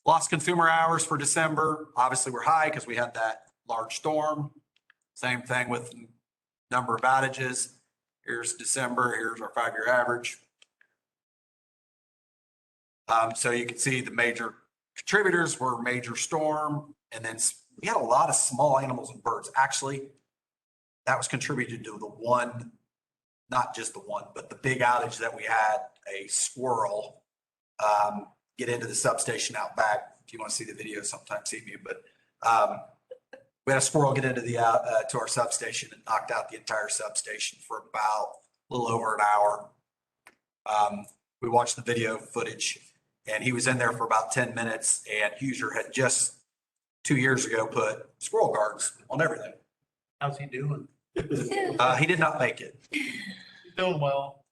Lost consumer hours for December, obviously we're high because we had that large storm. Same thing with number of outages. Here's December, here's our 5-year average. So you can see the major contributors were major storm, and then we had a lot of small animals and birds. Actually, that was contributed to the one, not just the one, but the big outage that we had, a squirrel get into the substation out back. If you want to see the video sometime, see me, but we had a squirrel get into to our substation and knocked out the entire substation for about a little over an hour. We watched the video footage, and he was in there for about 10 minutes, and Hoosier had just 2 years ago put squirrel guards on everything. How's he doing? He did not make it. He's doing well.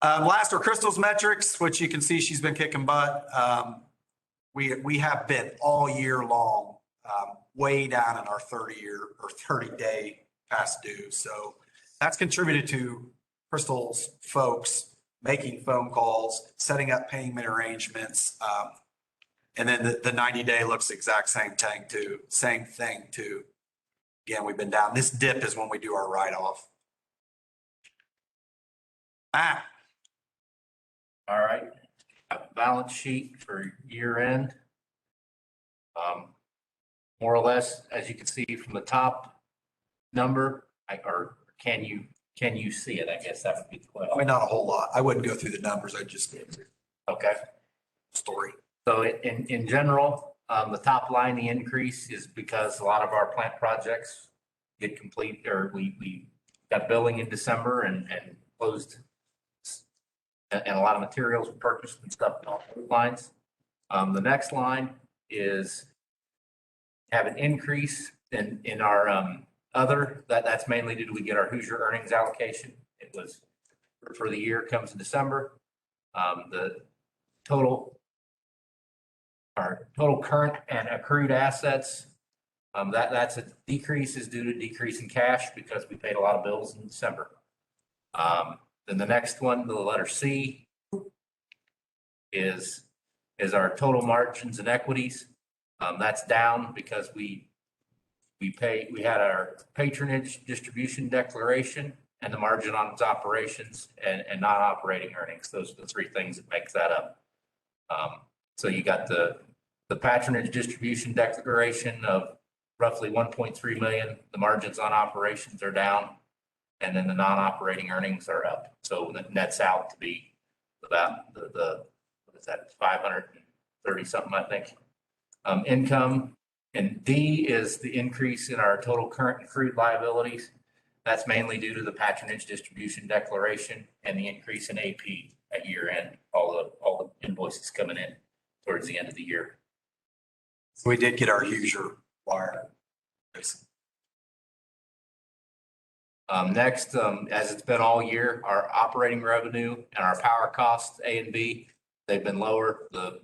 Last are Crystal's metrics, which you can see she's been kicking butt. We have been all year long way down in our 30-year or 30-day past due. So that's contributed to Crystal's folks making phone calls, setting up payment arrangements. And then the 90-day looks the exact same thing too. Again, we've been down. This dip is when we do our write-off. All right, a balance sheet for year end. More or less, as you can see from the top number, or can you see it? I guess that would be the question. I mean, not a whole lot. I wouldn't go through the numbers. I just Okay. Story. So in general, the top line, the increase is because a lot of our plant projects get complete, or we got billing in December and closed, and a lot of materials were purchased and stuff on those lines. The next line is have an increase in our other, that's mainly due to we get our Hoosier earnings allocation. It was for the year comes in December. The our total current and accrued assets, that's a decrease is due to decrease in cash because we paid a lot of bills in December. Then the next one, the letter C, is our total margins and equities. That's down because we had our patronage distribution declaration and the margin on its operations and non-operating earnings. Those are the three things that makes that up. So you got the patronage distribution declaration of roughly 1.3 million. The margins on operations are down, and then the non-operating earnings are up. So that nets out to be about the what is that, 530 something, I think. Income, and D is the increase in our total current and accrued liabilities. That's mainly due to the patronage distribution declaration and the increase in AP at year end, all the invoices coming in towards the end of the year. We did get our Hoosier wire. Next, as it's been all year, our operating revenue and our power costs, A and B, they've been lower. The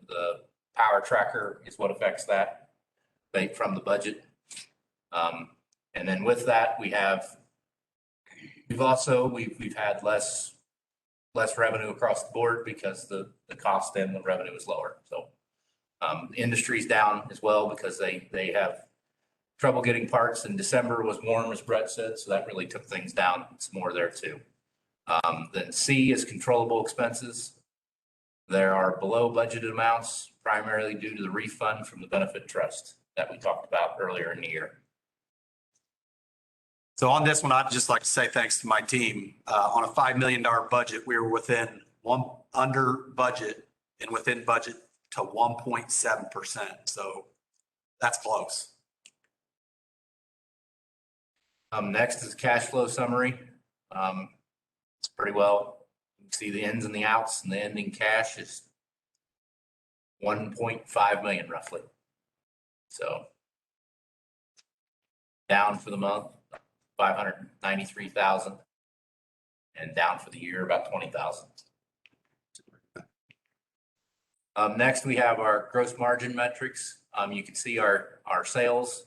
power tracker is what affects that from the budget. And then with that, we've had less revenue across the board because the cost and the revenue is lower. So industry's down as well because they have trouble getting parts, and December was warm, as Brett said, so that really took things down some more there too. Then C is controllable expenses. There are below budgeted amounts, primarily due to the refund from the benefit trust that we talked about earlier in the year. So on this one, I'd just like to say thanks to my team. On a $5 million budget, we were under budget and within budget to 1.7%. So that's close. Next is cash flow summary. It's pretty well, you can see the ins and the outs, and the ending cash is 1.5 million roughly. So down for the month, 593,000, and down for the year about 20,000. Next, we have our gross margin metrics. You can see our sales,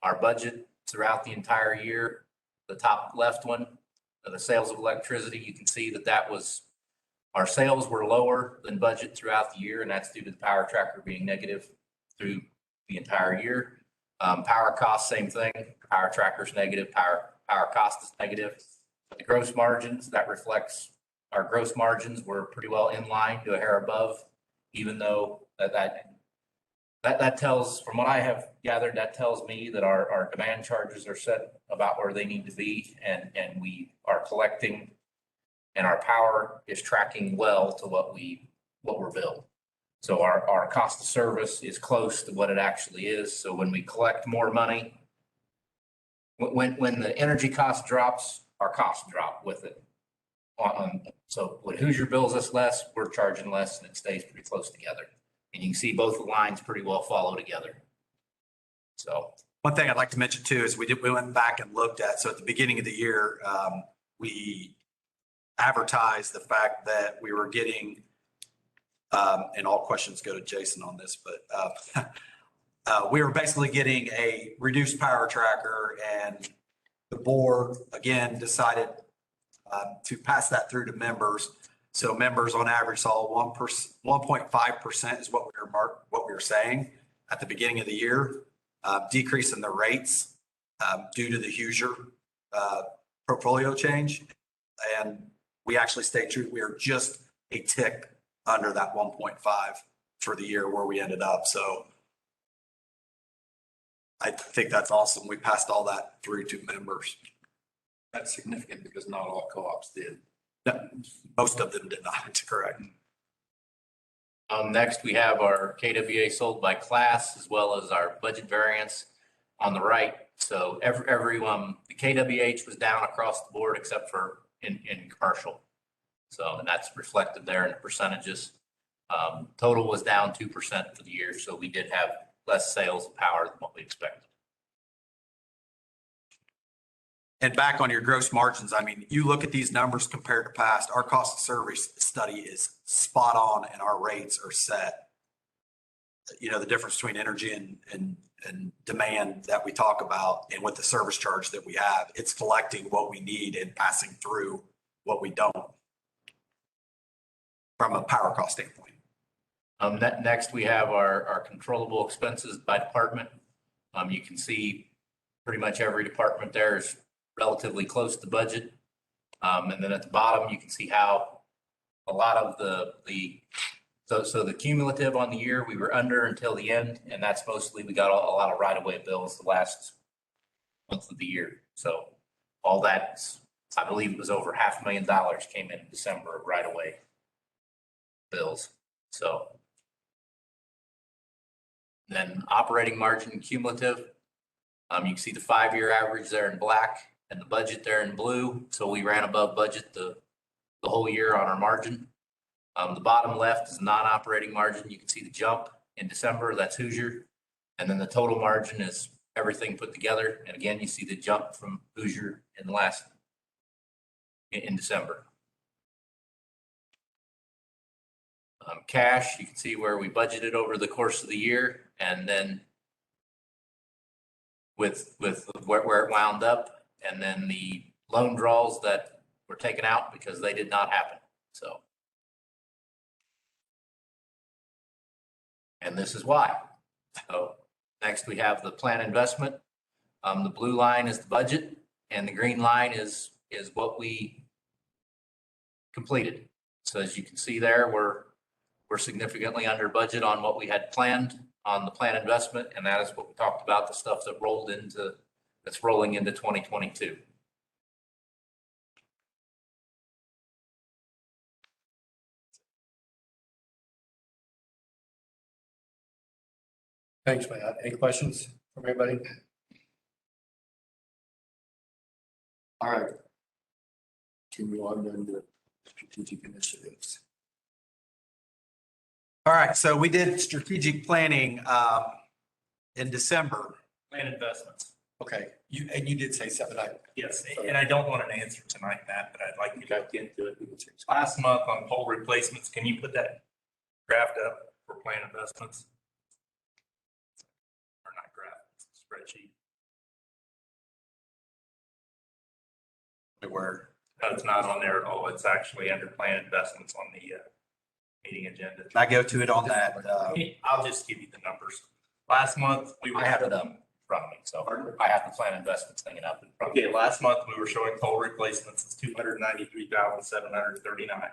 our budget throughout the entire year. The top left one, the sales of electricity, you can see that our sales were lower than budget throughout the year, and that's due to the power tracker being negative through the entire year. Power cost, same thing. Power tracker's negative, power cost is negative. The gross margins, that reflects our gross margins were pretty well in line to a hair above, even though that tells, from what I have gathered, that tells me that our demand charges are set about where they need to be, and we are collecting, and our power is tracking well to what we're billed. So our cost of service is close to what it actually is. So when we collect more money, when the energy cost drops, our costs drop with it. So when Hoosier bills us less, we're charging less, and it stays pretty close together. And you can see both the lines pretty well follow together. So one thing I'd like to mention too is we went back and looked at, so at the beginning of the year, we advertised the fact that we were getting, and all questions go to Jason on this, but we were basically getting a reduced power tracker, and the board again decided to pass that through to members. So members on average saw 1.5% is what we were saying at the beginning of the year, decrease in the rates due to the Hoosier portfolio change. And we actually stayed true. We are just a tick under that 1.5 for the year where we ended up. So I think that's awesome. We passed all that through to members. That's significant because not all co-ops did. No, most of them did not, correct. Next, we have our KWA sold by class as well as our budget variance on the right. So the KWH was down across the board except for in commercial. So, and that's reflected there in the percentages. Total was down 2% for the year. So we did have less sales of power than what we expected. And back on your gross margins, I mean, you look at these numbers compared to past, our cost of service study is spot on and our rates are set. You know, the difference between energy and demand that we talk about, and with the service charge that we have, it's collecting what we need and passing through what we don't from a power cost standpoint. Next, we have our controllable expenses by department. You can see pretty much every department there is relatively close to budget. And then at the bottom, you can see how a lot of so the cumulative on the year, we were under until the end, and that's mostly, we got a lot of right-of-way bills the last month of the year. So all that, I believe it was over $500,000 came in December of right-of-way bills. So then operating margin cumulative, you can see the 5-year average there in black and the budget there in blue. So we ran above budget the whole year on our margin. The bottom left is non-operating margin. You can see the jump in December, that's Hoosier. And then the total margin is everything put together. And again, you see the jump from Hoosier in December. Cash, you can see where we budgeted over the course of the year, and then with where it wound up, and then the loan draws that were taken out because they did not happen. So, and this is why. So next we have the plan investment. The blue line is the budget, and the green line is what we completed. So as you can see there, we're significantly under budget on what we had planned on the plan investment, and that is what we talked about, the stuff that that's rolling into 2022. Thanks, Matt. Any questions from anybody? All right. Continue on then to strategic initiatives. All right, so we did strategic planning in December. Plan investments. Okay, and you did say something. Yes, and I don't want an answer tonight, Matt, but I'd like you to look into it. Last month on pole replacements, can you put that draft up for plan investments? Or not draft, spreadsheet. Where? No, it's not on there at all. It's actually under plan investments on the meeting agenda. I go to it on that. I'll just give you the numbers. Last month, I have it up in front of me, so I have the plan investments thing up in front of me. Okay, last month we were showing pole replacements is 293,739.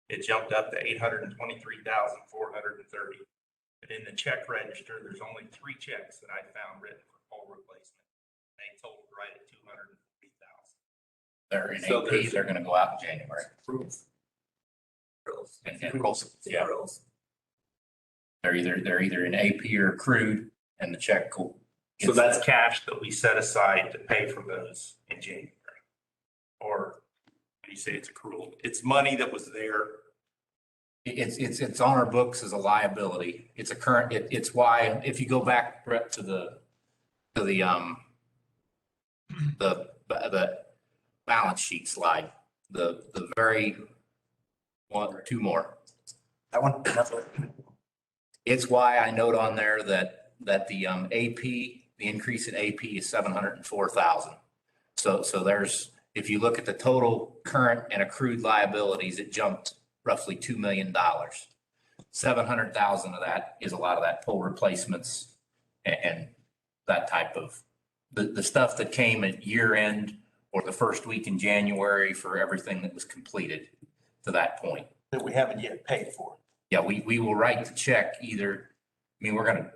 It jumped up to 823,430. But in the check register, there's only 3 checks that I found written for pole replacement. They totaled right at 240,000. They're in AP, they're gonna go out in January. And yeah. They're either in AP or accrued, and the check will. So that's cash that we set aside to pay for those in January. Or you say it's accrual. It's money that was there. It's on our books as a liability. It's a current, it's why, if you go back, Brett, to the balance sheet slide, the very one or two more. That one? It's why I note on there that the AP, the increase in AP is 704,000. So there's, if you look at the total current and accrued liabilities, it jumped roughly $2 million. 700,000 of that is a lot of that pole replacements and that type of the stuff that came at year end or the first week in January for everything that was completed to that point. That we haven't yet paid for. Yeah, we will write the check either, I mean, we're gonna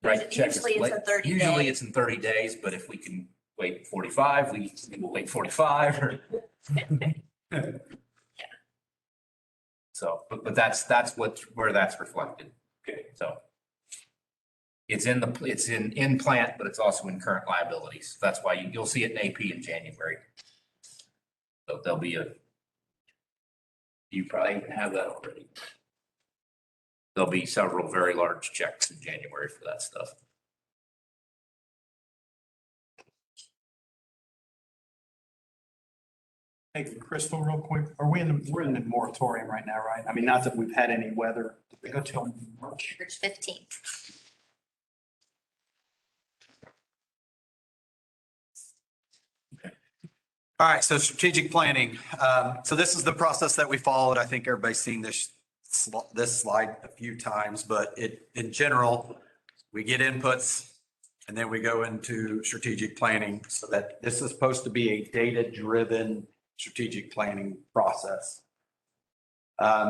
write the check. Usually it's in 30 Usually days. it's in 30 days, but if we can wait 45, we will wait 45 or. So, but that's where that's reflected. Okay, so. It's in plant, but it's also in current liabilities. That's why you'll see it in AP in January. So there'll be you probably even have that already. There'll be several very large checks in January for that stuff. Hey, Crystal, real quick, we're in the moratorium right now, right? I mean, not that we've had any weather. We go till March. March 15th. All right, so strategic planning. So this is the process that we followed. I think everybody's seen this slide a few times, but in general, we get inputs and then we go into strategic planning so that this is supposed to be a data-driven strategic planning process.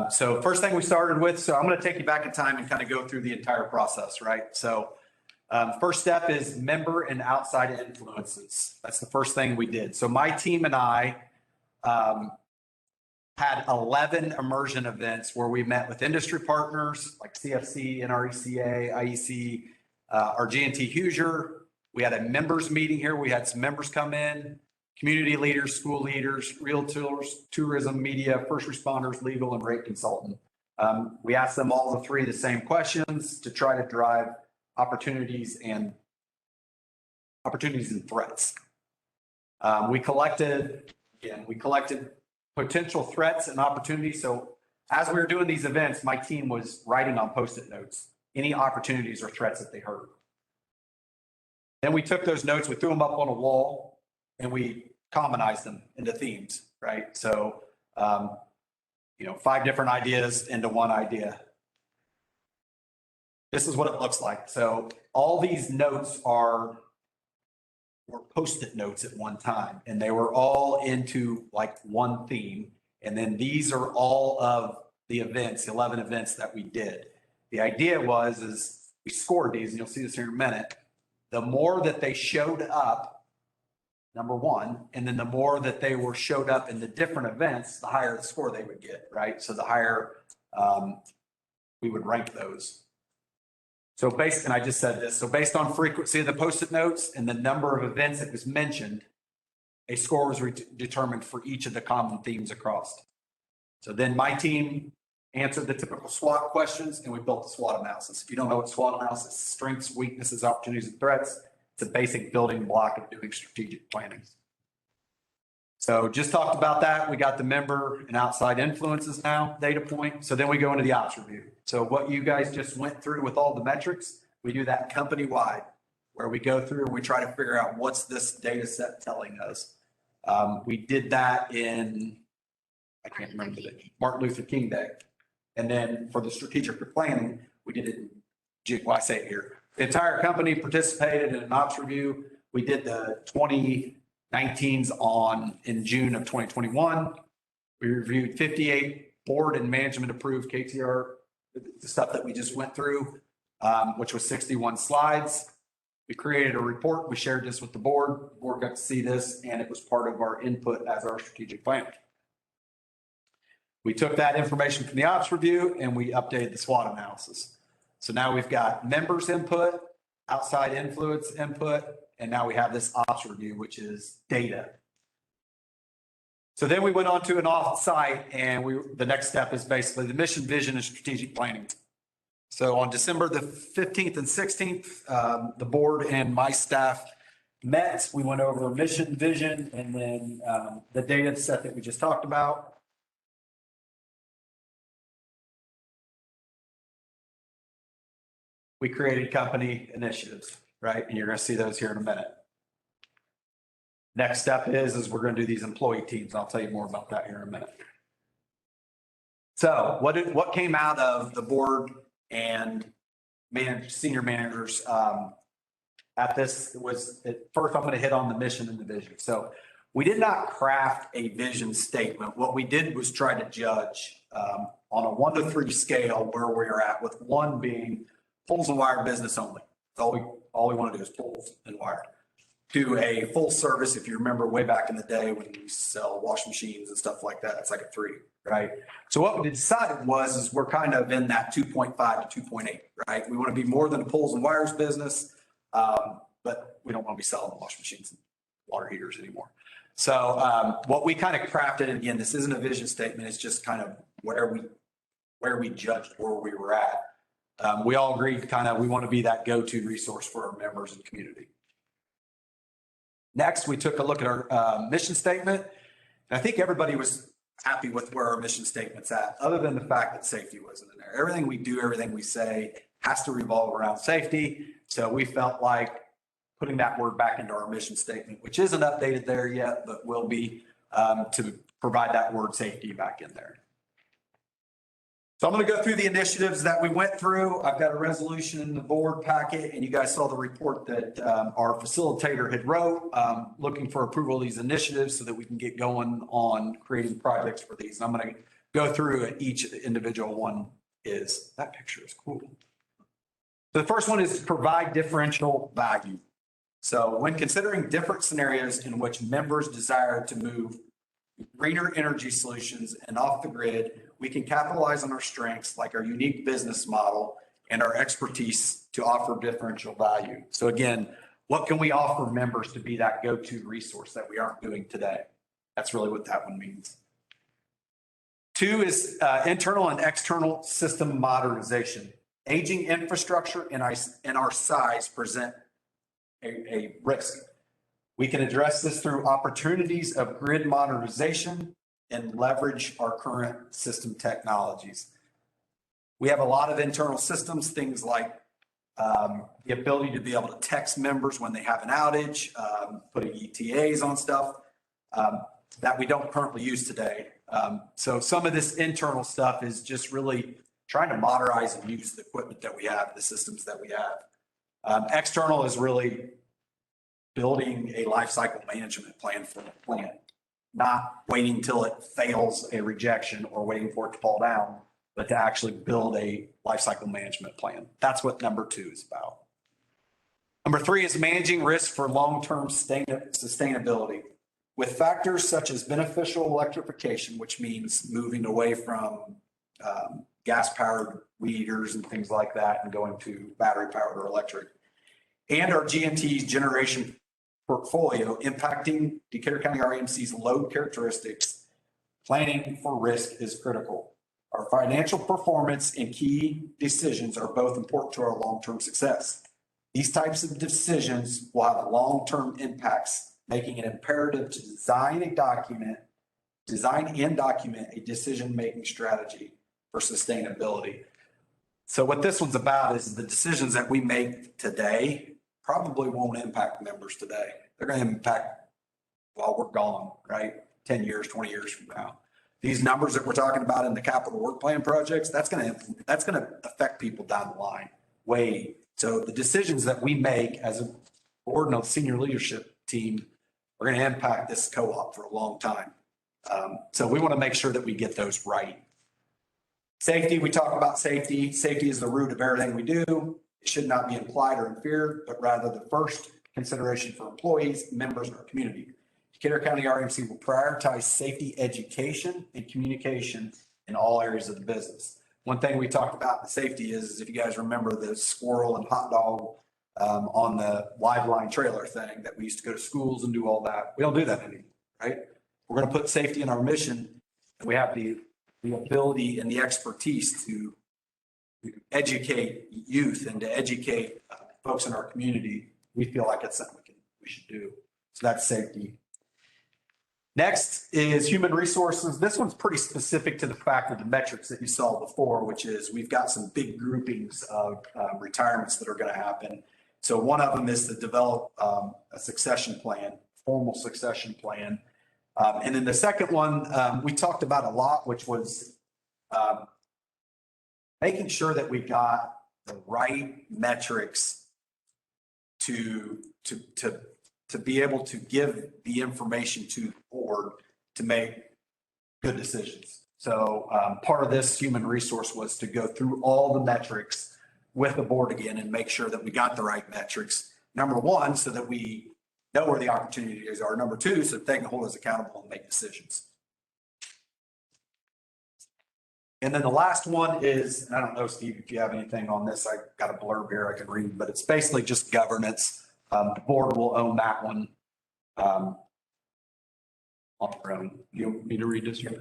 So first thing we started with, so I'm going to take you back in time and kind of go through the entire process, right? So first step is member and outside influences. That's the first thing we did. So my team and I had 11 immersion events where we met with industry partners like CFC, NRECA, IEC, our G&T Hoosier. We had a members meeting here. We had some members come in. community leaders, school leaders, realtors, tourism, media, first responders, legal, and rate consultant. We asked them all the three the same questions to try to drive opportunities and threats. We collected potential threats and opportunities. So as we were doing these events, my team was writing on Post-it notes any opportunities or threats that they heard. Then we took those notes, we threw them up on a wall, and we commonized them into themes, right? So, 5 different ideas into one idea. This is what it looks like. So all these notes were Post-it notes at one time, and they were all into like one theme. And then these are all of the events, 11 events that we did. The idea is we scored these, and you'll see this here in a minute. The more that they showed up, number one, and then the more that they showed up in the different events, the higher the score they would get, right? So the higher we would rank those. So based, and I just said this, so based on frequency of the Post-it notes and the number of events that was mentioned, a score was determined for each of the common themes across. So then my team answered the typical SWOT questions, and we built the SWOT analysis. If you don't know what SWOT analysis is, strengths, weaknesses, opportunities, and threats, it's a basic building block of doing strategic planning. So just talked about that. We got the member and outside influences now, data point. So then we go into the ops review. So what you guys just went through with all the metrics, we do that company-wide, where we go through and we try to figure out what's this data set telling us. We did that in, I can't remember the date, Martin Luther King Day. And then for the strategic planning, we did it, well, I say it here. The entire company participated in an ops review. We did the 2019s in June of 2021. We reviewed 58 board and management approved KTR, the stuff that we just went through, which was 61 slides. We created a report. We shared this with the board. The board got to see this, and it was part of our input as our strategic plan. We took that information from the ops review and we updated the SWOT analysis. So now we've got members input, outside influence input, and now we have this ops review, which is data. So then we went on to an off-site, and the next step is basically the mission, vision, and strategic planning. So on December the 15th and 16th, the board and my staff met. We went over mission, vision, and then the data set that we just talked about. We created company initiatives, right? And you're going to see those here in a minute. Next step is we're going to do these employee teams. I'll tell you more about that here in a minute. So what came out of the board and senior managers at this was, first I'm going to hit on the mission and the vision. So we did not craft a vision statement. What we did was try to judge on a 1 to 3 scale where we are at, with 1 being poles and wire business only. All we want to do is poles and wire. To a full service, if you remember way back in the day when we sell washing machines and stuff like that, it's like a 3, right? So what we decided is we're kind of in that 2.5 to 2.8, right? We want to be more than a poles and wires business, but we don't want to be selling washing machines and water heaters anymore. So what we kind of crafted, and again, this isn't a vision statement, it's just kind of where we judged where we were at. We all agreed we want to be that go-to resource for our members and community. Next, we took a look at our mission statement. And I think everybody was happy with where our mission statement's at, other than the fact that safety wasn't in there. Everything we do, everything we say has to revolve around safety. So we felt like putting that word back into our mission statement, which isn't updated there yet, but will be to provide that word safety back in there. So I'm going to go through the initiatives that we went through. I've got a resolution in the board packet, and you guys saw the report that our facilitator had wrote, looking for approval of these initiatives so that we can get going on creating projects for these. And I'm going to go through each individual one. That picture is cool. So the first one is to provide differential value. So when considering different scenarios in which members desire to move greener energy solutions and off the grid, we can capitalize on our strengths like our unique business model and our expertise to offer differential value. So again, what can we offer members to be that go-to resource that we aren't doing today? That's really what that one means. 2 is internal and external system modernization. Aging infrastructure and our size present a risk. We can address this through opportunities of grid modernization and leverage our current system technologies. We have a lot of internal systems, things like the ability to be able to text members when they have an outage, putting ETAs on stuff that we don't currently use today. So some of this internal stuff is just really trying to modernize and use the equipment that we have, the systems that we have. External is really building a life cycle management plan for the plant, not waiting till it fails a rejection or waiting for it to fall down, but to actually build a life cycle management plan. That's what number 2 is about. Number 3 is managing risk for long-term sustainability. With factors such as beneficial electrification, which means moving away from gas-powered weed eaters and things like that and going to battery-powered or electric, and our GMT's generation portfolio impacting Decatur County REMC's load characteristics, planning for risk is critical. Our financial performance and key decisions are both important to our long-term success. These types of decisions will have long-term impacts, making it imperative to design and document a decision-making strategy for sustainability. So what this one's about is the decisions that we make today probably won't impact members today. They're going to impact while we're gone, right? 10 years, 20 years from now. These numbers that we're talking about in the capital work plan projects, that's going to affect people down the line. So the decisions that we make as a board and a senior leadership team are going to impact this co-op for a long time. So we want to make sure that we get those right. Safety, we talk about safety. Safety is the root of everything we do. It should not be implied or inferred, but rather the first consideration for employees, members, and our community. Decatur County RMC will prioritize safety education and communication in all areas of the business. One thing we talked about in safety is, if you guys remember the squirrel and hot dog on the live line trailer thing that we used to go to schools and do all that. We don't do that anymore, right? We're going to put safety in our mission, and we have the ability and the expertise to educate youth and to educate folks in our community. We feel like it's something we should do. So that's safety. Next is human resources. This one's pretty specific to the fact of the metrics that you saw before, which is we've got some big groupings of retirements that are going to happen. So one of them is to develop a succession plan, formal succession plan. And then the second one we talked about a lot, which was making sure that we got the right metrics to be able to give the information to the board to make good decisions. So part of this human resource was to go through all the metrics with the board again and make sure that we got the right metrics. Number one, so that we know where the opportunities are. Number two, so that they can hold us accountable and make decisions. And then the last one is, and I don't know, Steve, if you have anything on this, I got a blurb here I can read, but it's basically just governance. The board will own that one on their own. You want me to read this? You go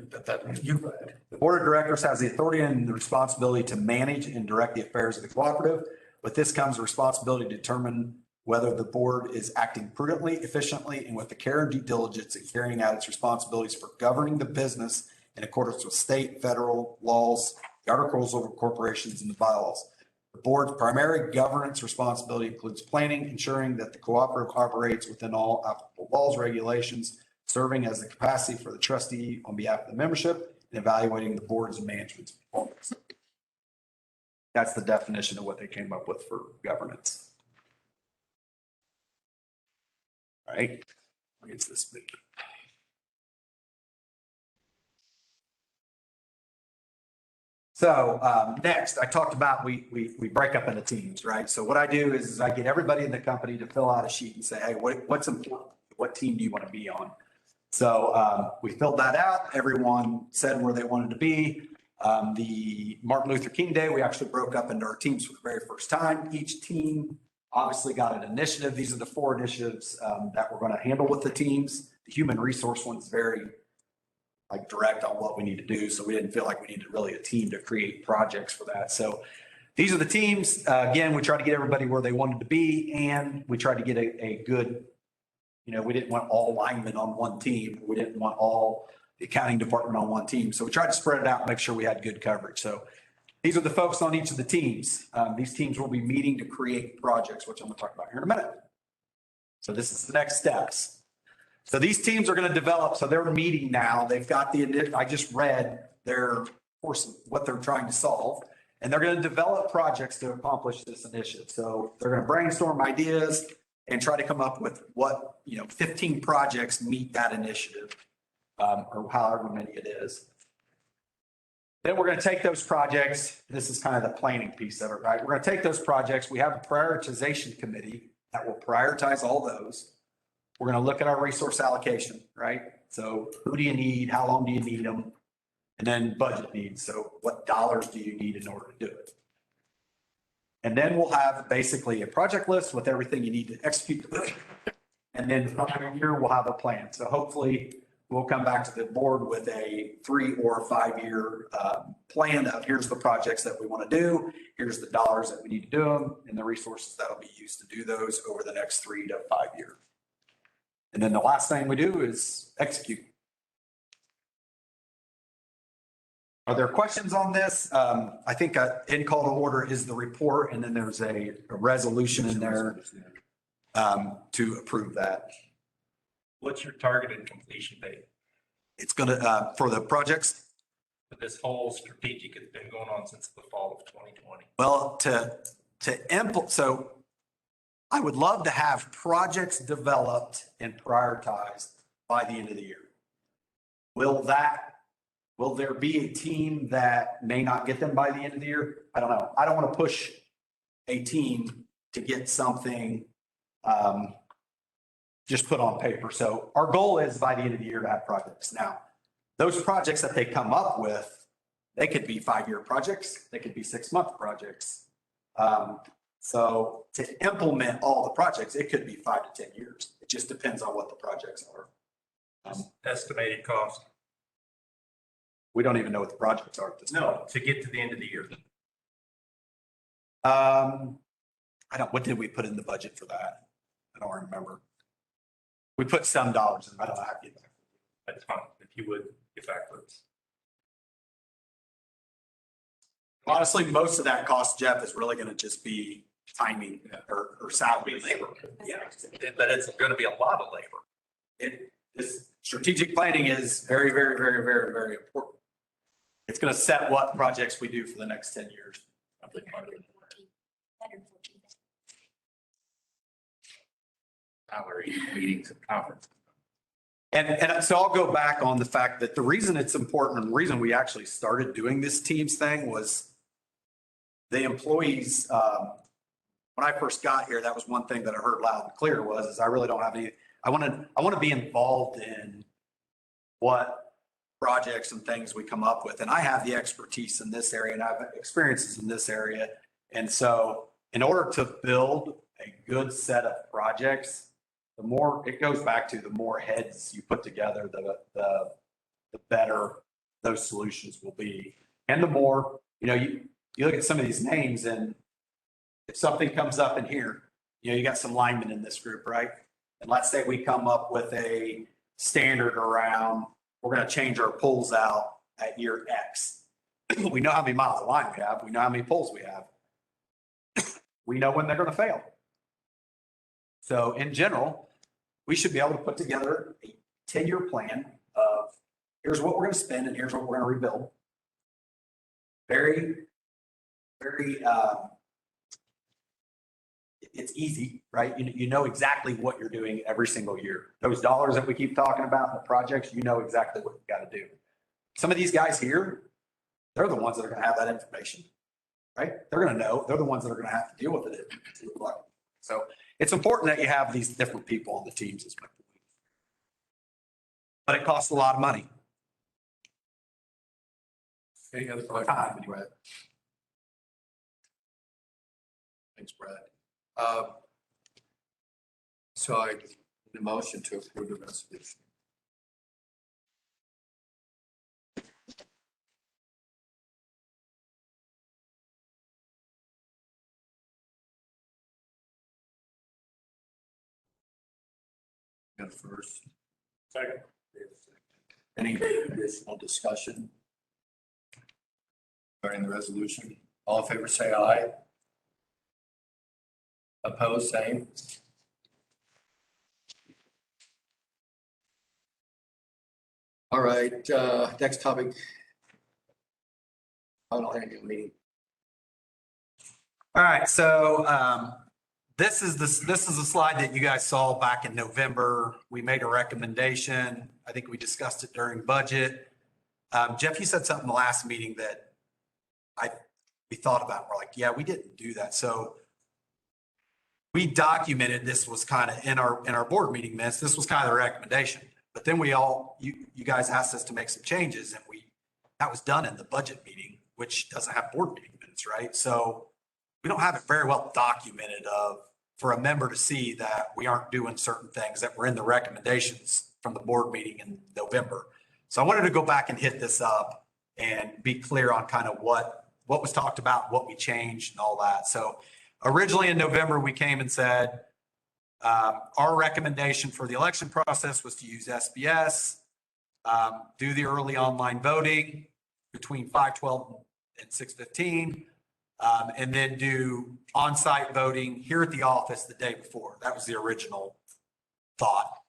ahead. The board of directors has the authority and the responsibility to manage and direct the affairs of the cooperative. With this comes the responsibility to determine whether the board is acting prudently, efficiently, and with the care and due diligence in carrying out its responsibilities for governing the business in accordance with state, federal laws, the articles of corporations, and the bylaws. The board's primary governance responsibility includes planning, ensuring that the cooperative operates within all applicable laws, regulations, serving as the capacity for the trustee on behalf of the membership, and evaluating the board's and management's performance. That's the definition of what they came up with for governance. All right, it's this big. So next, I talked about we break up into teams, right? So what I do is I get everybody in the company to fill out a sheet and say, hey, what's important? What team do you want to be on? So we filled that out. Everyone said where they wanted to be. The Martin Luther King Day, we actually broke up into our teams for the very first time. Each team obviously got an initiative. These are the 4 initiatives that we're going to handle with the teams. The human resource one's very like direct on what we need to do. So we didn't feel like we needed really a team to create projects for that. So these are the teams. Again, we tried to get everybody where they wanted to be, and we tried to get a good, we didn't want all linemen on one team. We didn't want all the accounting department on one team. So we tried to spread it out and make sure we had good coverage. So these are the folks on each of the teams. These teams will be meeting to create projects, which I'm going to talk about here in a minute. So this is the next steps. So these teams are going to develop. So they're meeting now. They've got I just read their course, what they're trying to solve, and they're going to develop projects to accomplish this initiative. So they're going to brainstorm ideas and try to come up with 15 projects meet that initiative, or however many it is. Then we're going to take those projects. This is kind of the planning piece of it, right? We're going to take those projects. We have a prioritization committee that will prioritize all those. We're going to look at our resource allocation, right? So who do you need? How long do you need them? And then budget needs. So what dollars do you need in order to do it? And then we'll have basically a project list with everything you need to execute the project. And then every year we'll have a plan. So hopefully we'll come back to the board with a 3 or 5 year plan of here's the projects that we want to do. Here's the dollars that we need to do them and the resources that'll be used to do those over the next 3 to 5 years. And then the last thing we do is execute. Are there questions on this? I think in call to order is the report, and then there's a resolution in there to approve that. What's your targeted completion date? It's going to, for the projects, This whole strategic has been going on since the fall of 2020. well, so I would love to have projects developed and prioritized by the end of the year. Will there be a team that may not get them by the end of the year? I don't know. I don't want to push a team to get something just put on paper. So our goal is by the end of the year to have projects. Now, those projects that they come up with, they could be 5-year projects. They could be 6-month projects. So to implement all the projects, it could be 5 to 10 years. It just depends on what the projects are. Estimated cost. We don't even know what the projects are at this point. No, to get to the end of the year. What did we put in the budget for that? I don't remember. We put some dollars in. I don't know how to get back. That's fine. If you would get backwards. Honestly, most of that cost, Jeff, is really going to just be timing or salary labor. Yeah, but it's going to be a lot of labor. This strategic planning is very, very, very, very, very important. It's going to set what projects we do for the next 10 years. Salary meetings and conferences. And so I'll go back on the fact that the reason it's important and the reason we actually started doing this teams thing was the employees, when I first got here, that was one thing that I heard loud and clear is I really don't have any, I want to be involved in what projects and things we come up with. And I have the expertise in this area and I have experiences in this area. And so in order to build a good set of projects, the more it goes back to the more heads you put together, the better those solutions will be. And the more, you look at some of these names and if something comes up in here, you got some linemen in this group, right? And let's say we come up with a standard around, we're going to change our pulls out at year X. We know how many miles of line we have. We know how many pulls we have. We know when they're going to fail. So in general, we should be able to put together a 10-year plan of here's what we're going to spend and here's what we're going to rebuild. Very, very, it's easy, right? You know exactly what you're doing every single year. Those dollars that we keep talking about in the projects, you know exactly what you got to do. Some of these guys here, they're the ones that are going to have that information, right? They're going to know. They're the ones that are going to have to deal with it. So it's important that you have these different people on the teams as well. But it costs a lot of money. Any other questions, Brad? Thanks, Brad. So I need a motion to approve the resolution. Got first. Second. Any additional discussion regarding the resolution? All in favor, say aye. Opposed, same. All right, next topic. Final annual meeting. All right, so this is a slide that you guys saw back in November. We made a recommendation. I think we discussed it during budget. Jeff, you said something the last meeting that we thought about. We're like, yeah, we didn't do that. So we documented this was kind of in our board meeting minutes. This was kind of the recommendation. But then you guys asked us to make some changes, and that was done in the budget meeting, which doesn't have board meeting minutes, right? So we don't have it very well documented for a member to see that we aren't doing certain things that were in the recommendations from the board meeting in November. So I wanted to go back and hit this up and be clear on kind of what was talked about, what we changed and all that. So originally in November, we came and said, our recommendation for the election process was to use SBS, do the early online voting between 5:12 and 6:15, and then do on-site voting here at the office the day before. That was the original thought.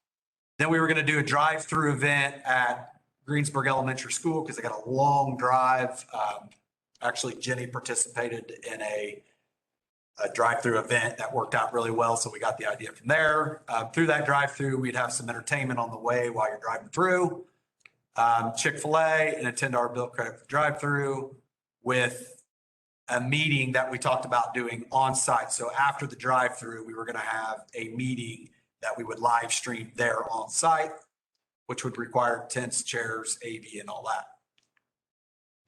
Then we were going to do a drive-through event at Greensburg Elementary School because they got a long drive. Actually, Jenny participated in a drive-through event that worked out really well. So we got the idea from there. Through that drive-through, we'd have some entertainment on the way while you're driving through. Chick-fil-A and attend our bill credit for drive-through with a meeting that we talked about doing on site. So after the drive-through, we were going to have a meeting that we would live stream there on site, which would require tents, chairs, AV, and all that.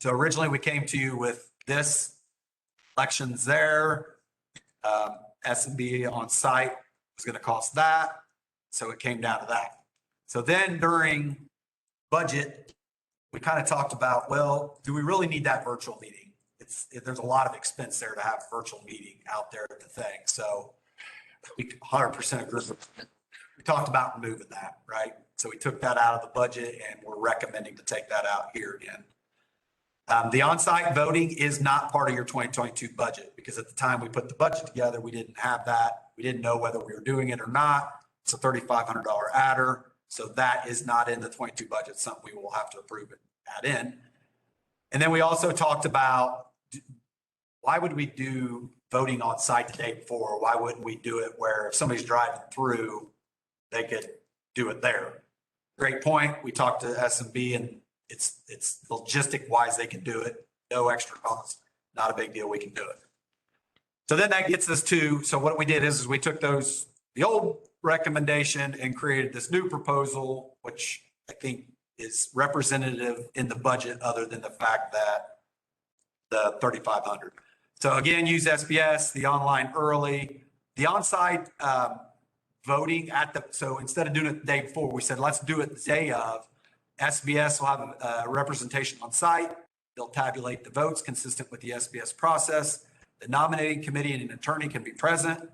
So originally we came to you with this, elections there, S&B on site was going to cost that. So it came down to that. So then during budget, we kind of talked about, well, do we really need that virtual meeting? There's a lot of expense there to have a virtual meeting out there at the thing. So we 100% agree. We talked about removing that, right? So we took that out of the budget and we're recommending to take that out here again. The on-site voting is not part of your 2022 budget because at the time we put the budget together, we didn't have that. We didn't know whether we were doing it or not. It's a $3,500 adder. So that is not in the 22 budget, something we will have to approve and add in. And then we also talked about why would we do voting on site the day before? Why wouldn't we do it where if somebody's driving through, they could do it there? Great point. We talked to S&B and it's logistic wise, they can do it. No extra cost, not a big deal. We can do it. So then that gets us to, so what we did is we took the old recommendation and created this new proposal, which I think is representative in the budget other than the fact that the 3,500. So again, use SBS, the online early, the on-site voting so instead of doing it the day before, we said, let's do it the day of. SBS will have a representation on site. They'll tabulate the votes consistent with the SBS process. The nominating committee and an attorney can be present.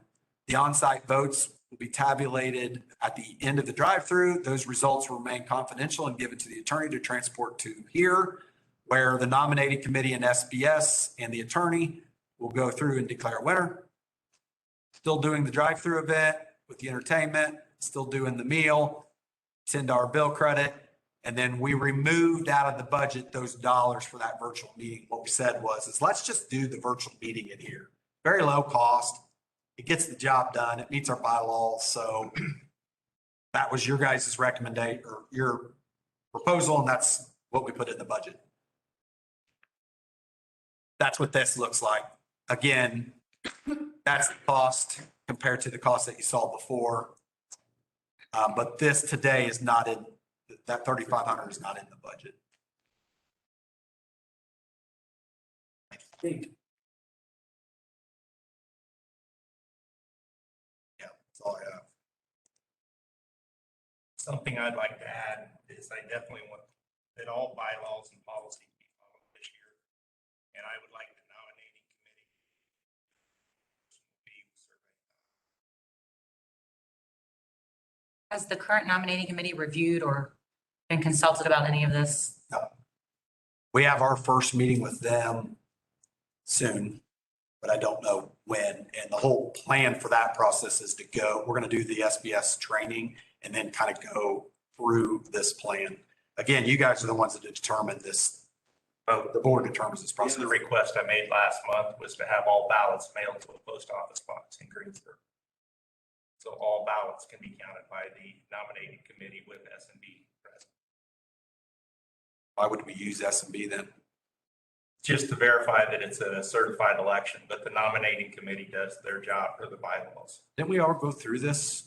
The on-site votes will be tabulated at the end of the drive-through. Those results will remain confidential and given to the attorney to transport to here, where the nominating committee and SBS and the attorney will go through and declare a winner. Still doing the drive-through event with the entertainment, still doing the meal, $10 bill credit. And then we removed out of the budget those dollars for that virtual meeting. What we said was, let's just do the virtual meeting in here. Very low cost. It gets the job done. It meets our bylaws. So that was your guys' recommendation or your proposal. And that's what we put in the budget. That's what this looks like. Again, that's the cost compared to the cost that you saw before. But this today is not in, that 3,500 is not in the budget. I think. Yeah, that's all I have. Something I'd like to add is I definitely want that all bylaws and policies be followed this year. And I would like the nominating committee be surveyed. Has the current nominating committee reviewed or been consulted about any of this? We have our first meeting with them soon, but I don't know when. And the whole plan for that process is to go, we're going to do the SBS training and then kind of go through this plan. Again, you guys are the ones that determine this. The board determines this process. The request I made last month was to have all ballots mailed to a post office box in Greensburg. So all ballots can be counted by the nominating committee with S&B present. Why would we use S&B then? Just to verify that it's a certified election, but the nominating committee does their job for the bylaws. Didn't we all go through this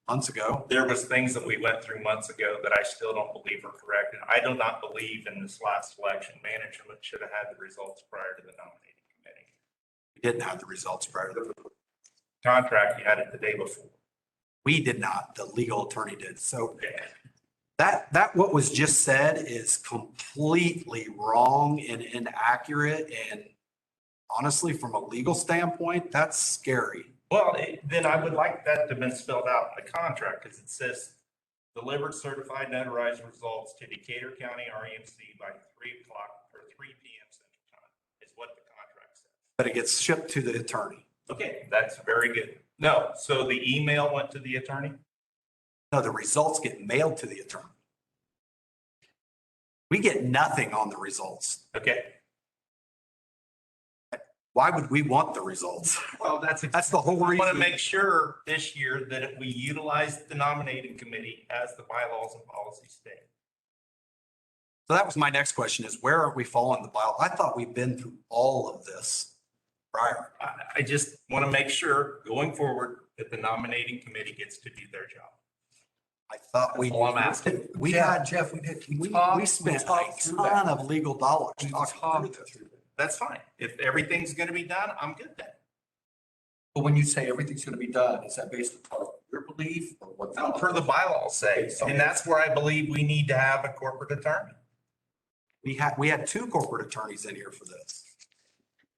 months ago? There was things that we went through months ago that I still don't believe are correct. And I do not believe in this last election, management should have had the results prior to the nominating committee. We didn't have the results prior to the Contract, you had it the day before. We did not. The legal attorney did. So that what was just said is completely wrong and inaccurate. And honestly, from a legal standpoint, that's scary. Well, then I would like that to have been spelled out in the contract because it says delivered certified notarized results to Decatur County REMC by 3 o'clock or 3 p.m. Central Time is what the contract says. But it gets shipped to the attorney. Okay, that's very good. No, so the email went to the attorney? No, the results get mailed to the attorney. We get nothing on the results. Okay. Why would we want the results? Well, that's the whole I want reason. to make sure this year that we utilize the nominating committee as the bylaws and policies state. So that was my next question is where are we following the bylaw? I thought we've been through all of this prior. I just want to make sure going forward that the nominating committee gets to do their job. I thought we. That's all I'm asking. We had, Jeff, we spent a ton of legal dollars talking through this. That's fine. If everything's going to be done, I'm good then. But when you say everything's going to be done, is that based upon your belief or what? No, per the bylaws say, and that's where I believe we need to have a corporate attorney, We had 2 corporate attorneys in here for this.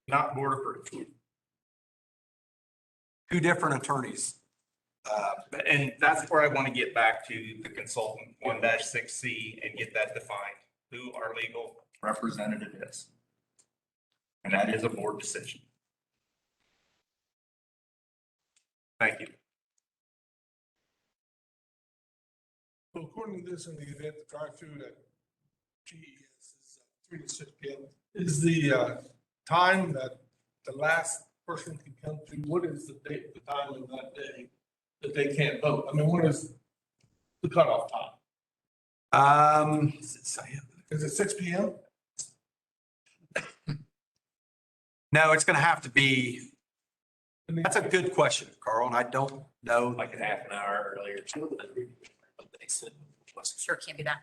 not board approved. 2 different attorneys. And that's where I want to get back to the consultant 1-6C and get that defined, who our legal representative is. And that is a board decision. Thank you. So according to this, in the event the drive-through that GE is 3 to 6 p.m. is the time that the last person can come to, what is the date, the time of that day that they can't vote? I mean, what is the cutoff time? Is it 6 p.m.? No, it's going to have to be, that's a good question, Carl, and I don't know. Like a half an hour earlier. Sure, can't be that.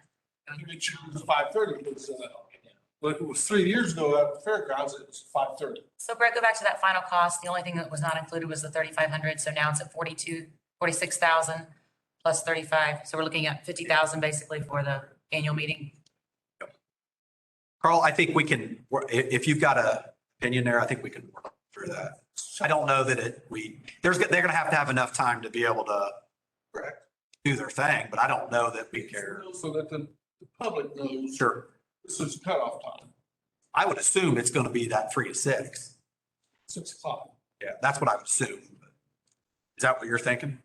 You choose 5:30 because, but it was 3 years ago at the fairgrounds, it was 5:30. So Brett, go back to that final cost. The only thing that was not included was the 3,500. So now it's at 46,000 plus 35. So we're looking at 50,000 basically for the annual meeting. Carl, I think we can, if you've got an opinion there, I think we can work through that. I don't know that they're going to have enough time to be able to Correct. do their thing, but I don't know that we care. So that the public knows. Sure. This is cutoff time, I would assume it's going to be that 3 to 6. 6 o'clock. Yeah, that's what I would assume. Is that what you're thinking?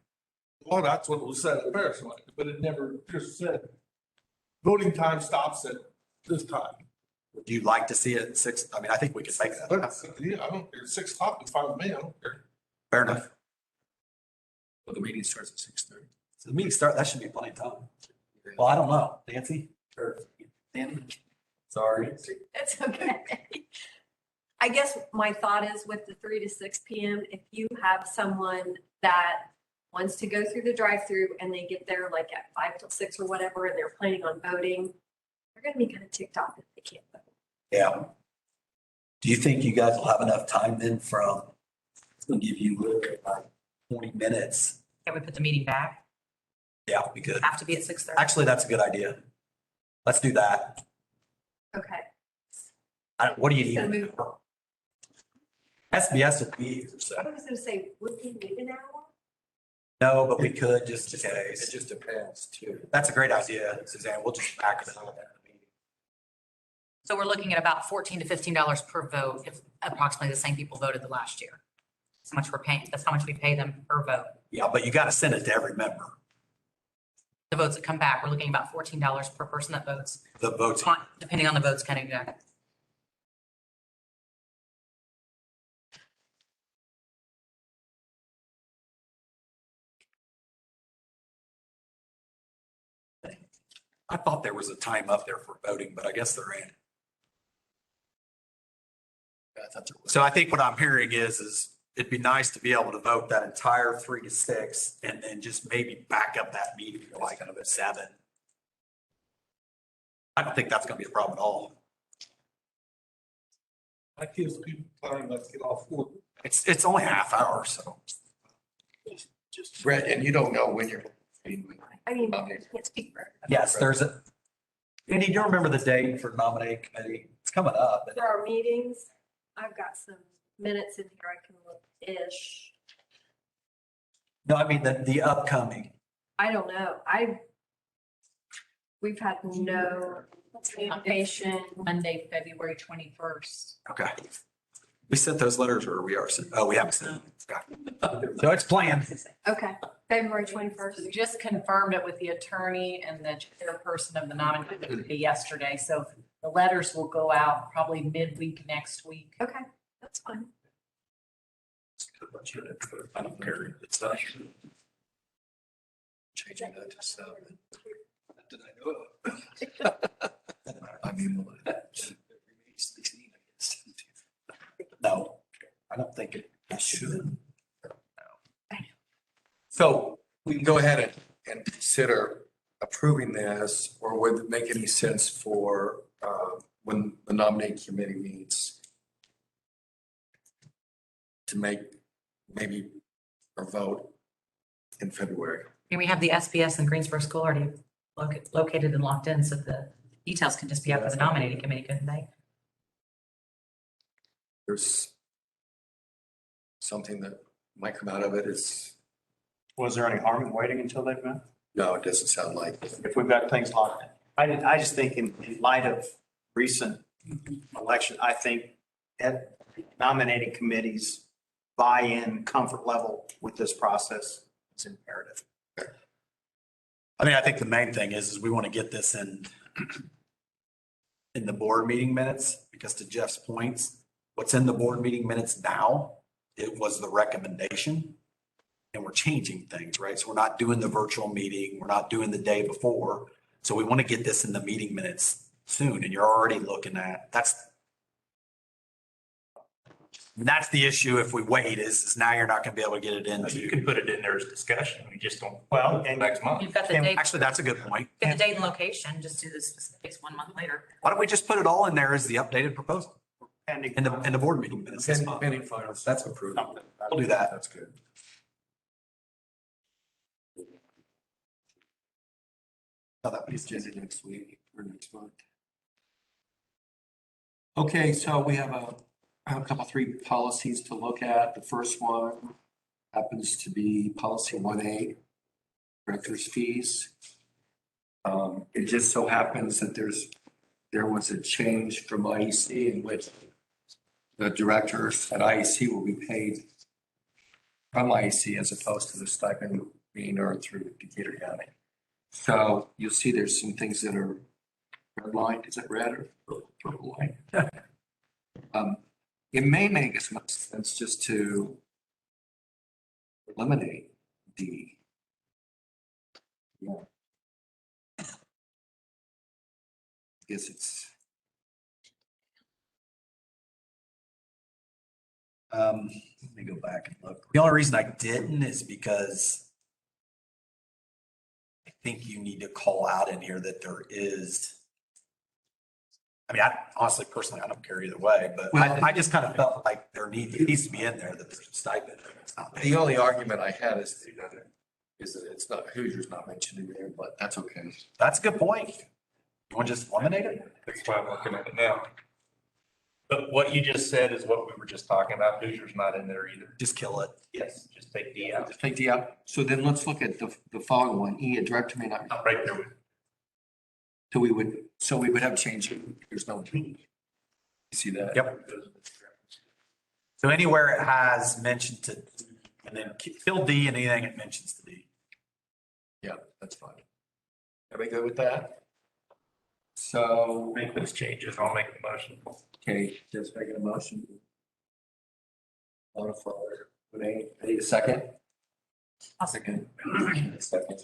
Well, that's what was said at Paris, but it never just said voting time stops at this time. Would you like to see it at 6? I mean, I think we could make that. But yeah, I don't care. 6 o'clock is fine with me. I don't care. Fair enough. But the meeting starts at 6:30. So the meeting that should be plenty of time. Well, I don't know. Nancy? Or Danny? Sorry. That's okay. I guess my thought is with the 3 to 6 p.m., if you have someone that wants to go through the drive-through and they get there like at 5 till 6 or whatever, and they're planning on voting, they're going to be kind of ticked off if they can't vote. Yeah. Do you think you guys will have enough time then from, it's going to give you like 20 minutes? Can we put the meeting back? Yeah, we could. Have to be at 6:30. Actually, that's a good idea. Let's do that. Okay. What do you So need? move- SBS would be, I was gonna say, would we need an hour? no, but we could just in case. It just depends too. That's a great idea, Suzanne. We'll just back it up. So we're looking at about $14 to $15 per vote if approximately the same people voted the last year. That's how much we're paying. That's how much we pay them per vote. Yeah, but you got to send it to every member. The votes that come back, we're looking at about $14 per person that votes, The votes. depending on the votes coming back. I thought there was a time up there for voting, but I guess there ain't. I thought there was. So I think what I'm hearing is it'd be nice to be able to vote that entire 3 to 6 and then just maybe back up that meeting to like kind of a 7. I don't think that's going to be a problem at all. That gives people time to get off work. It's only a half hour, so. Brett, and you don't know when you're. I mean, I can't speak for. Yes, there's a, Andy, do you remember the date for nominating committee? It's coming up. For our meetings, I've got some minutes in here I can look-ish. No, I mean the upcoming. I don't know. We've had no communication. Monday, February 21st. Okay. We sent those letters or we are sent? Oh, we haven't sent them. Okay. So it's planned. Okay, February 21st. We just confirmed it with the attorney and the chairperson of the nominating committee yesterday. So the letters will go out probably midweek next week. Okay, that's fine. I don't care. It's not. Changing that to 7. Did I know? I mean. No, I don't think it should. So we can go ahead and consider approving this, or would it make any sense for when the nominating committee meets to make maybe a vote in February? And we have the SBS in Greensboro School already located and locked in, so the details can just be up for the nominating committee, couldn't they? There's something that might come out of it is, Was there any harm in waiting until they've met? no, it doesn't sound like. If we've got things locked in. I just think in light of recent election, I think that nominating committees buy-in comfort level with this process is imperative. I think the main thing is we want to get this in the board meeting minutes, because to Jeff's points, what's in the board meeting minutes now, it was the recommendation. And we're changing things, right? So we're not doing the virtual meeting. We're not doing the day before. So we want to get this in the meeting minutes soon. And you're already looking at, that's the issue. If we wait is now you're not going to be able to get it into. You can put it in there as discussion. We just don't. Well, and Next month. You've got the date, Actually, that's a good point. get the date and location, just do the specifics 1 month later. Why don't we just put it all in there as the updated proposal pending. in the board meeting minutes? this month? Pending finals, that's approved. We'll do that. That's good. Oh, that It's just next week or next month. Okay, so we have a couple, 3 policies to look at. The first one happens to be policy 1A, director's fees. It just so happens that there was a change from IEC in which the directors at IEC will be paid from IEC as opposed to the stipend being earned through Decatur County. So you'll see there's some things that are redlined. Is it red or purple line? It may make as much sense just to eliminate D. Yeah. Guess it's. Let me go back and look. The only reason I didn't is because I think you need to call out in here that there is. I honestly, personally, I don't care either way, but I just kind of felt like it needs to be in there that there's a stipend. It's not there. The only argument I had is is that it's not, Hoosiers not mentioned in there, but that's okay. That's a good point. You want to just eliminate it? That's why I'm looking at it now. But what you just said is what we were just talking about. Hoosiers not in there either. Just kill it. Yes, just take D out. Just take D out. So then let's look at the following one, E, a director may not. Right there with So we would have changed it. There's no. You see that? Yep. So anywhere it has mentioned to, and then kill D and anything it mentions to D. Yeah, that's fine. Everybody good with that? So, make those changes. I'll make the motion. okay, just making a motion. Modify, Renee, I need a second. I'll Second. Second.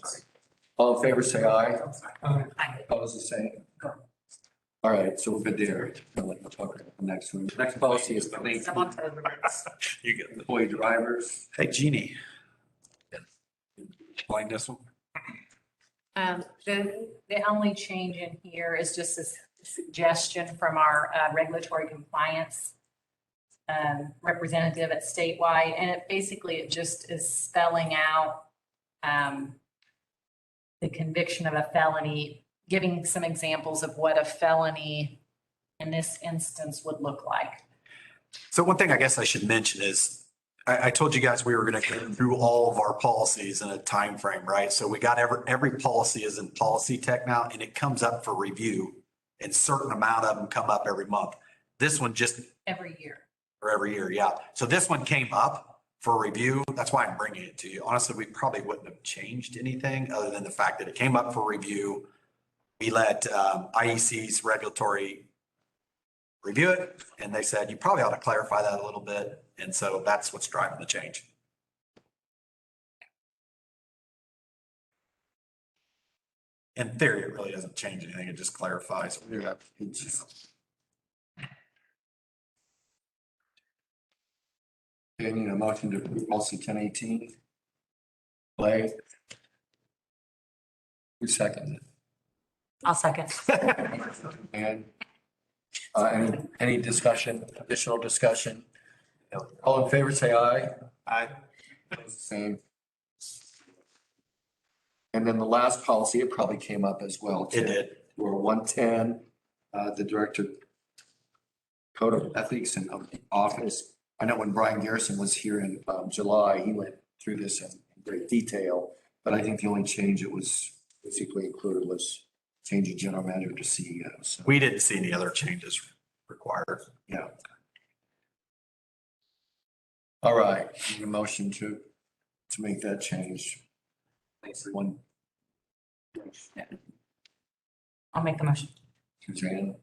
All in favor, say aye. Aye. Opposed, the same. All right, so we're good there. I'll let you talk about the next one. Next policy is the I'm on to You get the employee drivers. Hey, Jeannie. Explain this one. The only change in here is just a suggestion from our regulatory compliance representative at statewide, and it just is spelling out the conviction of a felony, giving some examples of what a felony in this instance would look like. So one thing I guess I should mention is I told you guys we were going to go through all of our policies in a time frame, right? So we got every policy is in policy tech now, and it comes up for review, and certain amount of them come up every month. This one just Every year. or every year, yeah. So this one came up for review. That's why I'm bringing it to you. Honestly, we probably wouldn't have changed anything other than the fact that it came up for review. We let IEC's regulatory review it, and they said, you probably ought to clarify that a little bit. And so that's what's driving the change. In theory, it really doesn't change anything. It just clarifies. Yeah, it's just. Okay, I need a motion to approve policy 1018. Play. Who seconded it? I'll second. And any discussion, additional discussion? All in favor, say aye. Aye. Same. And then the last policy, it probably came up as well. It did. We're 110, the director code of ethics and of the office. I know when Brian Garrison was here in July, he went through this in great detail, but I think the only change it was basically included was change of general manager to CEO. So, We didn't see any other changes required. yeah. All right, need a motion to make that change. One, I'll make the motion. Suzanne,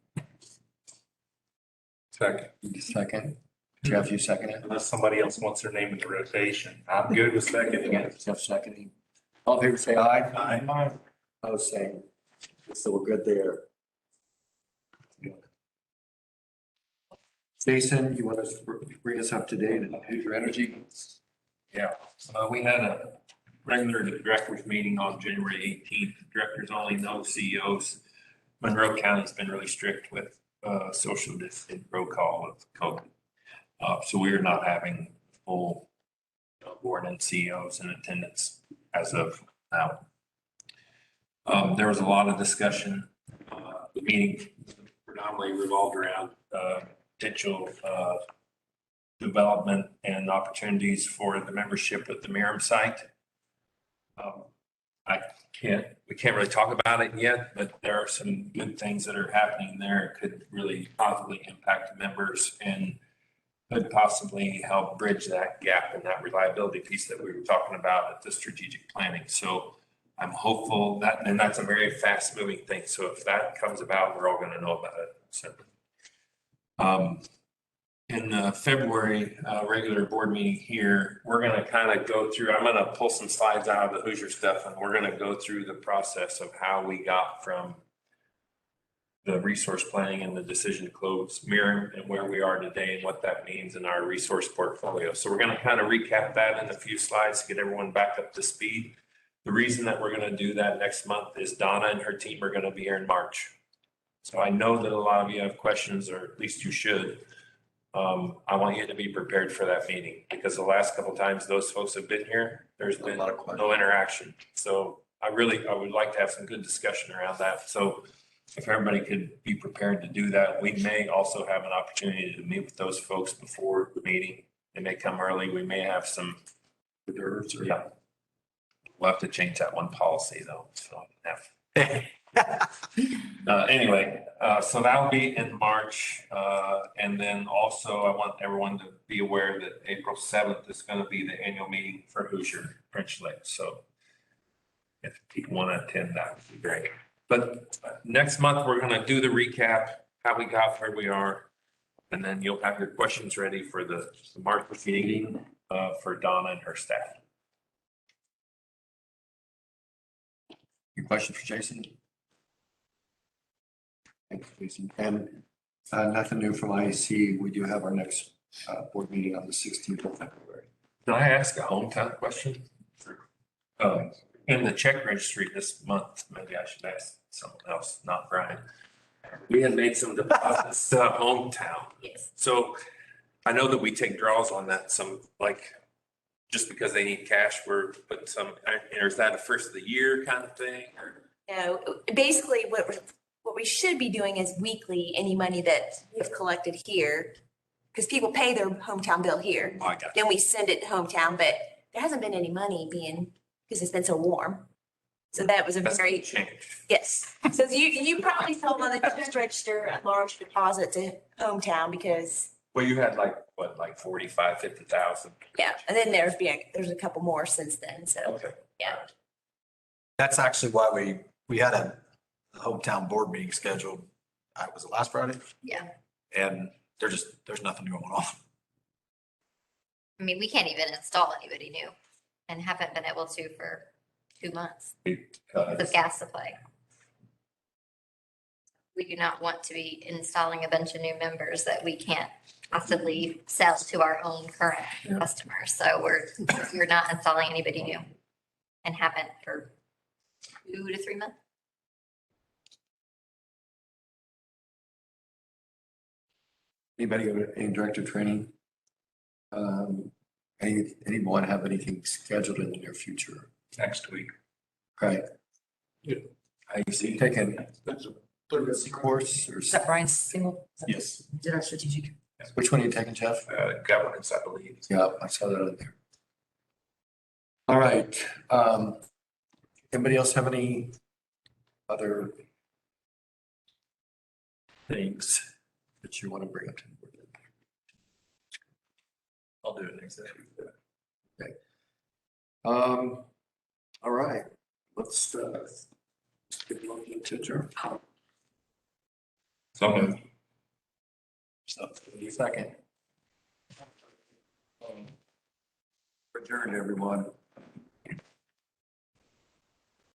Second. second. Jeff, you second it? Unless somebody else wants their name in the rotation. I'm good with seconding it. Jeff seconding. All in favor, say aye. Aye. Oh, same. So we're good there. Jason, you want to bring us up to date on Hoosier Energy? Yeah, we had a regular directors meeting on January 18th. Directors only, no CEOs. Monroe County's been really strict with social distancing protocol with COVID. So we are not having full board and CEOs in attendance as of now. There was a lot of discussion. The meeting predominantly revolved around potential development and opportunities for the membership at the Miram site. We can't really talk about it yet, but there are some good things that are happening there. It could really positively impact the members and could possibly help bridge that gap and that reliability piece that we were talking about at the strategic planning. So I'm hopeful that, and that's a very fast moving thing. So if that comes about, we're all going to know about it. So, in the February regular board meeting here, we're going to kind of go through, I'm going to pull some slides out of the Hoosier stuff, and we're going to go through the process of how we got from the resource planning and the decision to close Miram and where we are today and what that means in our resource portfolio. So we're going to kind of recap that in a few slides to get everyone back up to speed. The reason that we're going to do that next month is Donna and her team are going to be here in March. So I know that a lot of you have questions, or at least you should, I want you to be prepared for that meeting because the last couple of times those folks have been here, there's been no interaction. So I would like to have some good discussion around that. So if everybody could be prepared to do that, we may also have an opportunity to meet with those folks before the meeting. They may come early. We may have some. Yeah. We'll have to change that one policy though. So anyway, so that'll be in March. And then also I want everyone to be aware that April 7th is going to be the annual meeting for Hoosier French Lake. So if people want to attend, that would be great. But next month, we're going to do the recap, how we got where we are. And then you'll have your questions ready for the March meeting for Donna and her staff. Your question for Jason? Thanks, Jason. And nothing new from IEC. We do have our next board meeting on the 16th of February. Can I ask a hometown question? In the check registry this month, maybe I should ask someone else, not Brian. We had made some deposits to hometown. Yes. So I know that we take draws on that, some like, just because they need cash, we're putting some, or is that a first of the year kind of thing? Or? No, basically what we should be doing is weekly, any money that we've collected here, because people pay their hometown bill here. Oh, I got Then we send it to hometown, but there hasn't been any money being, because it's been so warm. So that was a That's very, changed. yes. So you probably saw on the cash register a large deposit to hometown because, Well, you had like, what, like 45, 50,000? yeah, and then there's a couple more since then, so, Okay. yeah. That's actually why we had a hometown board meeting scheduled. Was it last Friday? Yeah. And there's nothing going on. I mean, we can't even install anybody new and haven't been able to for 2 months because of gas supply. We do not want to be installing a bunch of new members that we can't possibly sell to our own current customers. So we're not installing anybody new and haven't for 2 to 3 months. Anybody got any director training? Anyone have anything scheduled in the near future? Next week. Right. IEC taking literacy course or Is that Brian's single? Yes. Did our strategic? which one are you taking, Jeff? Governance, I believe. Yeah, I saw that on there. All right. Anybody else have any other things that you want to bring up to the board? I'll do it next week. Okay. All right, let's get motion to adjourn. So moved. Second. Adjourned, everyone.